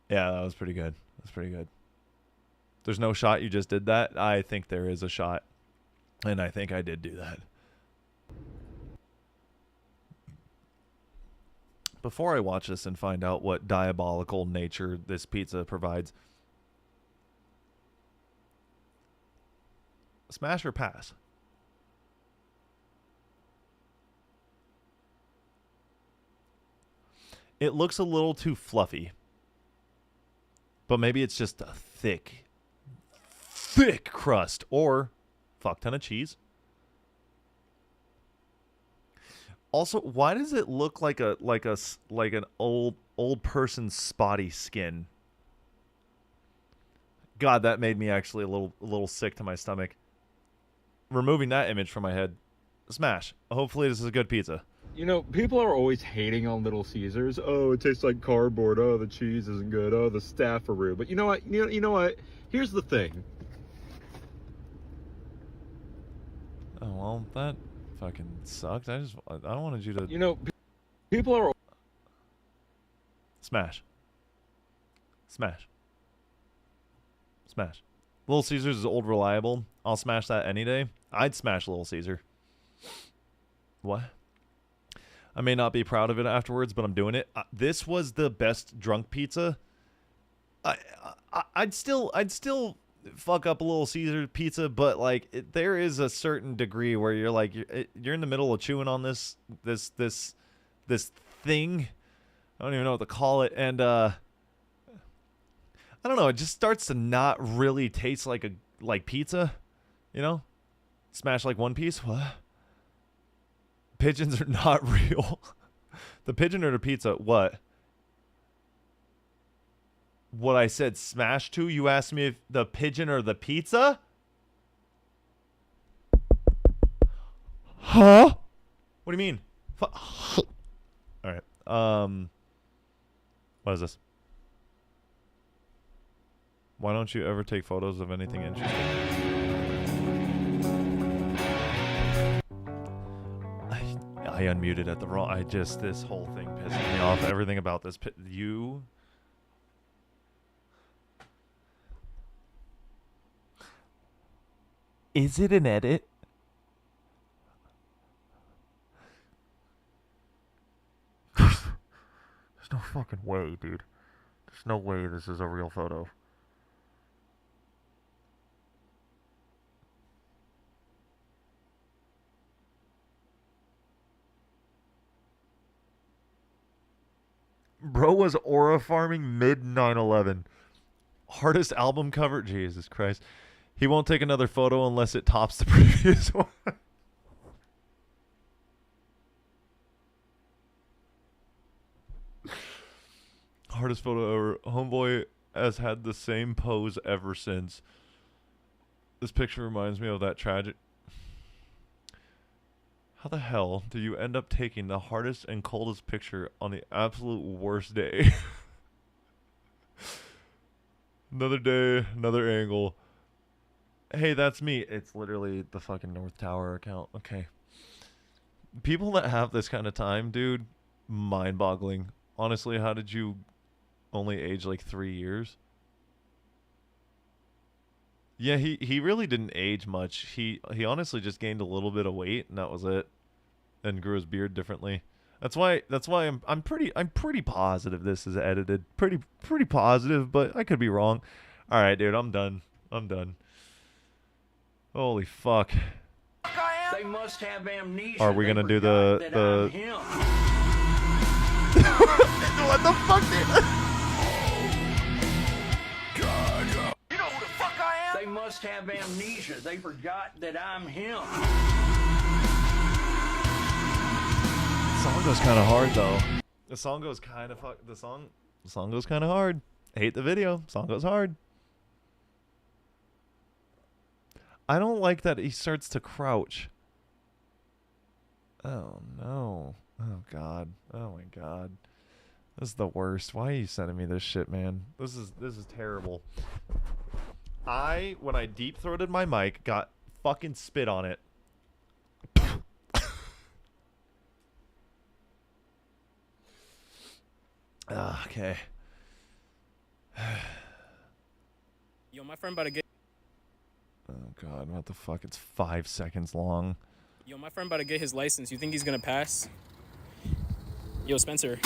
Yeah, that was pretty good. That's pretty good. There's no shot you just did that. I think there is a shot. And I think I did do that. Before I watch this and find out what diabolical nature this pizza provides, smash or pass? It looks a little too fluffy. But maybe it's just a thick crust. Or fuck ton of cheese. Also, why does it look like an old person's spotty skin? God, that made me actually a little sick to my stomach. Removing that image from my head. Smash. Hopefully this is a good pizza. You know, people are always hating on Little Caesars. Oh, it tastes like cardboard. Oh, the cheese isn't good. Oh, the staff are rude. But you know what? You know what? Here's the thing. Oh, well, that fucking sucked. I don't wanted you to... You know, people are... Smash. Smash. Smash. Little Caesars is old reliable. I'll smash that any day. I'd smash Little Caesar. What? I may not be proud of it afterwards, but I'm doing it. This was the best drunk pizza. I'd still fuck up a Little Caesar pizza, but like there is a certain degree where you're like you're in the middle of chewing on this thing. I don't even know what to call it, and I don't know. It just starts to not really taste like pizza, you know? Smash like one piece. What? Pigeons are not real. The pigeon or the pizza? What? What I said smash to? You asked me if the pigeon or the pizza? Huh? What do you mean? All right. What is this? Why don't you ever take photos of anything interesting? I unmuted at the wrong... this whole thing pisses me off. Everything about this... You... Is it an edit? There's no fucking way, dude. There's no way this is a real photo. Bro was aura farming mid 9/11. Hardest album cover? Jesus Christ. He won't take another photo unless it tops the previous one. Hardest photo ever. Homeboy has had the same pose ever since. This picture reminds me of that tragic... How the hell do you end up taking the hardest and coldest picture on the absolute worst day? Another day, another angle. Hey, that's me. It's literally the fucking North Tower account. Okay. People that have this kind of time, dude, mind-boggling. Honestly, how did you only age like 3 years? Yeah, he really didn't age much. He honestly just gained a little bit of weight and that was it. And grew his beard differently. That's why I'm pretty positive this is edited. Pretty positive, but I could be wrong. All right, dude, I'm done. Holy fuck. They must have amnesia. Are we going to do the What the fuck, dude? They must have amnesia. They forgot that I'm him. The song goes kind of hard though. The song goes kind of the song goes kind of hard. I hate the video. Song goes hard. I don't like that he starts to crouch. Oh no. Oh god. Oh my god. This is the worst. Why are you sending me this shit, man? This is terrible. When I deep-throated my mic, got fucking spit on it. Okay. Yo, my friend about to get. Oh God, what the fuck? It's 5 seconds long. Yo, my friend about to get his license. You think he's gonna pass? Yo, Spencer.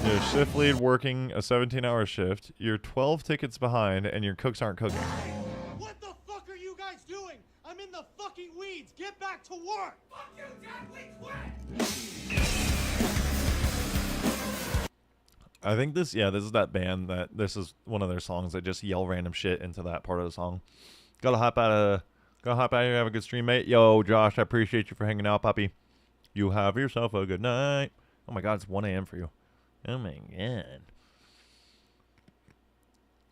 You're shift lead working a 17-hour shift. You're 12 tickets behind, and your cooks aren't cooking. What the fuck are you guys doing? I'm in the fucking weeds. Get back to work. Fuck you, Dad. We quit. I think this is that band that this is one of their songs that just yell random shit into that part of the song. Gotta hop out here, have a good stream, mate. Yo, Josh, I appreciate you for hanging out, puppy. You have yourself a good night. Oh my God, it's 1 a.m. for you. Oh my God.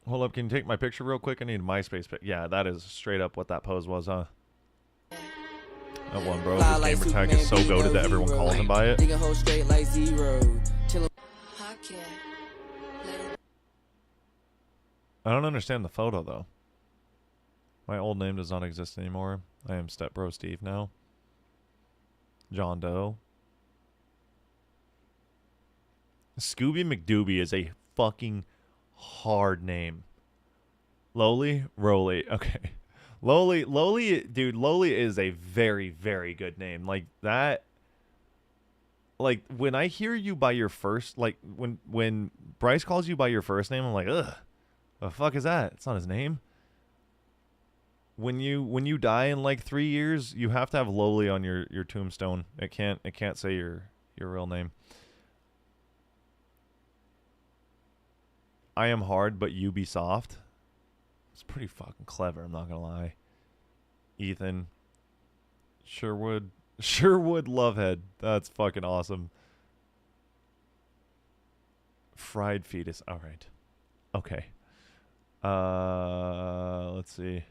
Hold up, can you take my picture real quick? I need a MySpace pic. Yeah, that is straight up what that pose was, huh? That one, bro. This gamer tag is so goated that everyone calls him by it. I don't understand the photo, though. My old name does not exist anymore. I am Stepbro Steve now. John Doe. Scooby McDooby is a fucking hard name. Lowly? Roly. Okay. Lowly, dude, Lowly is a very, very good name. Like, that... Like, when I hear you by your first... Like, when Bryce calls you by your first name, I'm like, ugh. The fuck is that? It's not his name. When you die in like 3 years, you have to have Lowly on your tombstone. It can't say your real name. I am hard, but you be soft. It's pretty fucking clever, I'm not gonna lie. Ethan. Sherwood Lovehead. That's fucking awesome. Fried fetus. Alright. Okay. Let's see.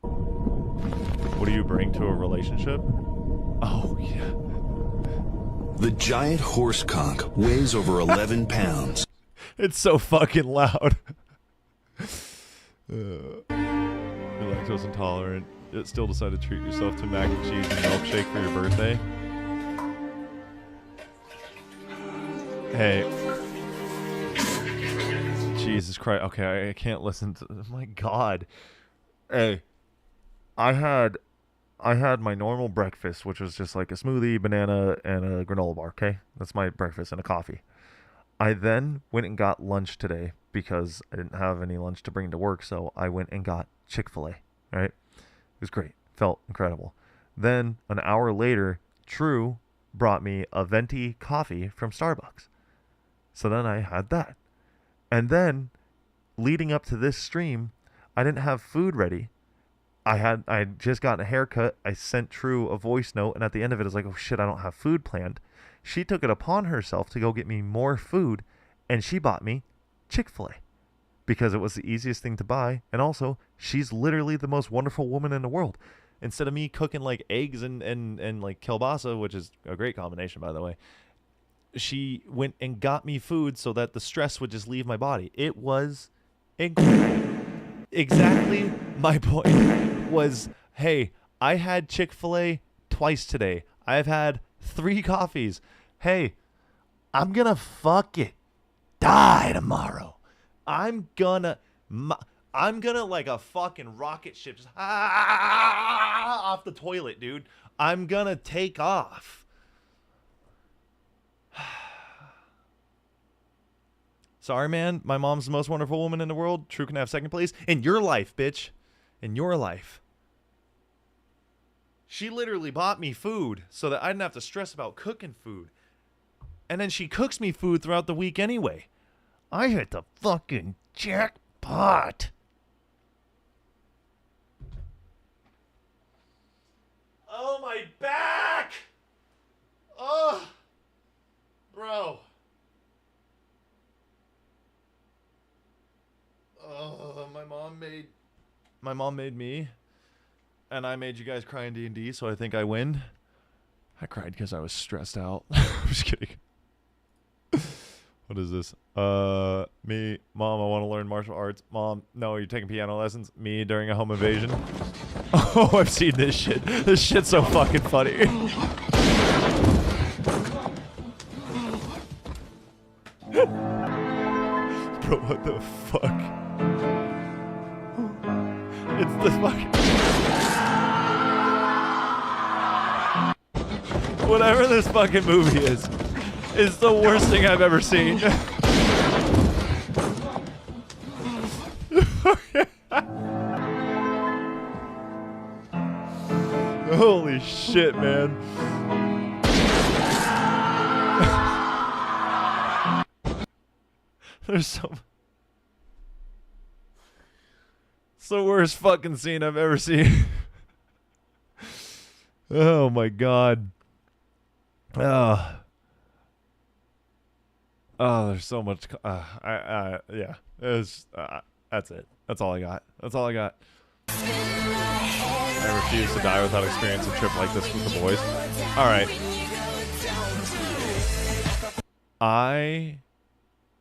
What do you bring to a relationship? Oh, yeah. The giant horse conch weighs over 11 pounds. It's so fucking loud. You're lactose intolerant. Yet still decided to treat yourself to mac and cheese and milkshake for your birthday. Hey. Jesus Christ. Okay, I can't listen to... Oh my God. Hey. I had my normal breakfast, which was just like a smoothie, banana, and a granola bar, okay? That's my breakfast and a coffee. I then went and got lunch today because I didn't have any lunch to bring to work, so I went and got Chick-fil-A, all right? It was great. Felt incredible. Then, an hour later, True brought me a venti coffee from Starbucks. So then I had that. And then, leading up to this stream, I didn't have food ready. I had just gotten a haircut. I sent True a voice note, and at the end of it, I was like, oh shit, I don't have food planned. She took it upon herself to go get me more food, and she bought me Chick-fil-A because it was the easiest thing to buy, and also, she's literally the most wonderful woman in the world. Instead of me cooking like eggs and like kielbasa, which is a great combination, by the way, she went and got me food so that the stress would just leave my body. It was incredible. Exactly my point was, hey, I had Chick-fil-A twice today. I've had 3 coffees. Hey, I'm gonna fucking die tomorrow. I'm gonna like a fucking rocket ship just off the toilet, dude. I'm gonna take off. Sorry, man. My mom's the most wonderful woman in the world. True can have second place. In your life, bitch. In your life. She literally bought me food so that I didn't have to stress about cooking food. And then she cooks me food throughout the week anyway. I hit the fucking jackpot. Oh, my back! Oh, bro. My mom made me, and I made you guys cry in D&D, so I think I win. I cried because I was stressed out. I'm just kidding. What is this? Me, Mom, I want to learn martial arts. Mom, no, you're taking piano lessons. Me during a home invasion. Oh, I've seen this shit. This shit's so fucking funny. Bro, what the fuck? It's the fucking... Whatever this fucking movie is the worst thing I've ever seen. Holy shit, man. There's so... It's the worst fucking scene I've ever seen. Oh my god. Oh, there's so much. Yeah. It's that's it. That's all I got. That's all I got. I refuse to die without experiencing a trip like this with the boys. All right. I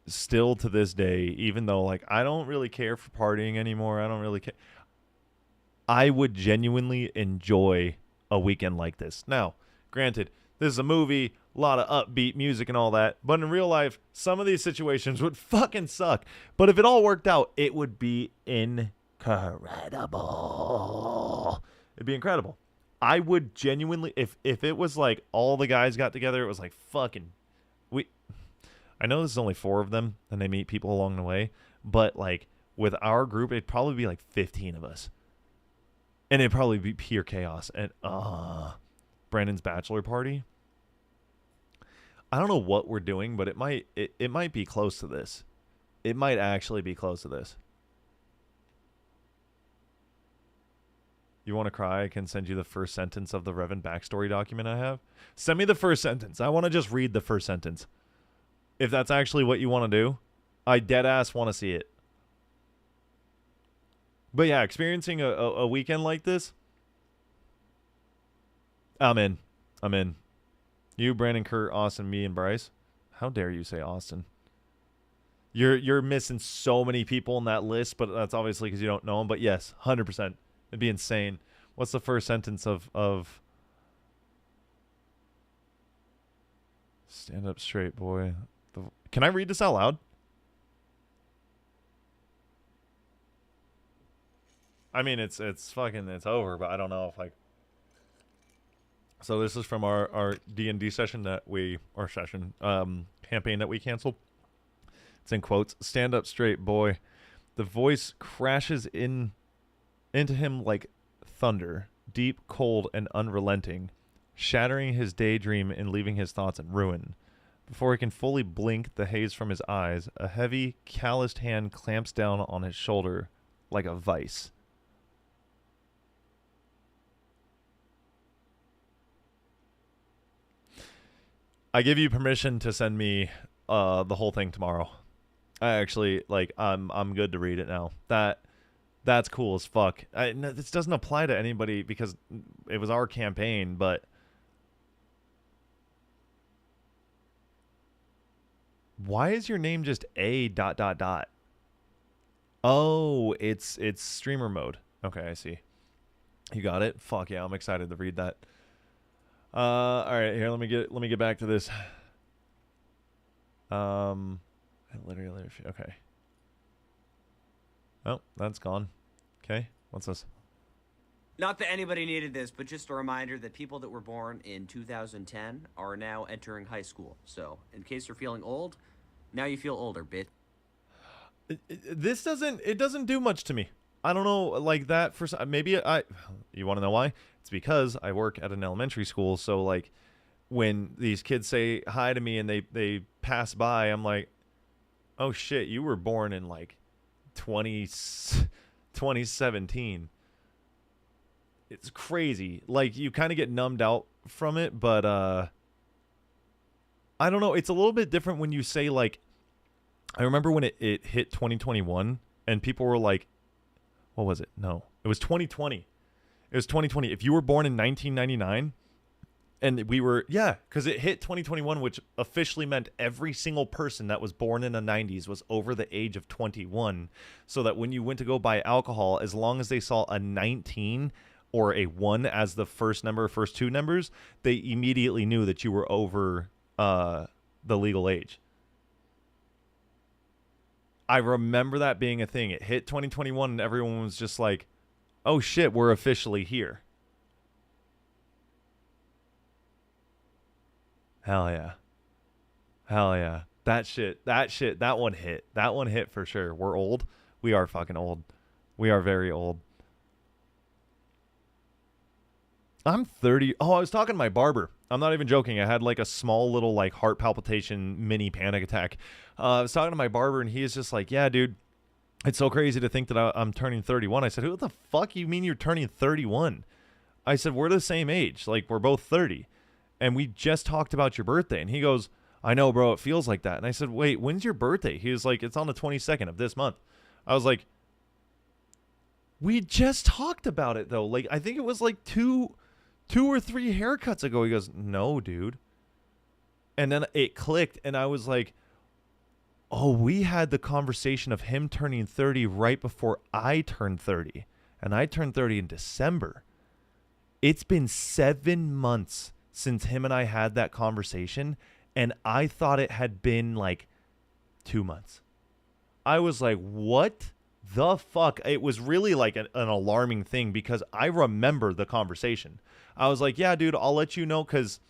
still to this day, even though like I don't really care for partying anymore, I don't really care. I would genuinely enjoy a weekend like this. Now, granted, this is a movie, a lot of upbeat music and all that, but in real life, some of these situations would fucking suck. But if it all worked out, it would be incredible. It'd be incredible. I would genuinely, if it was like all the guys got together, it was like fucking, I know there's only 4 of them, and they meet people along the way, but like with our group, it'd probably be like 15 of us. And it'd probably be pure chaos. And Brandon's bachelor party. I don't know what we're doing, but it might be close to this. It might actually be close to this. You want to cry? I can send you the first sentence of the Revan backstory document I have. Send me the first sentence. I want to just read the first sentence. If that's actually what you want to do, I dead ass want to see it. But yeah, experiencing a weekend like this, I'm in. I'm in. You, Brandon, Kurt, Austin, me, and Bryce. How dare you say Austin? You're missing so many people in that list, but that's obviously because you don't know them. But yes, 100%. It'd be insane. What's the first sentence of Stand Up Straight, boy. Can I read this out loud? I mean, it's over, but I don't know if like. So this is from our D&D session campaign that we canceled. It's in quotes. Stand up straight, boy. The voice crashes into him like thunder, deep, cold, and unrelenting, shattering his daydream and leaving his thoughts in ruin. Before he can fully blink the haze from his eyes, a heavy, calloused hand clamps down on his shoulder like a vice. I give you permission to send me the whole thing tomorrow. I actually I'm good to read it now. That's cool as fuck. This doesn't apply to anybody because it was our campaign, but why is your name just A ... Oh, it's streamer mode. Okay, I see. You got it. Fuck yeah, I'm excited to read that. All right, here, let me get back to this. Okay. Oh, that's gone. Okay, what's this? Not that anybody needed this, but just a reminder that people that were born in 2010 are now entering high school. So, in case you're feeling old, now you feel older, bitch. This doesn't do much to me. I don't know, like that for maybe you want to know why? It's because I work at an elementary school, so like when these kids say hi to me and they pass by, I'm like, "Oh shit, you were born in like 2017." It's crazy. Like you kind of get numbed out from it, but I don't know, it's a little bit different when you say like I remember when it hit 2021 and people were like, what was it? No, it was 2020. It was 2020. If you were born in 1999, And we were, yeah, because it hit 2021, which officially meant every single person that was born in the 90s was over the age of 21. So that when you went to go buy alcohol, as long as they saw a 19 or a 1 as the first two numbers, they immediately knew that you were over the legal age. I remember that being a thing. It hit 2021 and everyone was just like, oh shit, we're officially here. Hell yeah. Hell yeah. That one hit. That one hit for sure. We're old. We are fucking old. We are very old. I'm 30. Oh, I was talking to my barber. I'm not even joking. I had like a small little like heart palpitation mini panic attack. I was talking to my barber and he is just like, yeah, dude, it's so crazy to think that I'm turning 31. I said, who the fuck you mean you're turning 31? I said, we're the same age. Like, we're both 30. And we just talked about your birthday. And he goes, I know, bro, it feels like that. And I said, wait, when's your birthday? He was like, it's on the 22nd of this month. I was like, we just talked about it, though. Like, I think it was like two or three haircuts ago. He goes, no, dude. And then it clicked. And I was like, oh, we had the conversation of him turning 30 right before I turned 30. And I turned 30 in December. It's been 7 months since him and I had that conversation, and I thought it had been like 2 months. I was like, what the fuck? It was really like an alarming thing because I remember the conversation. I was like, yeah, dude, I'll let you know, because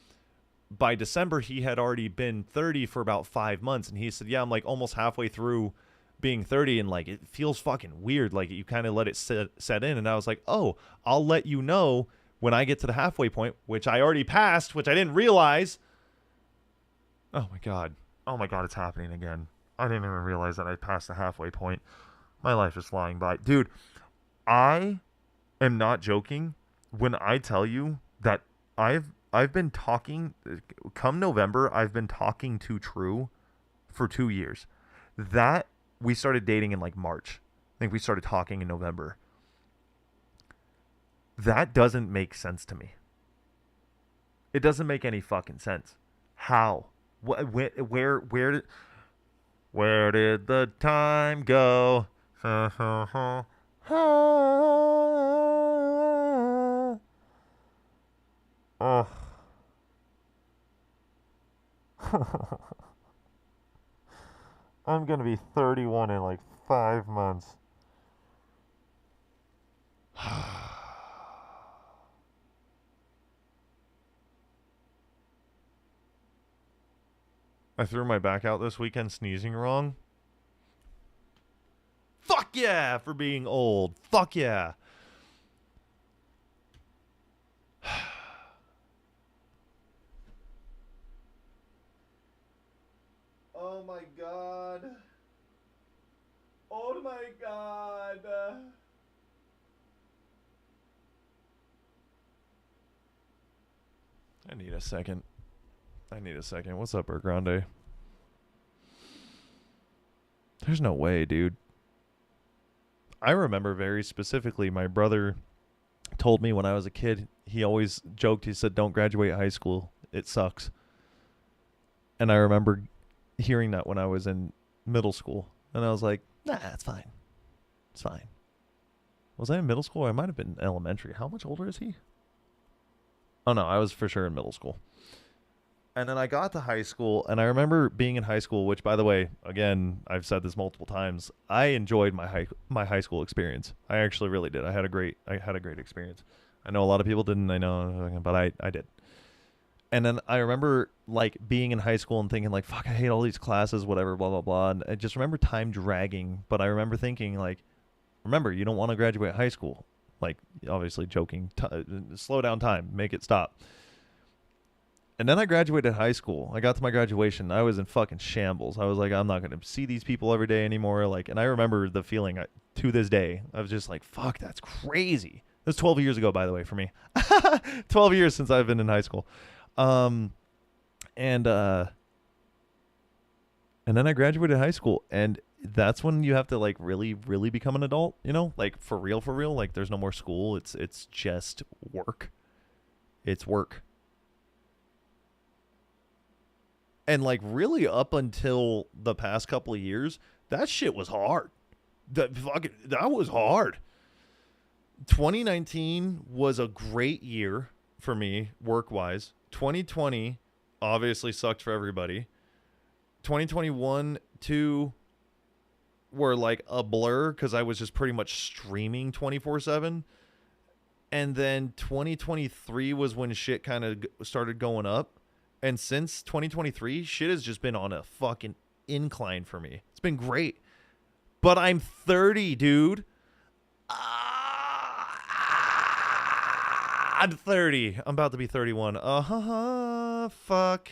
by December he had already been 30 for about 5 months, and he said, yeah, I'm like almost halfway through being 30, and like it feels fucking weird, like you kind of let it set in. And I was like, oh, I'll let you know when I get to the halfway point, which I already passed, which I didn't realize. Oh my god, it's happening again. I didn't even realize that I passed the halfway point. My life is flying by, dude. I am not joking when I tell you that I've been talking, come November, I've been talking to True for 2 years. That we started dating in like March. I think we started talking in November. That doesn't make sense to me. It doesn't make any fucking sense. How? Where did the time go? Oh. I'm going to be 31 in like 5 months. I threw my back out this weekend sneezing wrong. Fuck yeah for being old. Fuck yeah. Oh my god. Oh my god. I need a second. What's up, Grande? There's no way, dude. I remember very specifically my brother told me when I was a kid, he always joked, he said, don't graduate high school. It sucks. And I remember hearing that when I was in middle school. And I was like, nah, it's fine. It's fine. Was I in middle school? I might have been elementary. How much older is he? Oh, no, I was for sure in middle school. And then I got to high school, and I remember being in high school, which, by the way, again, I've said this multiple times, I enjoyed my high school experience. I actually really did. I had a great experience. I know a lot of people didn't, but I did. And then I remember like being in high school and thinking like, fuck, I hate all these classes, whatever, blah, blah, blah. And I just remember time dragging, but I remember thinking like, remember, you don't want to graduate high school. Like, obviously joking, slow down time, make it stop. And then I graduated high school. I got to my graduation. I was in fucking shambles. I was like, I'm not going to see these people every day anymore. Like, and I remember the feeling to this day. I was just like, fuck, that's crazy. That's 12 years ago, by the way, for me. 12 years since I've been in high school. And then I graduated high school, and that's when you have to like really, really become an adult, you know, like for real. Like there's no more school. It's just work. It's work. And like really up until the past couple of years, that shit was hard. That was hard. 2019 was a great year for me work-wise. 2020 obviously sucked for everybody. 2021, 2 were like a blur because I was just pretty much streaming 24/7. And then 2023 was when shit kind of started going up. And since 2023, shit has just been on a fucking incline for me. It's been great. But I'm 30, dude. I'm 30. I'm about to be 31. Fuck.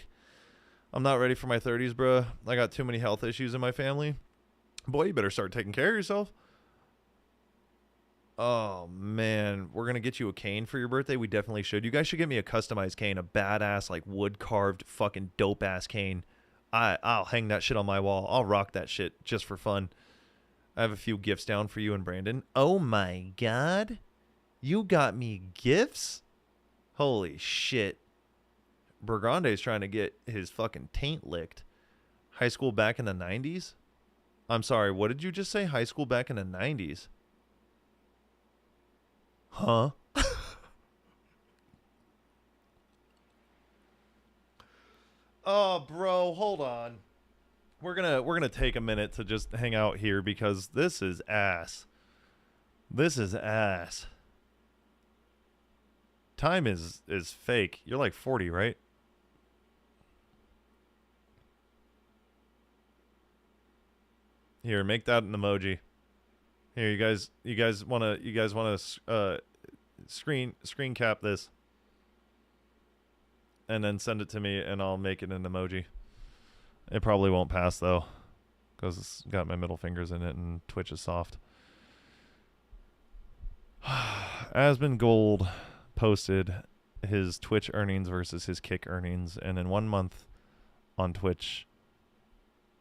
I'm not ready for my 30s, bruh. I got too many health issues in my family. Boy, you better start taking care of yourself. Oh, man. We're going to get you a cane for your birthday. We definitely should. You guys should get me a customized cane. A badass, like, wood-carved, fucking dope-ass cane. I'll hang that shit on my wall. I'll rock that shit just for fun. I have a few gifts down for you and Brandon. Oh, my God. You got me gifts? Holy shit. Burgande's trying to get his fucking taint licked. High school back in the 90s? I'm sorry, what did you just say? High school back in the 90s? Huh? Oh, bro, hold on. We're gonna take a minute to just hang out here because this is ass. This is ass. Time is fake. You're like 40, right? Here, make that an emoji. Here, you guys wanna screen cap this, and then send it to me, and I'll make it an emoji. It probably won't pass though, because it's got my middle fingers in it, and Twitch is soft. Asbin Gold posted his Twitch earnings versus his Kick earnings, and in 1 month on Twitch,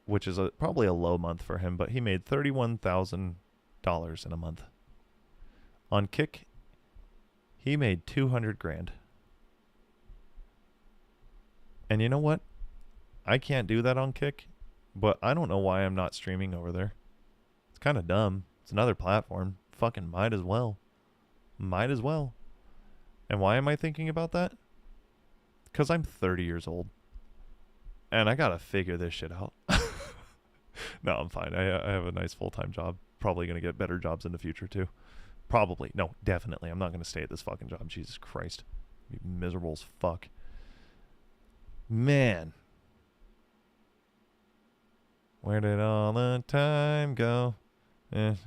which is probably a low month for him, but he made $31,000 in a month. On Kick, he made 200 grand. And you know what? I can't do that on Kick, but I don't know why I'm not streaming over there. It's kind of dumb. It's another platform. Fucking might as well. Might as well. And why am I thinking about that? Because I'm 30 years old. And I gotta figure this shit out. No, I'm fine. I have a nice full-time job. Probably gonna get better jobs in the future too. Probably. No, definitely. I'm not gonna stay at this fucking job. Jesus Christ. Be miserable as fuck. Man. Where did all the time go? Where's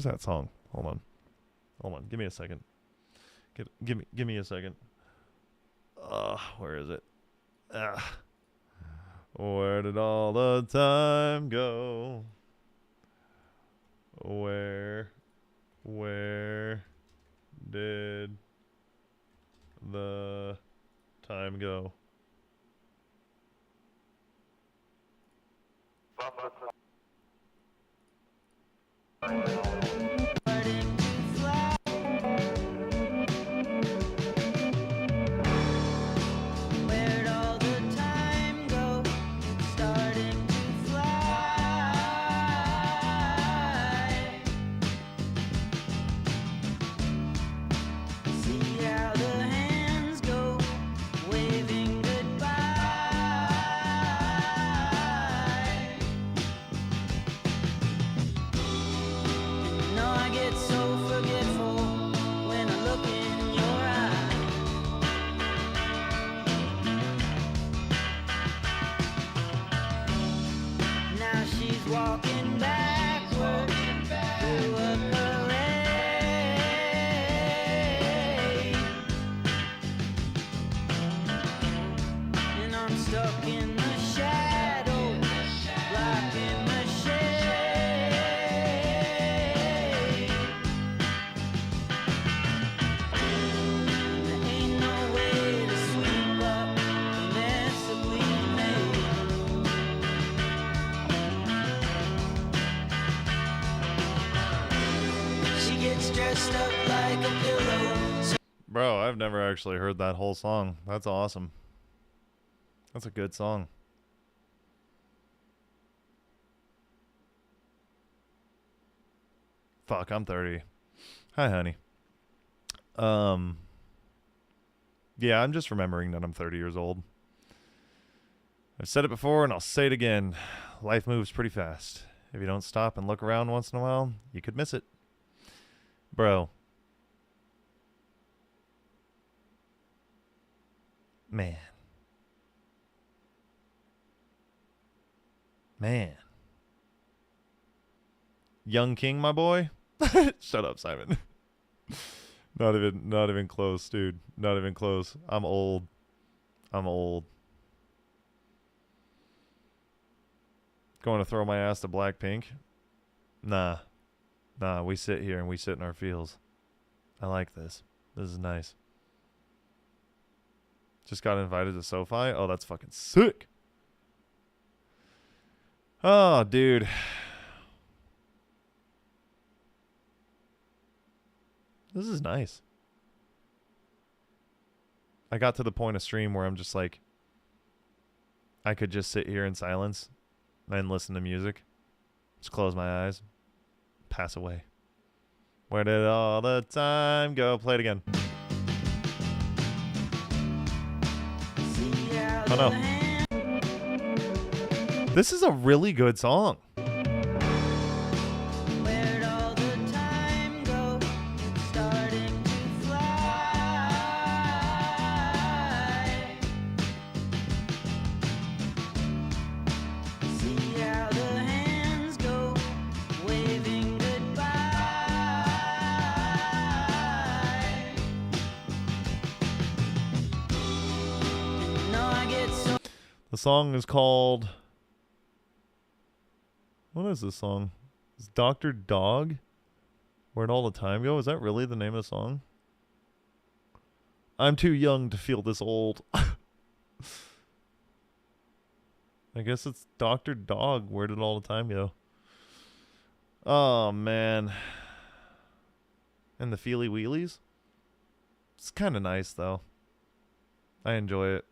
that song? Hold on. Hold on. Give me a second. Give me a second. Where is it? Where did all the time go? Where did the time go? Bro, I've never actually heard that whole song. That's awesome. That's a good song. Fuck, I'm 30. Hi, honey. Yeah, I'm just remembering that I'm 30 years old. I've said it before and I'll say it again. Life moves pretty fast. If you don't stop and look around once in a while, you could miss it. Bro. Man. Man. Young King, my boy. Shut up, Simon. Not even close, dude. Not even close. I'm old. I'm old. Going to throw my ass to Blackpink? Nah. Nah, we sit here and we sit in our fields. I like this. This is nice. Just got invited to SoFi? Oh, that's fucking sick. Oh, dude. This is nice. I got to the point of stream where I'm just like, I could just sit here in silence and listen to music. Just close my eyes. Pass away. Where did all the time go? Play it again. Oh no. This is a really good song. The song is called... What is this song? It's Dr. Dog? Where'd all the time go? Is that really the name of the song? I'm too young to feel this old. I guess it's Dr. Dog. Where did all the time go? Oh, man. And the Feely Wheelies? It's kind of nice, though. I enjoy it.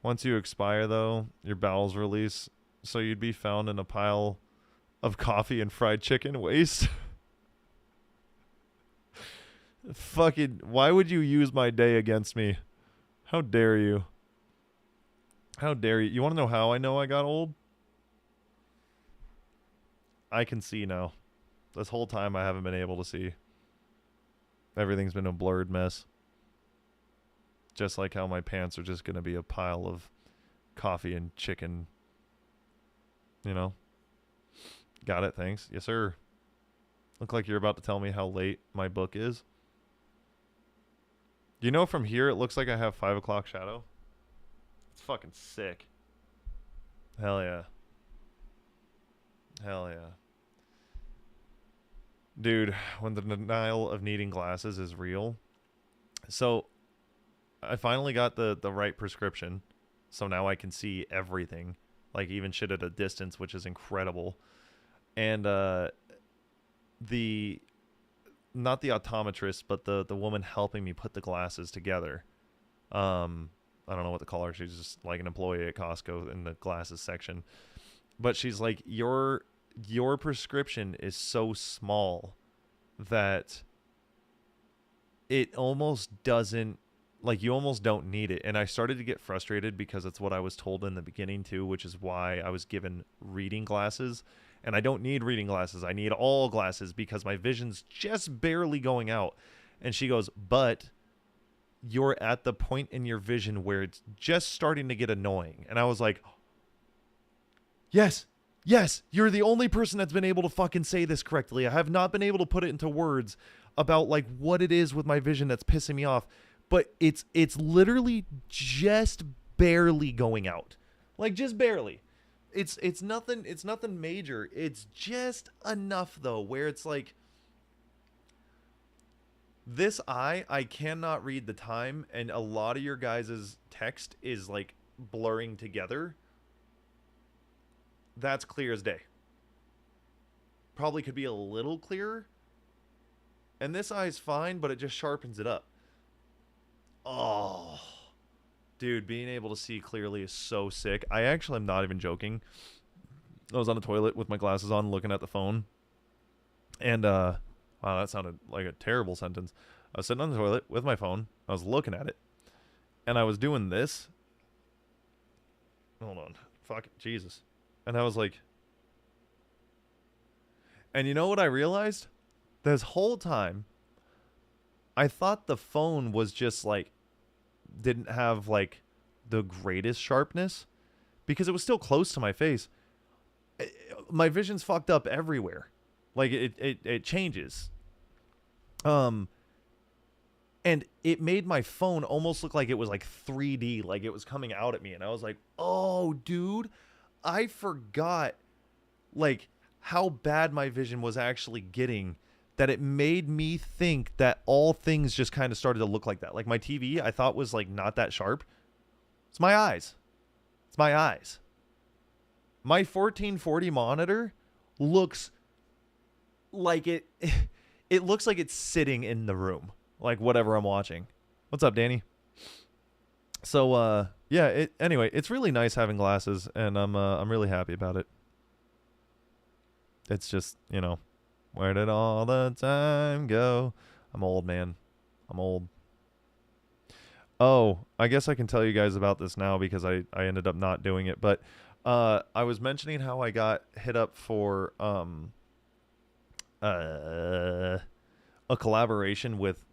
Once you expire, though, your bowels release, so you'd be found in a pile of coffee and fried chicken waste. Fucking, why would you use my day against me? How dare you? How dare you? You want to know how I know I got old? I can see now. This whole time I haven't been able to see. Everything's been a blurred mess. Just like how my pants are just going to be a pile of coffee and chicken. You know? Got it, thanks. Yes, sir. Look like you're about to tell me how late my book is. You know, from here, it looks like I have 5 o'clock shadow. It's fucking sick. Hell yeah. Hell yeah. Dude, when the denial of needing glasses is real. So... I finally got the right prescription, so now I can see everything, like even shit at a distance, which is incredible. And not the optometrist, but the woman helping me put the glasses together. I don't know what to call her. She's just like an employee at Costco in the glasses section. But she's like, your prescription is so small that it almost doesn't, like, you almost don't need it. And I started to get frustrated because it's what I was told in the beginning too, which is why I was given reading glasses. And I don't need reading glasses. I need all glasses because my vision's just barely going out. And she goes, but you're at the point in your vision where it's just starting to get annoying. And I was like, yes, you're the only person that's been able to fucking say this correctly. I have not been able to put it into words about like what it is with my vision that's pissing me off. But it's literally just barely going out. Like, just barely. It's nothing major. It's just enough, though, where it's like, this eye, I cannot read the time, and a lot of your guys' text is, like, blurring together. That's clear as day. Probably could be a little clearer, And this eye's fine, but it just sharpens it up. Oh, dude, being able to see clearly is so sick. I actually am not even joking. I was on the toilet with my glasses on looking at the phone. And, wow, that sounded like a terrible sentence. I was sitting on the toilet with my phone. I was looking at it. And I was doing this. Hold on. Fuck it. Jesus. And I was like... And you know what I realized? This whole time, I thought the phone was just, like... didn't have, like, the greatest sharpness. Because it was still close to my face. My vision's fucked up everywhere. Like, it changes. And it made my phone almost look like it was like 3D, like it was coming out at me. And I was like, oh, dude, I forgot, like, how bad my vision was actually getting, that it made me think that all things just kind of started to look like that. Like, my TV, I thought was, like, not that sharp. It's my eyes. It's my eyes. My 1440 monitor looks like it looks like it's sitting in the room. Like whatever I'm watching. What's up, Danny? So yeah, anyway, it's really nice having glasses, and I'm really happy about it. It's just, you know, where did all the time go? I'm old, man. I'm old. Oh, I guess I can tell you guys about this now because I ended up not doing it, but I was mentioning how I got hit up for a collaboration with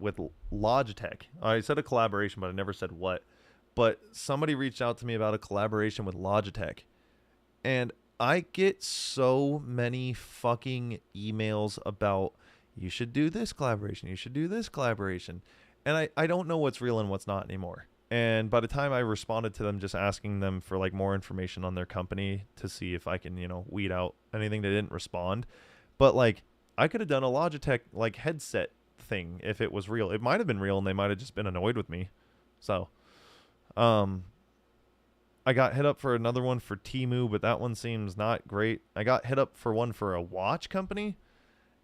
Logitech. I said a collaboration, but I never said what. But somebody reached out to me about a collaboration with Logitech. And I get so many fucking emails about, you should do this collaboration, you should do this collaboration. And I don't know what's real and what's not anymore. And by the time I responded to them just asking them for like more information on their company to see if I can, you know, weed out anything, they didn't respond. But like, I could have done a Logitech like headset thing if it was real. It might have been real and they might have just been annoyed with me. So, I got hit up for another one for Temu, but that one seems not great. I got hit up for one for a watch company,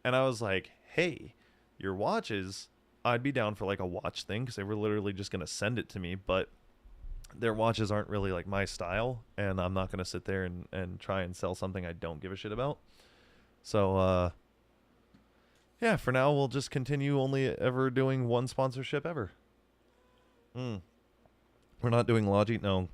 and I was like, hey, your watches, I'd be down for like a watch thing because they were literally just going to send it to me, but their watches aren't really like my style, and I'm not going to sit there and try and sell something I don't give a shit about. So, yeah, for now, we'll just continue only ever doing one sponsorship ever. We're not doing Logi? No.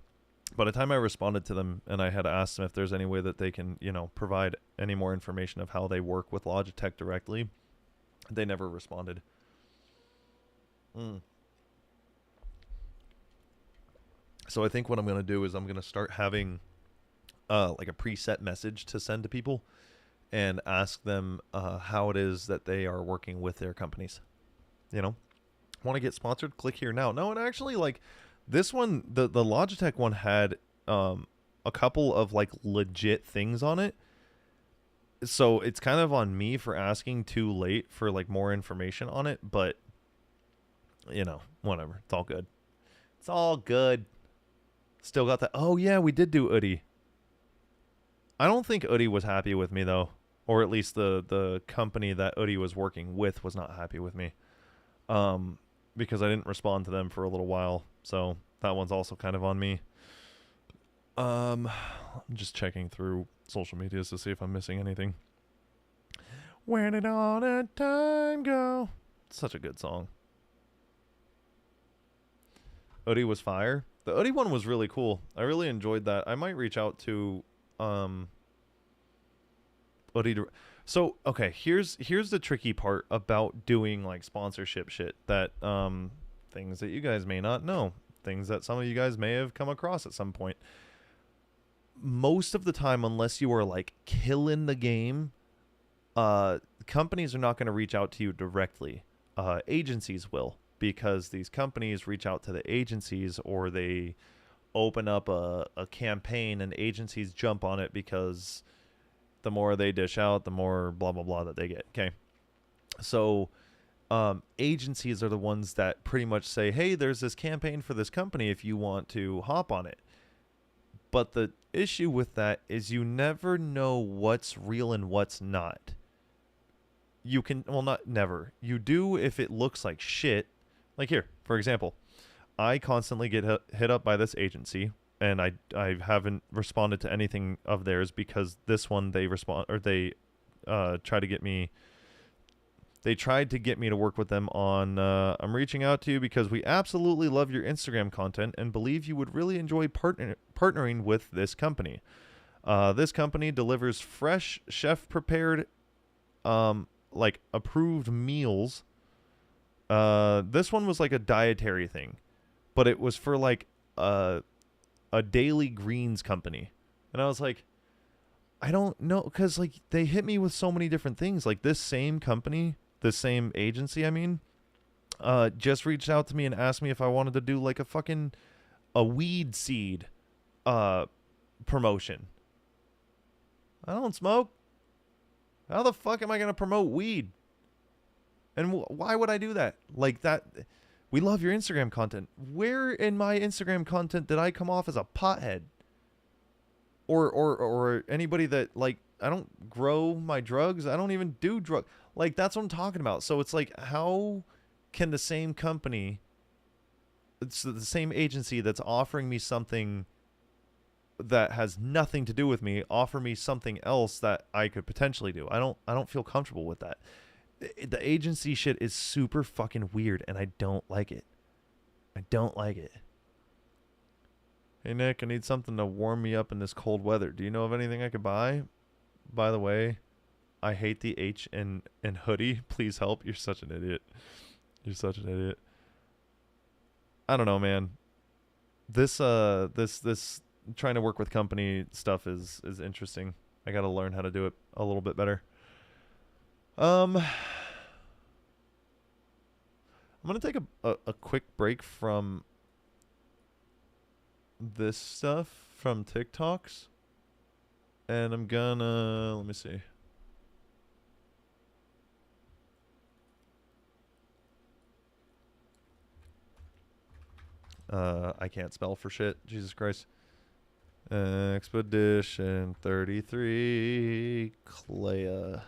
By the time I responded to them and I had asked them if there's any way that they can, you know, provide any more information of how they work with Logitech directly, they never responded. So I think what I'm going to do is I'm going to start having like a preset message to send to people and ask them how it is that they are working with their companies. You know, want to get sponsored? Click here now. No, and actually, like this one, the Logitech one had a couple of like legit things on it. So it's kind of on me for asking too late for like more information on it, but you know, whatever. It's all good. It's all good. Still got that. Oh yeah, we did do Udi. I don't think Udi was happy with me though. Or at least the company that Udi was working with was not happy with me. Because I didn't respond to them for a little while. So that one's also kind of on me. I'm just checking through social medias to see if I'm missing anything. Where did all the time go? Such a good song. Udi was fire. The Udi one was really cool. I really enjoyed that. I might reach out to Udi. So, okay, here's the tricky part about doing like sponsorship shit that things that you guys may not know, things that some of you guys may have come across at some point. Most of the time, unless you are like killing the game, companies are not going to reach out to you directly. Agencies will, because these companies reach out to the agencies, or they open up a campaign and agencies jump on it because the more they dish out, the more blah, blah, blah that they get. Okay. So agencies are the ones that pretty much say, hey, there's this campaign for this company if you want to hop on it. But the issue with that is you never know what's real and what's not. you can, well, not never. You do if it looks like shit. Like here, for example, I constantly get hit up by this agency, and I haven't responded to anything of theirs because this one they try to get me. They tried to get me to work with them on, I'm reaching out to you because we absolutely love your Instagram content and believe you would really enjoy partnering with this company. This company delivers fresh, chef-prepared, like, approved meals. This one was like a dietary thing, but it was for, like, a daily greens company. And I was like, I don't know, because, like, they hit me with so many different things. Like, this same company... the same agency, I mean, just reached out to me and asked me if I wanted to do like a weed seed promotion. I don't smoke. How the fuck am I going to promote weed? And why would I do that? Like that, we love your Instagram content. Where in my Instagram content did I come off as a pothead? Or anybody that, like, I don't grow my drugs. I don't even do drugs. Like, that's what I'm talking about. So it's like, how can the same company, it's the same agency that's offering me something that has nothing to do with me, offer me something else that I could potentially do? I don't feel comfortable with that. The agency shit is super fucking weird, and I don't like it. I don't like it. Hey, Nick, I need something to warm me up in this cold weather. Do you know of anything I could buy? By the way, I hate the H in hoodie. Please help. You're such an idiot. You're such an idiot. I don't know, man. This trying to work with company stuff is interesting. I got to learn how to do it a little bit better. I'm going to take a quick break from this stuff from TikToks. And I'm gonna, let me see. I can't spell for shit. Jesus Christ. Expedition 33 Clea.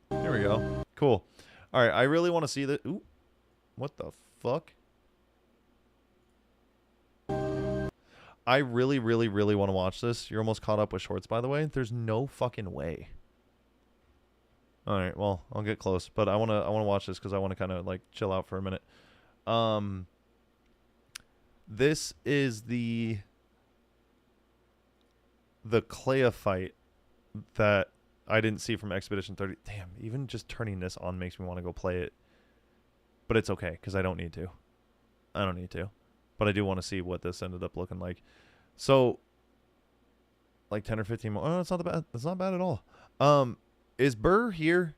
Here we go. Cool. All right, I really want to see that. Ooh, what the fuck? I really, really, really want to watch this. You're almost caught up with shorts, by the way. There's no fucking way. All right, well, I'll get close, but I want to watch this because I want to kind of like chill out for a minute. This is the Clea fight that I didn't see from Expedition 30. Damn, even just turning this on makes me want to go play it. But it's okay, because I don't need to. I don't need to. But I do want to see what this ended up looking like. So, like 10 or 15 more. Oh, it's not bad. It's not bad at all. Is Burr here?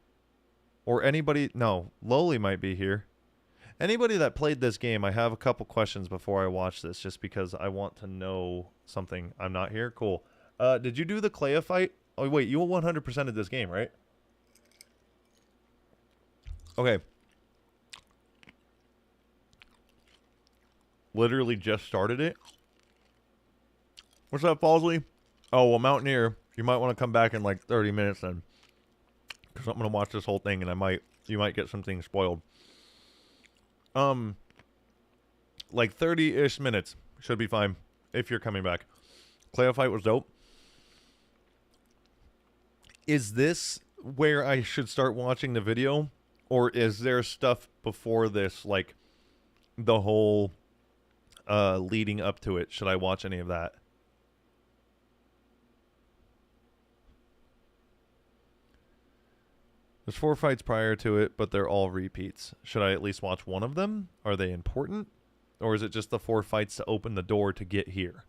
Or anybody? No, Loli might be here. Anybody that played this game, I have a couple questions before I watch this, just because I want to know something. I'm not here? Cool. Did you do the Clea fight? Oh, wait, you 100%ed this game, right? Okay. Literally just started it. What's up, Falsley? Oh, well, Mountaineer, you might want to come back in like 30 minutes then. Because I'm going to watch this whole thing, and you might get some things spoiled. Like 30-ish minutes. Should be fine if you're coming back. Clea fight was dope. Is this where I should start watching the video? Or is there stuff before this, like the whole leading up to it? Should I watch any of that? There's 4 fights prior to it, but they're all repeats. Should I at least watch one of them? Are they important? Or is it just the 4 fights to open the door to get here?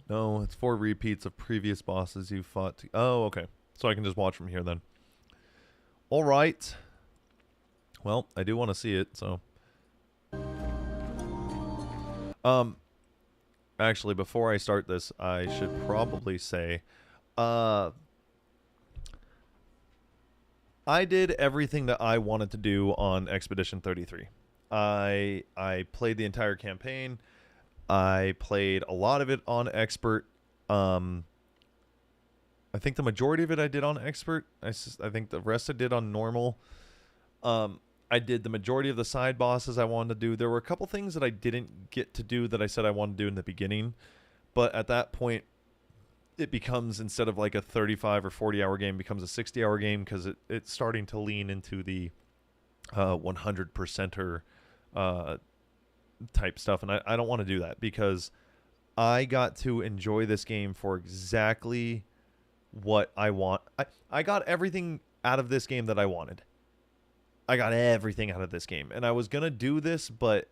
No, it's 4 repeats of previous bosses you fought. Oh, okay. So I can just watch from here then. All right. Well, I do want to see it, so. Actually, before I start this, I should probably say, I did everything that I wanted to do on Expedition 33. I played the entire campaign. I played a lot of it on Expert. I think the majority of it I did on Expert. I think the rest I did on Normal. I did the majority of the side bosses I wanted to do. There were a couple things that I didn't get to do that I said I wanted to do in the beginning. But at that point, it becomes, instead of like a 35 or 40-hour game, becomes a 60-hour game because it's starting to lean into the 100%er type stuff. And I don't want to do that because I got to enjoy this game for exactly what I want. I got everything out of this game that I wanted. I got everything out of this game. And I was going to do this, but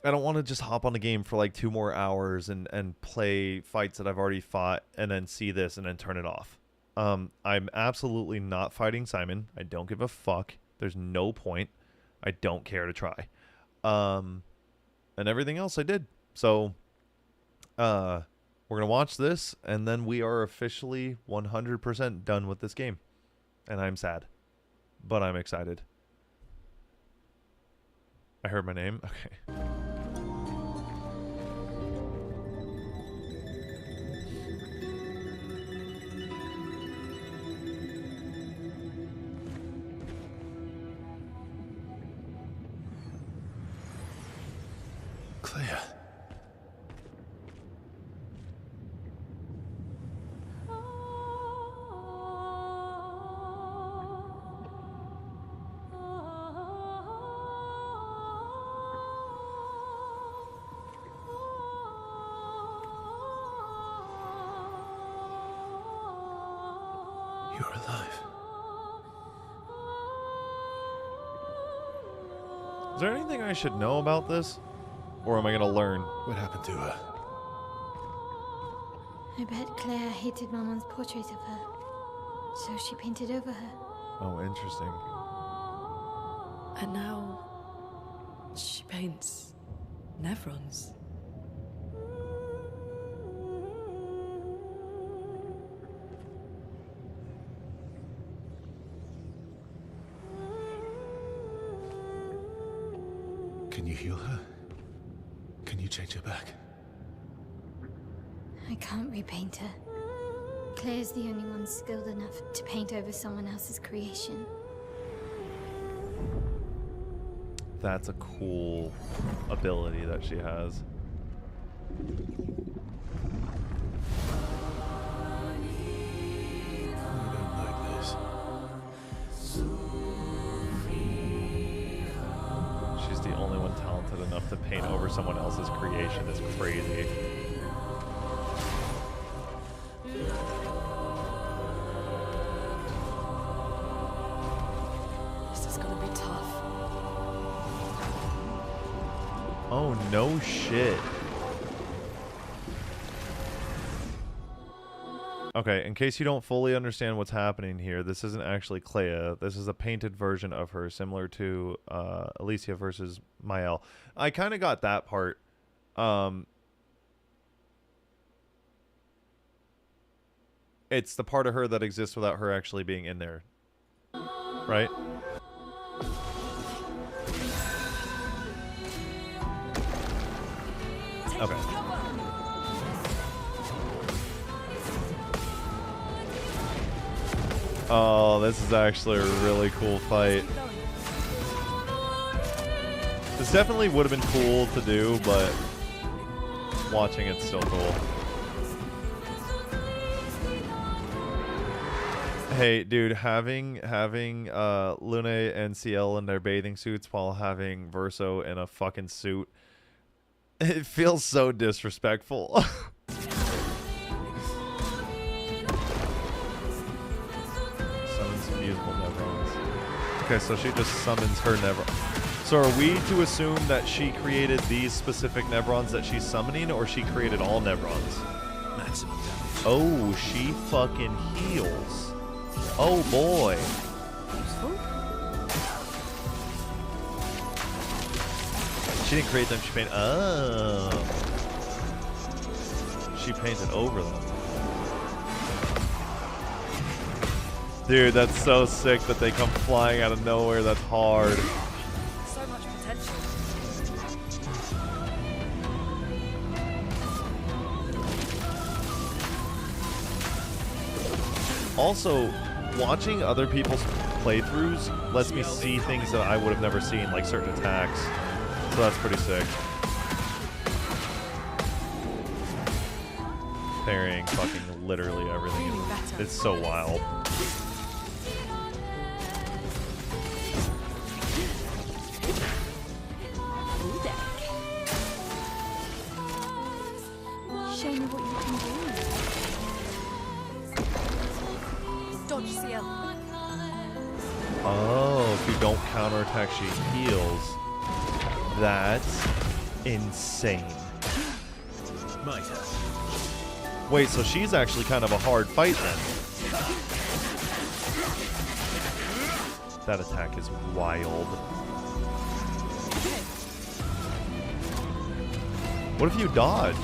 I don't want to just hop on the game for like 2 more hours and play fights that I've already fought and then see this and then turn it off. I'm absolutely not fighting Simon. I don't give a fuck. There's no point. I don't care to try. And everything else I did. So we're going to watch this, and then we are officially 100% done with this game. And I'm sad. But I'm excited. I heard my name? Okay. Claire. You're alive. Is there anything I should know about this? Or am I going to learn? What happened to her? I bet Claire hated Maman's portrait of her, so she painted over her. Oh, interesting. And now she paints Nevrons. Can you heal her? Can you change her back? I can't repaint her. Claire's the only one skilled enough to paint over someone else's creation. That's a cool ability that she has. She's the only one talented enough to paint over someone else's creation. It's crazy. This is gonna be tough. Oh, no shit. Okay, in case you don't fully understand what's happening here, this isn't actually Clea. This is a painted version of her, similar to Alicia versus Mael. I kind of got that part. It's the part of her that exists without her actually being in there. Right? Okay. Oh, this is actually a really cool fight. This definitely would have been cool to do, but watching it's still cool. Hey, dude, having Lune and CL in their bathing suits while having Verso in a fucking suit, it feels so disrespectful. Musical Nevrons. Okay, so she just summons her Nevron. So are we to assume that she created these specific Nevrons that she's summoning, or she created all Nevrons? Maximum damage. Oh, she fucking heals. Oh boy. She didn't create them, she painted. Oh. She painted over them. Dude, that's so sick that they come flying out of nowhere. That's hard. So much potential. Also, watching other people's playthroughs lets me see things that I would have never seen, like certain attacks. So that's pretty sick. Parrying fucking literally everything. It's so wild. Show me what you can do. Dodge CL. Oh, if you don't counterattack, she heals. That's insane. My turn. Wait, so she's actually kind of a hard fight then. That attack is wild. What if you dodge?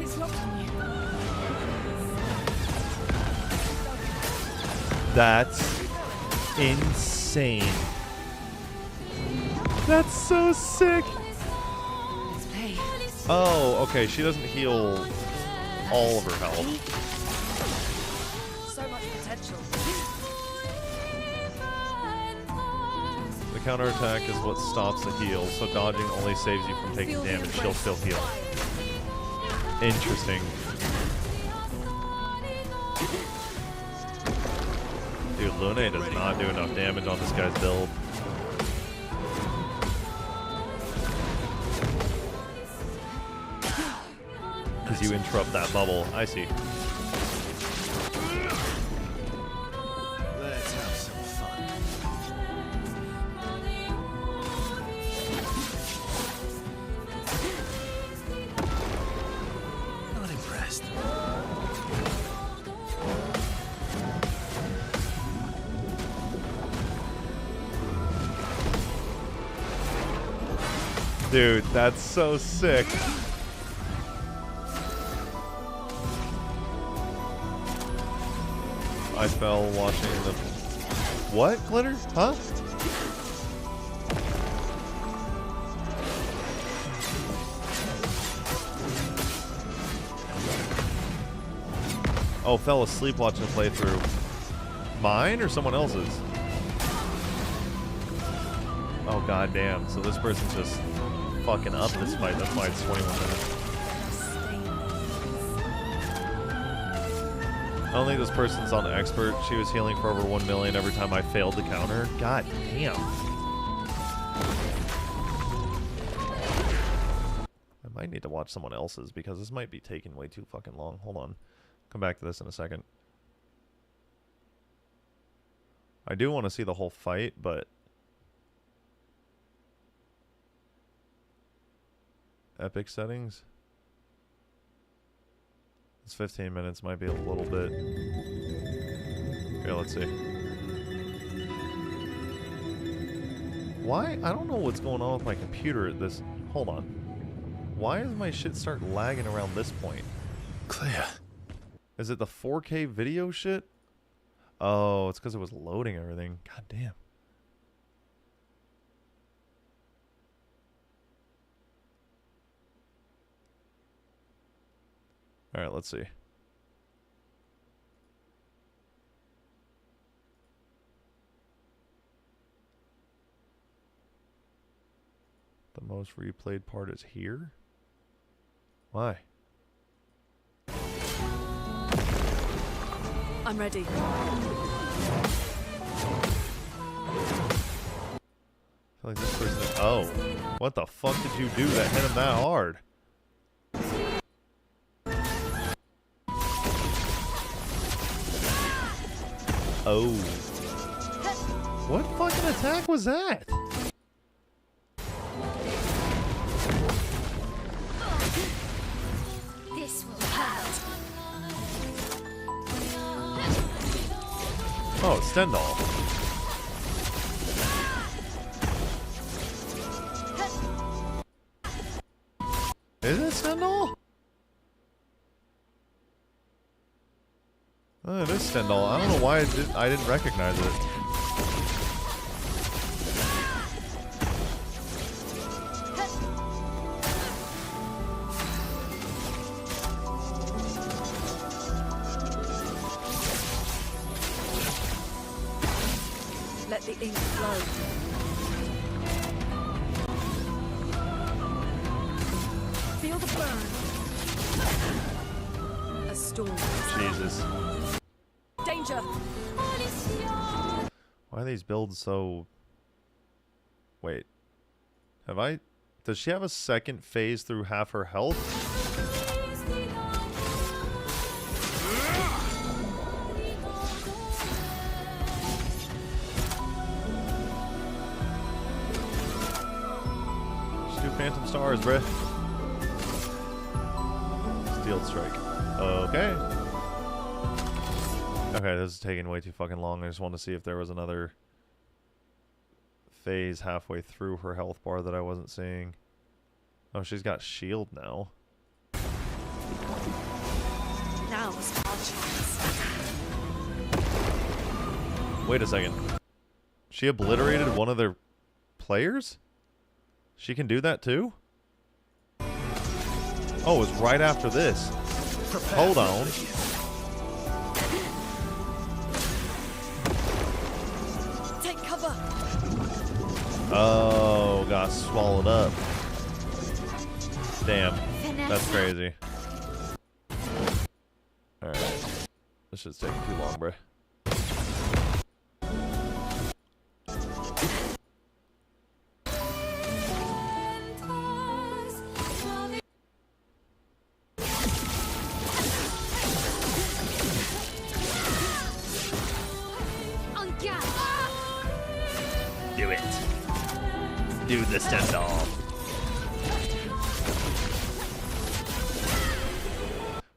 It's locked on you. That's insane. That's so sick. Oh, okay. She doesn't heal all of her health. So much potential. The counterattack is what stops the heal, so dodging only saves you from taking damage. She'll still heal. Interesting. Dude, Lune does not do enough damage on this guy's build. Because you interrupt that bubble. I see. Let's have some fun. Not impressed. Dude, that's so sick. I fell watching the... What? Glitter? Huh? Oh, fell asleep watching the playthrough. Mine or someone else's? Oh, goddamn. So this person's just fucking up this fight. That's why it's 21 minutes. I don't think this person's on expert. She was healing for over 1 million every time I failed to counter. God damn. I might need to watch someone else's because this might be taking way too fucking long. Hold on. Come back to this in a second. I do want to see the whole fight, but... Epic settings? It's 15 minutes, might be a little bit. Okay, let's see. Why? I don't know what's going on with my computer at this... Hold on. Why does my shit start lagging around this point? Clear. Is it the 4K video shit? Oh, it's because it was loading everything. God damn. Alright, let's see. The most replayed part is here? Why? I'm ready. I feel like this person is... Oh. What the fuck did you do that hit him that hard? Oh. What fucking attack was that? Oh, Stendhal. Is it Stendhal? Oh, it is Stendhal. I don't know why I didn't recognize it. Let the ink flow. Feel the burn. A storm. Jesus. Danger. Why are these builds so... Wait. Does she have a second phase through half her health? Just do Phantom Stars, bruh. Steel Strike. Okay. Okay, this is taking way too fucking long. I just wanted to see if there was another phase halfway through her health bar that I wasn't seeing. Oh, she's got shield now. Now's our chance. Wait a second. She obliterated one of their players? She can do that too? Oh, it was right after this. Hold on. Take cover. Oh, got swallowed up. Damn. That's crazy. Alright. This shit's taking too long, bruh. Do it. Do the Stendhal.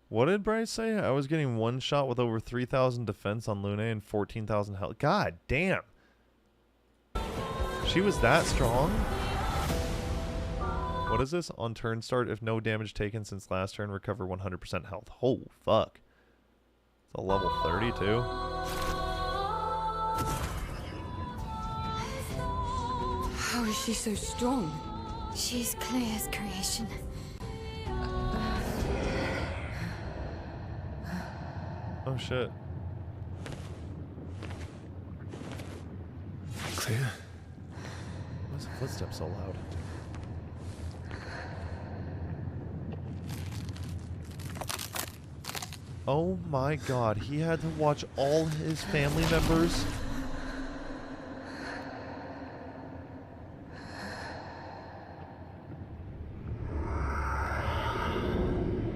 What did Bryce say? I was getting one shot with over 3,000 defense on Lune and 14,000 health. God damn. She was that strong? What is this? On turn start, if no damage taken since last turn, recover 100% health. Oh, fuck. It's a level 32. How is she so strong? She's Claire's creation. Oh shit. Claire? Why is the footsteps so loud? Oh my god, he had to watch all his family members.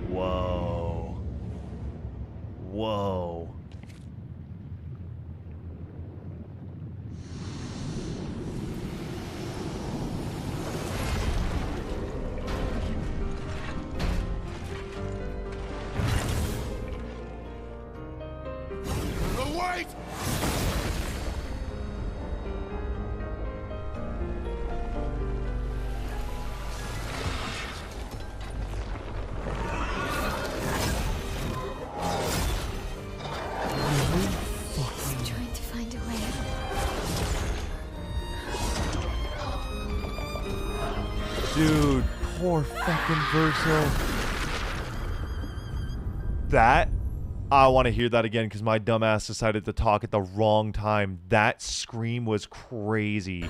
Whoa. Whoa. The light! He's trying to find a way. Dude, poor fucking Verso. That, I want to hear that again because my dumbass decided to talk at the wrong time. That scream was crazy.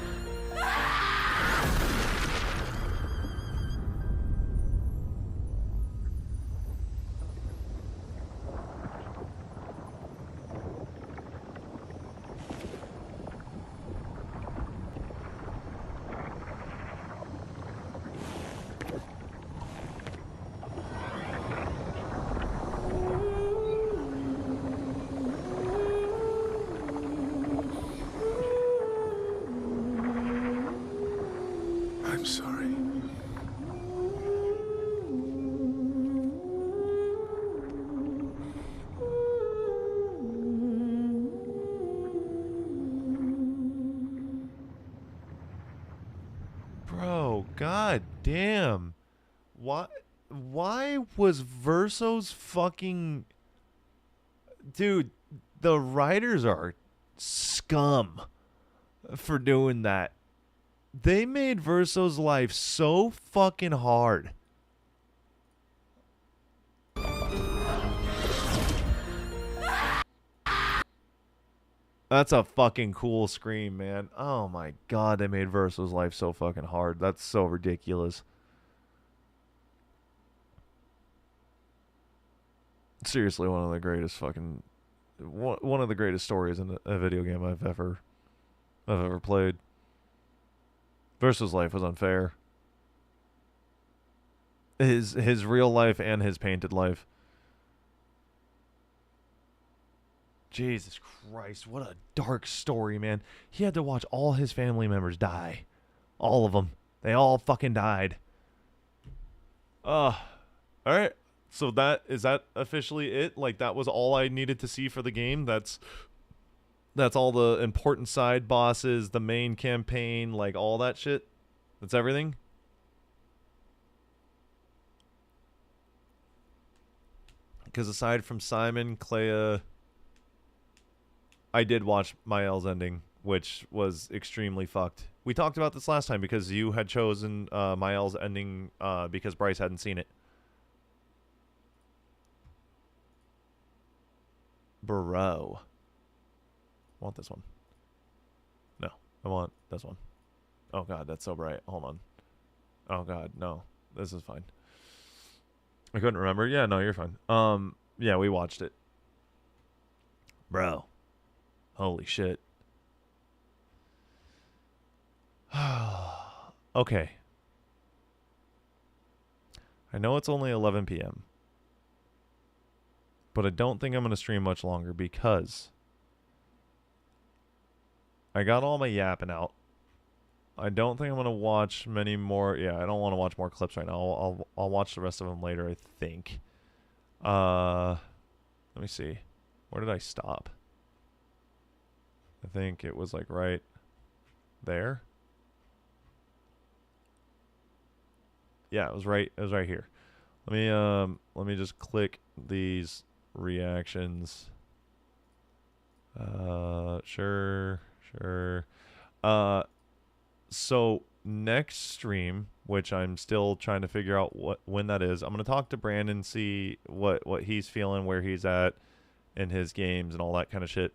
God damn. Why was Verso's fucking... Dude, the writers are scum for doing that. They made Verso's life so fucking hard. That's a fucking cool scream, man. Oh my god, they made Verso's life so fucking hard. That's so ridiculous. Seriously, one of the greatest fucking... One of the greatest stories in a video game I've ever played. Verso's life was unfair. His real life and his painted life. Jesus Christ, what a dark story, man. He had to watch all his family members die. All of them. They all fucking died. Alright. So is that officially it? Like, that was all I needed to see for the game? That's all the important side bosses, the main campaign, like all that shit? That's everything? Because aside from Simon, Clea... I did watch Mael's ending, which was extremely fucked. We talked about this last time because you had chosen Mael's ending because Bryce hadn't seen it. Bro. I want this one. No, I want this one. Oh god, that's so bright. Hold on. Oh god, no. This is fine. I couldn't remember. Yeah, no, you're fine. Yeah, we watched it. Bro. Holy shit. Okay. I know it's only 11 p.m. But I don't think I'm going to stream much longer because I got all my yapping out. I don't think I'm going to watch many more. Yeah, I don't want to watch more clips right now. I'll watch the rest of them later, I think. Let me see. Where did I stop? I think it was like right there. Yeah, it was right here. Let me just click these reactions. Sure. So next stream, which I'm still trying to figure out when that is, I'm gonna talk to Brandon, see what he's feeling, where he's at in his games and all that kind of shit.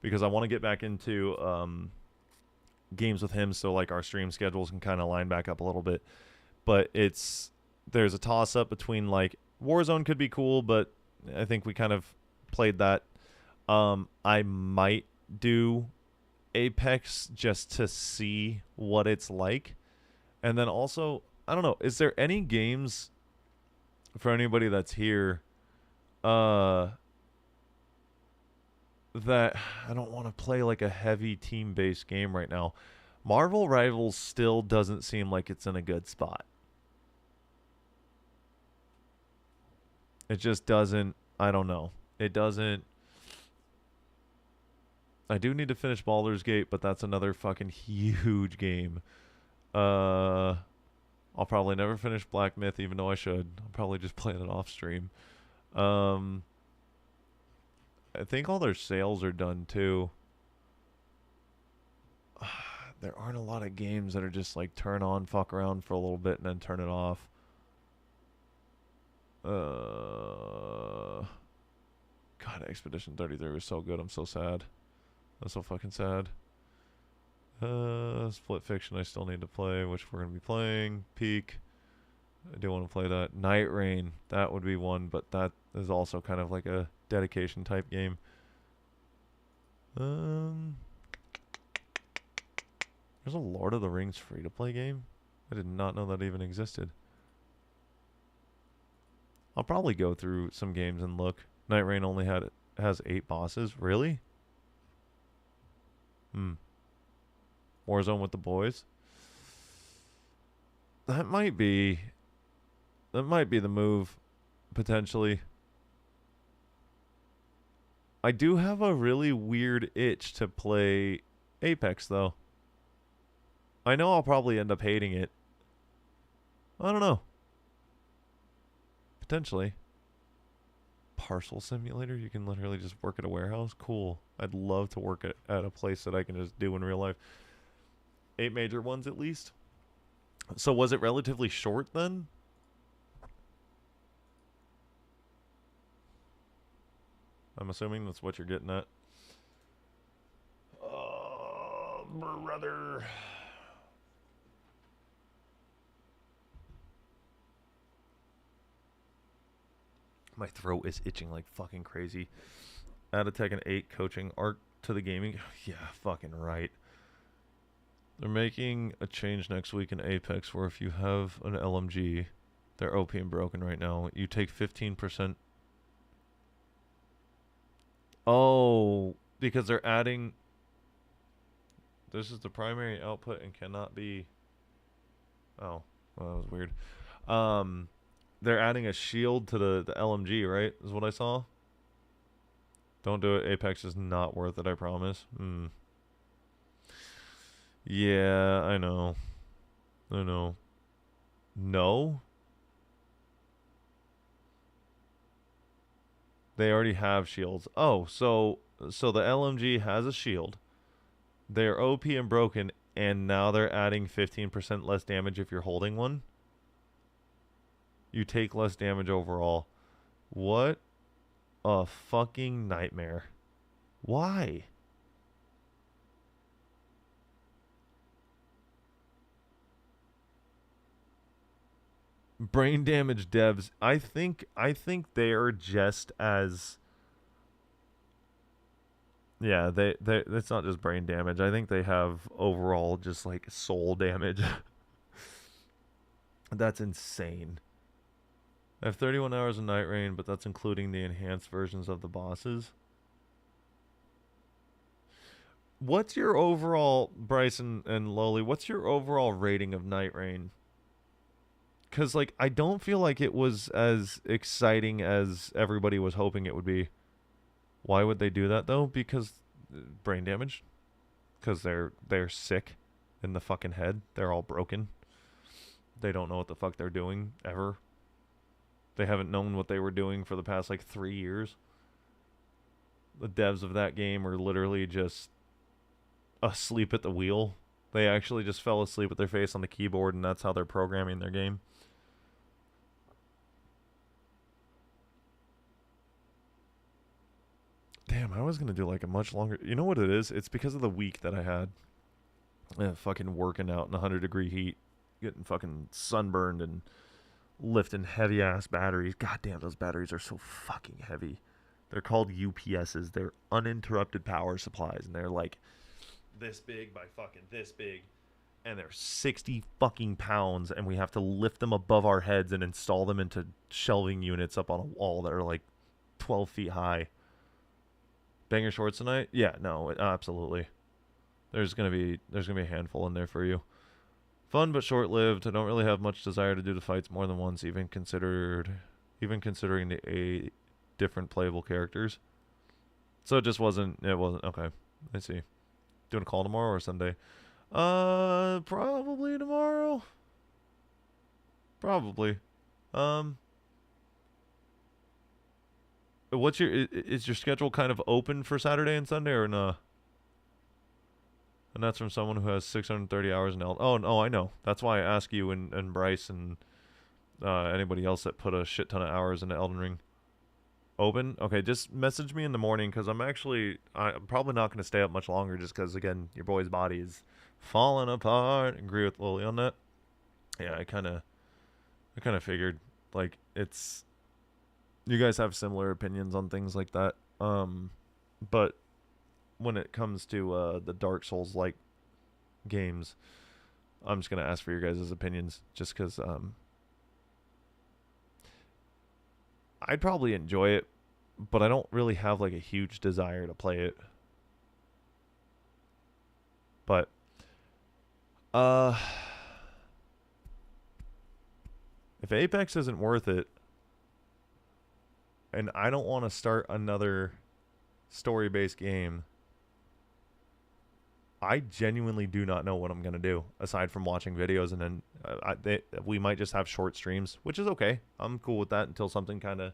Because I want to get back into games with him so like our stream schedules can kind of line back up a little bit. But there's a toss-up between like Warzone could be cool, but I think we kind of played that. I might do Apex just to see what it's like. And then also, I don't know, is there any games for anybody that's here that I don't want to play like a heavy team-based game right now? Marvel Rivals still doesn't seem like it's in a good spot. It just doesn't, I don't know. It doesn't. I do need to finish Baldur's Gate, but that's another fucking huge game. I'll probably never finish Black Myth, even though I should. I'll probably just play it off stream. I think all their sales are done too. There aren't a lot of games that are just like turn on, fuck around for a little bit, and then turn it off. God, Expedition 33 was so good. I'm so sad. I'm so fucking sad. Split Fiction I still need to play, which we're going to be playing. Peak. I do want to play that. Night Rain. That would be one, but that is also kind of like a dedication type game. There's a Lord of the Rings free-to-play game? I did not know that even existed. I'll probably go through some games and look. Night Rain only has 8 bosses. Really? Warzone with the boys? That might be the move, potentially. I do have a really weird itch to play Apex, though. I know I'll probably end up hating it, I don't know. Potentially. Parcel simulator? You can literally just work at a warehouse? Cool. I'd love to work at a place that I can just do in real life. 8 major ones at least. So was it relatively short then? I'm assuming that's what you're getting at. Brother. My throat is itching like fucking crazy. Add a Tekken 8 coaching arc to the gaming. Yeah, fucking right. They're making a change next week in Apex where if you have an LMG, they're OP and broken right now. You take 15%. Oh, because they're adding. This is the primary output and cannot be. Oh, well, that was weird. They're adding a shield to the LMG, right? Is what I saw. Don't do it. Apex is not worth it, I promise. Yeah, I know. I know. No? They already have shields. Oh, so the LMG has a shield. They're OP and broken, and now they're adding 15% less damage if you're holding one. You take less damage overall. What a fucking nightmare. Why? Brain damage devs, I think they are just as they it's not just brain damage. I think they have overall just like soul damage. That's insane. I have 31 hours of Night Rain, but that's including the enhanced versions of the bosses. What's your overall, Bryson and Lowly, what's your overall rating of Night Rain? Because, like, I don't feel like it was as exciting as everybody was hoping it would be. Why would they do that, though? Because brain damage. Because they're sick in the fucking head. They're all broken. They don't know what the fuck they're doing, ever. They haven't known what they were doing for the past, like, 3 years. The devs of that game are literally just asleep at the wheel. They actually just fell asleep with their face on the keyboard, and that's how they're programming their game. Damn, I was going to do like a much longer... You know what it is? It's because of the week that I had. Fucking working out in 100-degree heat. Getting fucking sunburned and lifting heavy-ass batteries. God damn, those batteries are so fucking heavy. They're called UPSs. They're uninterrupted power supplies. And they're like this big by fucking this big. And they're 60 fucking pounds. And we have to lift them above our heads and install them into shelving units up on a wall that are like 12 feet high. Banger shorts tonight? Yeah, no, absolutely. There's gonna be a handful in there for you. Fun but short-lived. I don't really have much desire to do the fights more than once, even considering the different playable characters. So it just wasn't. It wasn't okay. I see. Doing a call tomorrow or Sunday? Probably tomorrow. Probably. Is your schedule kind of open for Saturday and Sunday or no? And that's from someone who has 630 hours in Elden. Oh, no, I know. That's why I ask you and Bryce and anybody else that put a shit ton of hours into Elden Ring. Open? Okay, just message me in the morning because I'm probably not going to stay up much longer just because, again, your boy's body is falling apart. Agree with Lily on that. Yeah, I kind of figured, like, it's... You guys have similar opinions on things like that. But when it comes to the Dark Souls-like games, I'm just going to ask for your guys' opinions just because I'd probably enjoy it, but I don't really have like a huge desire to play it. But if Apex isn't worth it, and I don't want to start another story-based game, I genuinely do not know what I'm going to do aside from watching videos, and then we might just have short streams, which is okay. I'm cool with that until something kind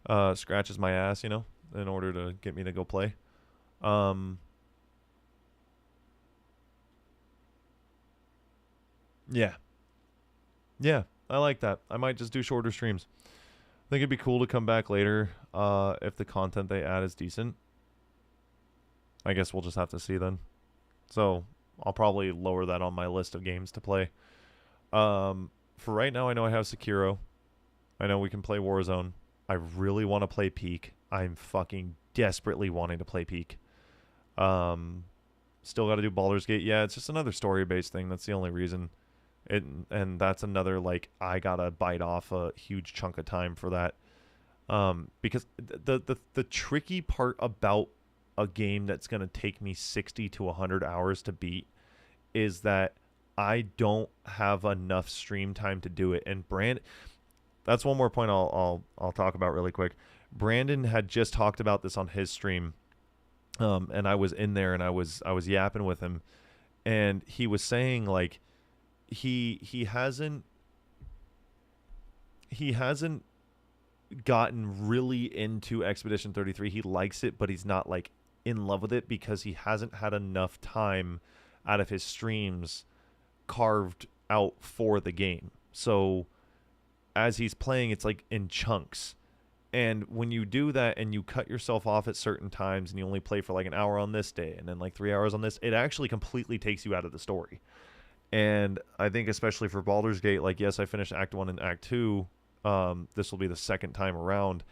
of scratches my ass, you know, in order to get me to go play. Yeah. Yeah, I like that. I might just do shorter streams. I think it'd be cool to come back later if the content they add is decent. I guess we'll just have to see then. So I'll probably lower that on my list of games to play. For right now, I know I have Sekiro. I know we can play Warzone. I really want to play Peak. I'm fucking desperately wanting to play Peak. Still got to do Baldur's Gate. Yeah, it's just another story-based thing. That's the only reason. And that's another, like, I gotta bite off a huge chunk of time for that. Because the tricky part about a game that's going to take me 60 to 100 hours to beat is that I don't have enough stream time to do it. And that's one more point I'll talk about really quick. Brandon had just talked about this on his stream, and I was in there and I was yapping with him, and he was saying, like, he hasn't gotten really into Expedition 33. He likes it, but he's not, like, in love with it because he hasn't had enough time out of his streams carved out for the game. So as he's playing, it's like in chunks. And when you do that and you cut yourself off at certain times and you only play for like an hour on this day and then like 3 hours on this, it actually completely takes you out of the story. And I think especially for Baldur's Gate, like, yes, I finished Act 1 and Act 2. This will be the second time around.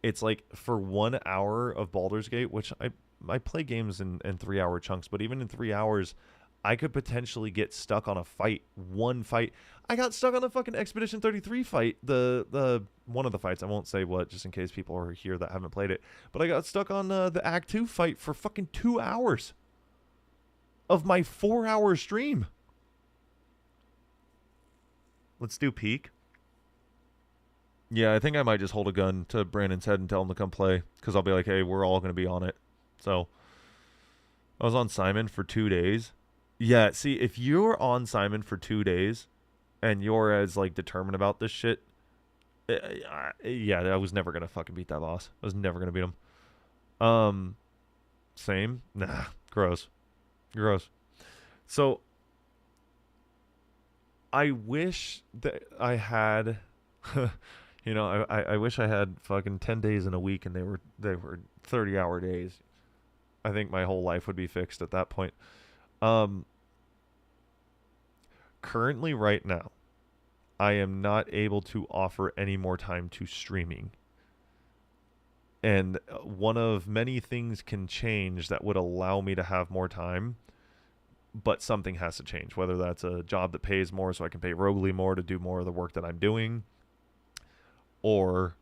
It's like for 1 hour of Baldur's Gate, which I play games in 3 hour chunks, but even in 3 hours, I could potentially get stuck on a fight. One fight. I got stuck on the fucking Expedition 33 fight. The one of the fights. I won't say what, just in case people are here that haven't played it. But I got stuck on the Act 2 fight for fucking 2 hours of my 4 hour stream. Let's do Peak. Yeah, I think I might just hold a gun to Brandon's head and tell him to come play, because I'll be like, hey, we're all going to be on it. So I was on Simon for 2 days. Yeah, see, if you're on Simon for 2 days and you're as, like, determined about this shit, yeah, I was never going to fucking beat that boss. I was never going to beat him. Same? Nah, gross. Gross. So I wish that I had, you know, I wish I had fucking 10 days in a week and they were 30-hour days. I think my whole life would be fixed at that point. Currently, right now, I am not able to offer any more time to streaming. And one of many things can change that would allow me to have more time, but something has to change, whether that's a job that pays more so I can pay Rogley more to do more of the work that I'm doing, or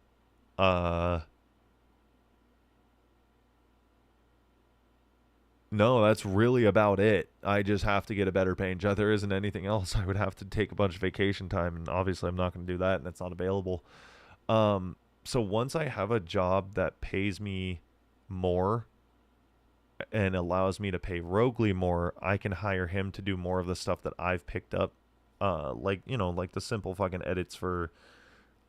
no, that's really about it. I just have to get a better paying job. There isn't anything else. I would have to take a bunch of vacation time, and obviously I'm not going to do that, and it's not available. So once I have a job that pays me more and allows me to pay Rogley more, I can hire him to do more of the stuff that I've picked up, like, you know, like the simple fucking edits for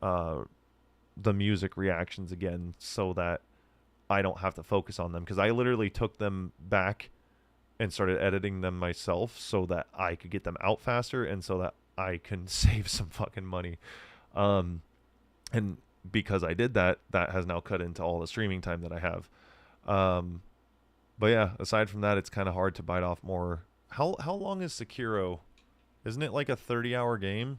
the music reactions again, so that I don't have to focus on them, because I literally took them back and started editing them myself so that I could get them out faster and so that I can save some fucking money. And because I did that, that has now cut into all the streaming time that I have. But yeah, aside from that, it's kind of hard to bite off more. How long is Sekiro? Isn't it like a 30-hour game?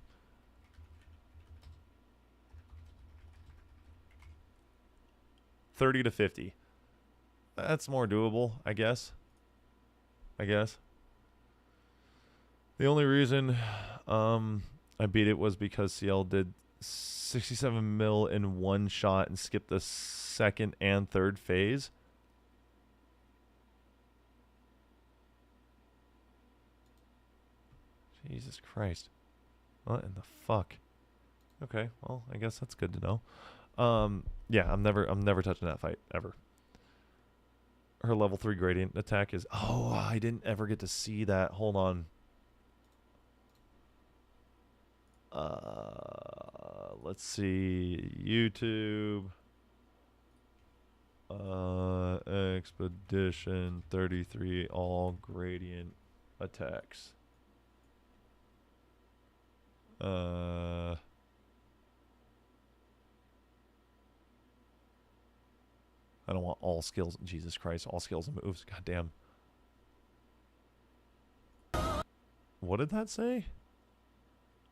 $30 to $50. That's more doable, I guess. The only reason I beat it was because CL did 67 mil in one shot and skipped the second and third phase. Jesus Christ. What in the fuck? Okay, well, I guess that's good to know. Yeah, I'm never touching that fight ever. her level 3 gradient attack is... Oh, I didn't ever get to see that. Hold on. Let's see. YouTube. Expedition 33 all gradient attacks. I don't want all skills. Jesus Christ, all skills and moves. God damn. What did that say?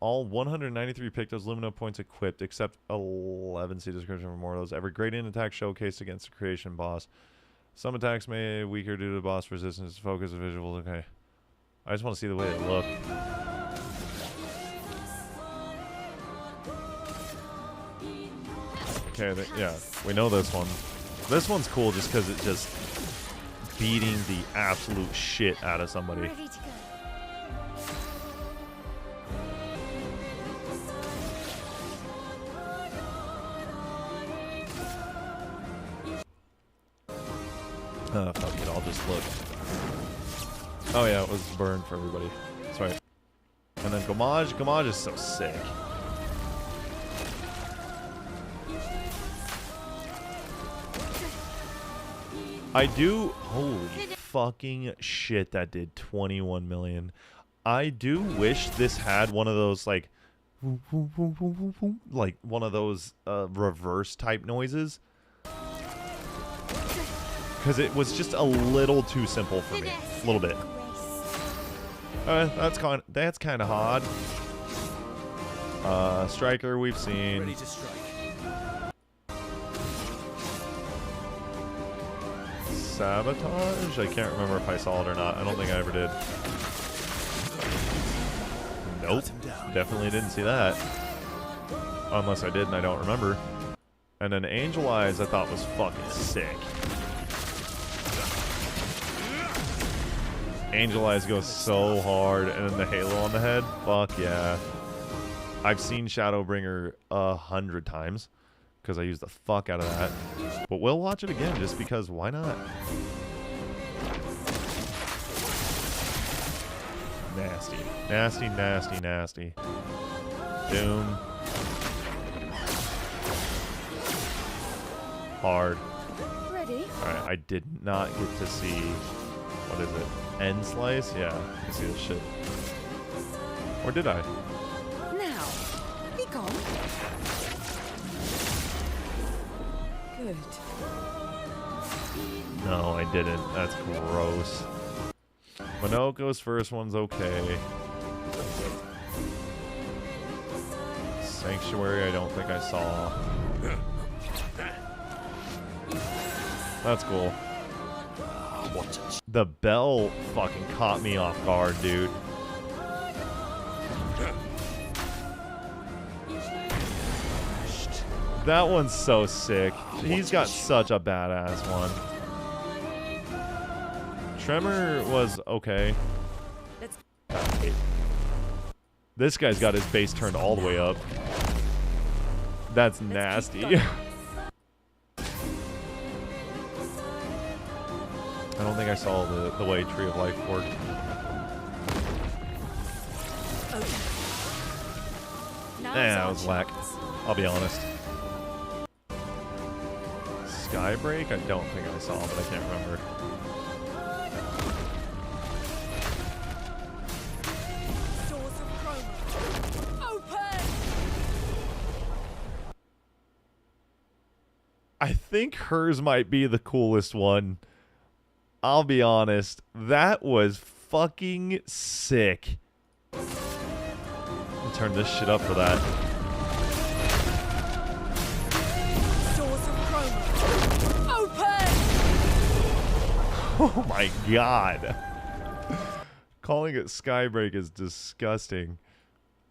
All 193 Pictos Lumino points equipped, except 11. See description for more of those. Every gradient attack showcased against the creation boss. Some attacks may be weaker due to boss resistance, focus, and visuals. Okay. I just want to see the way they look. Okay, yeah, we know this one. This one's cool just because it's just beating the absolute shit out of somebody. Fuck it, I'll just look. Oh yeah, it was burned for everybody. Sorry. And then Gamage. Gamage is so sick. I do... Holy fucking shit, that did 21 million. I do wish this had one of those, like one of those reverse type noises. Because it was just a little too simple for me. A little bit. That's kind of hard. Striker we've seen. Ready to strike. Sabotage? I can't remember if I saw it or not. I don't think I ever did. Nope. Definitely didn't see that. Unless I did and I don't remember. And then Angel Eyes I thought was fucking sick. Angel Eyes goes so hard, and then the halo on the head, fuck yeah. I've seen Shadowbringer 100 times, because I use the fuck out of that. But we'll watch it again, just because, why not? Nasty. Nasty, nasty, nasty. Doom. Hard. Ready? Alright, I did not get to see... What is it? End slice? Yeah, I can see this shit. Or did I? Now, be gone. Good. No, I didn't. That's gross. Minoko's first one's okay. Sanctuary, I don't think I saw. That's cool. The bell fucking caught me off guard, dude. That one's so sick. He's got such a badass one. Tremor was okay. This guy's got his base turned all the way up. That's nasty. I don't think I saw the way Tree of Life worked. Yeah, it was whack. I'll be honest. Skybreak? I don't think I saw, but I can't remember. Doors of chroma. Open! I think hers might be the coolest one. I'll be honest. That was fucking sick. I'll turn this shit up for that. Doors of chroma. Open! Oh my god. Calling it Skybreak is disgusting.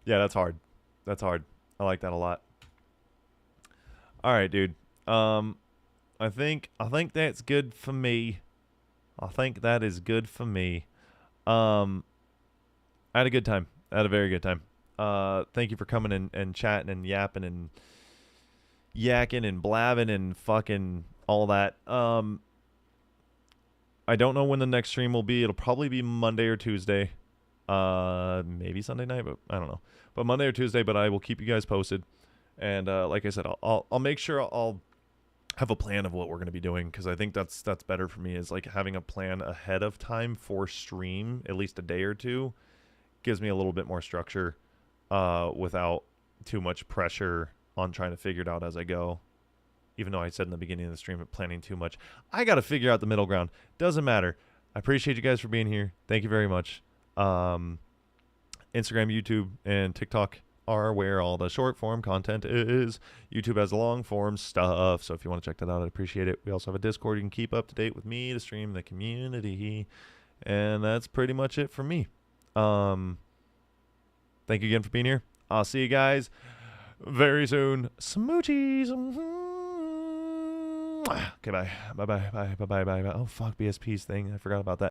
Yeah, that's hard. That's hard. I like that a lot. Alright, dude. I think that's good for me. I think that is good for me. I had a good time. I had a very good time. Thank you for coming and chatting and yapping and yakking and blabbing and fucking all that. I don't know when the next stream will be. It'll probably be Monday or Tuesday. Maybe Sunday night, but I don't know. But Monday or Tuesday, but I will keep you guys posted. And like I said, I'll make sure I'll have a plan of what we're going to be doing, because I think that's better for me, is like having a plan ahead of time for stream, at least a day or two, gives me a little bit more structure without too much pressure on trying to figure it out as I go. Even though I said in the beginning of the stream, planning too much, I got to figure out the middle ground. Doesn't matter. I appreciate you guys for being here. Thank you very much. Instagram, YouTube, and TikTok are where all the short form content is. YouTube has long form stuff, so if you want to check that out, I'd appreciate it. We also have a Discord you can keep up to date with me, to stream, the community, and that's pretty much it for me. Thank you again for being here. I'll see you guys very soon. Smoochies. Okay, bye. Bye. Oh, fuck, BSP's thing. I forgot about that.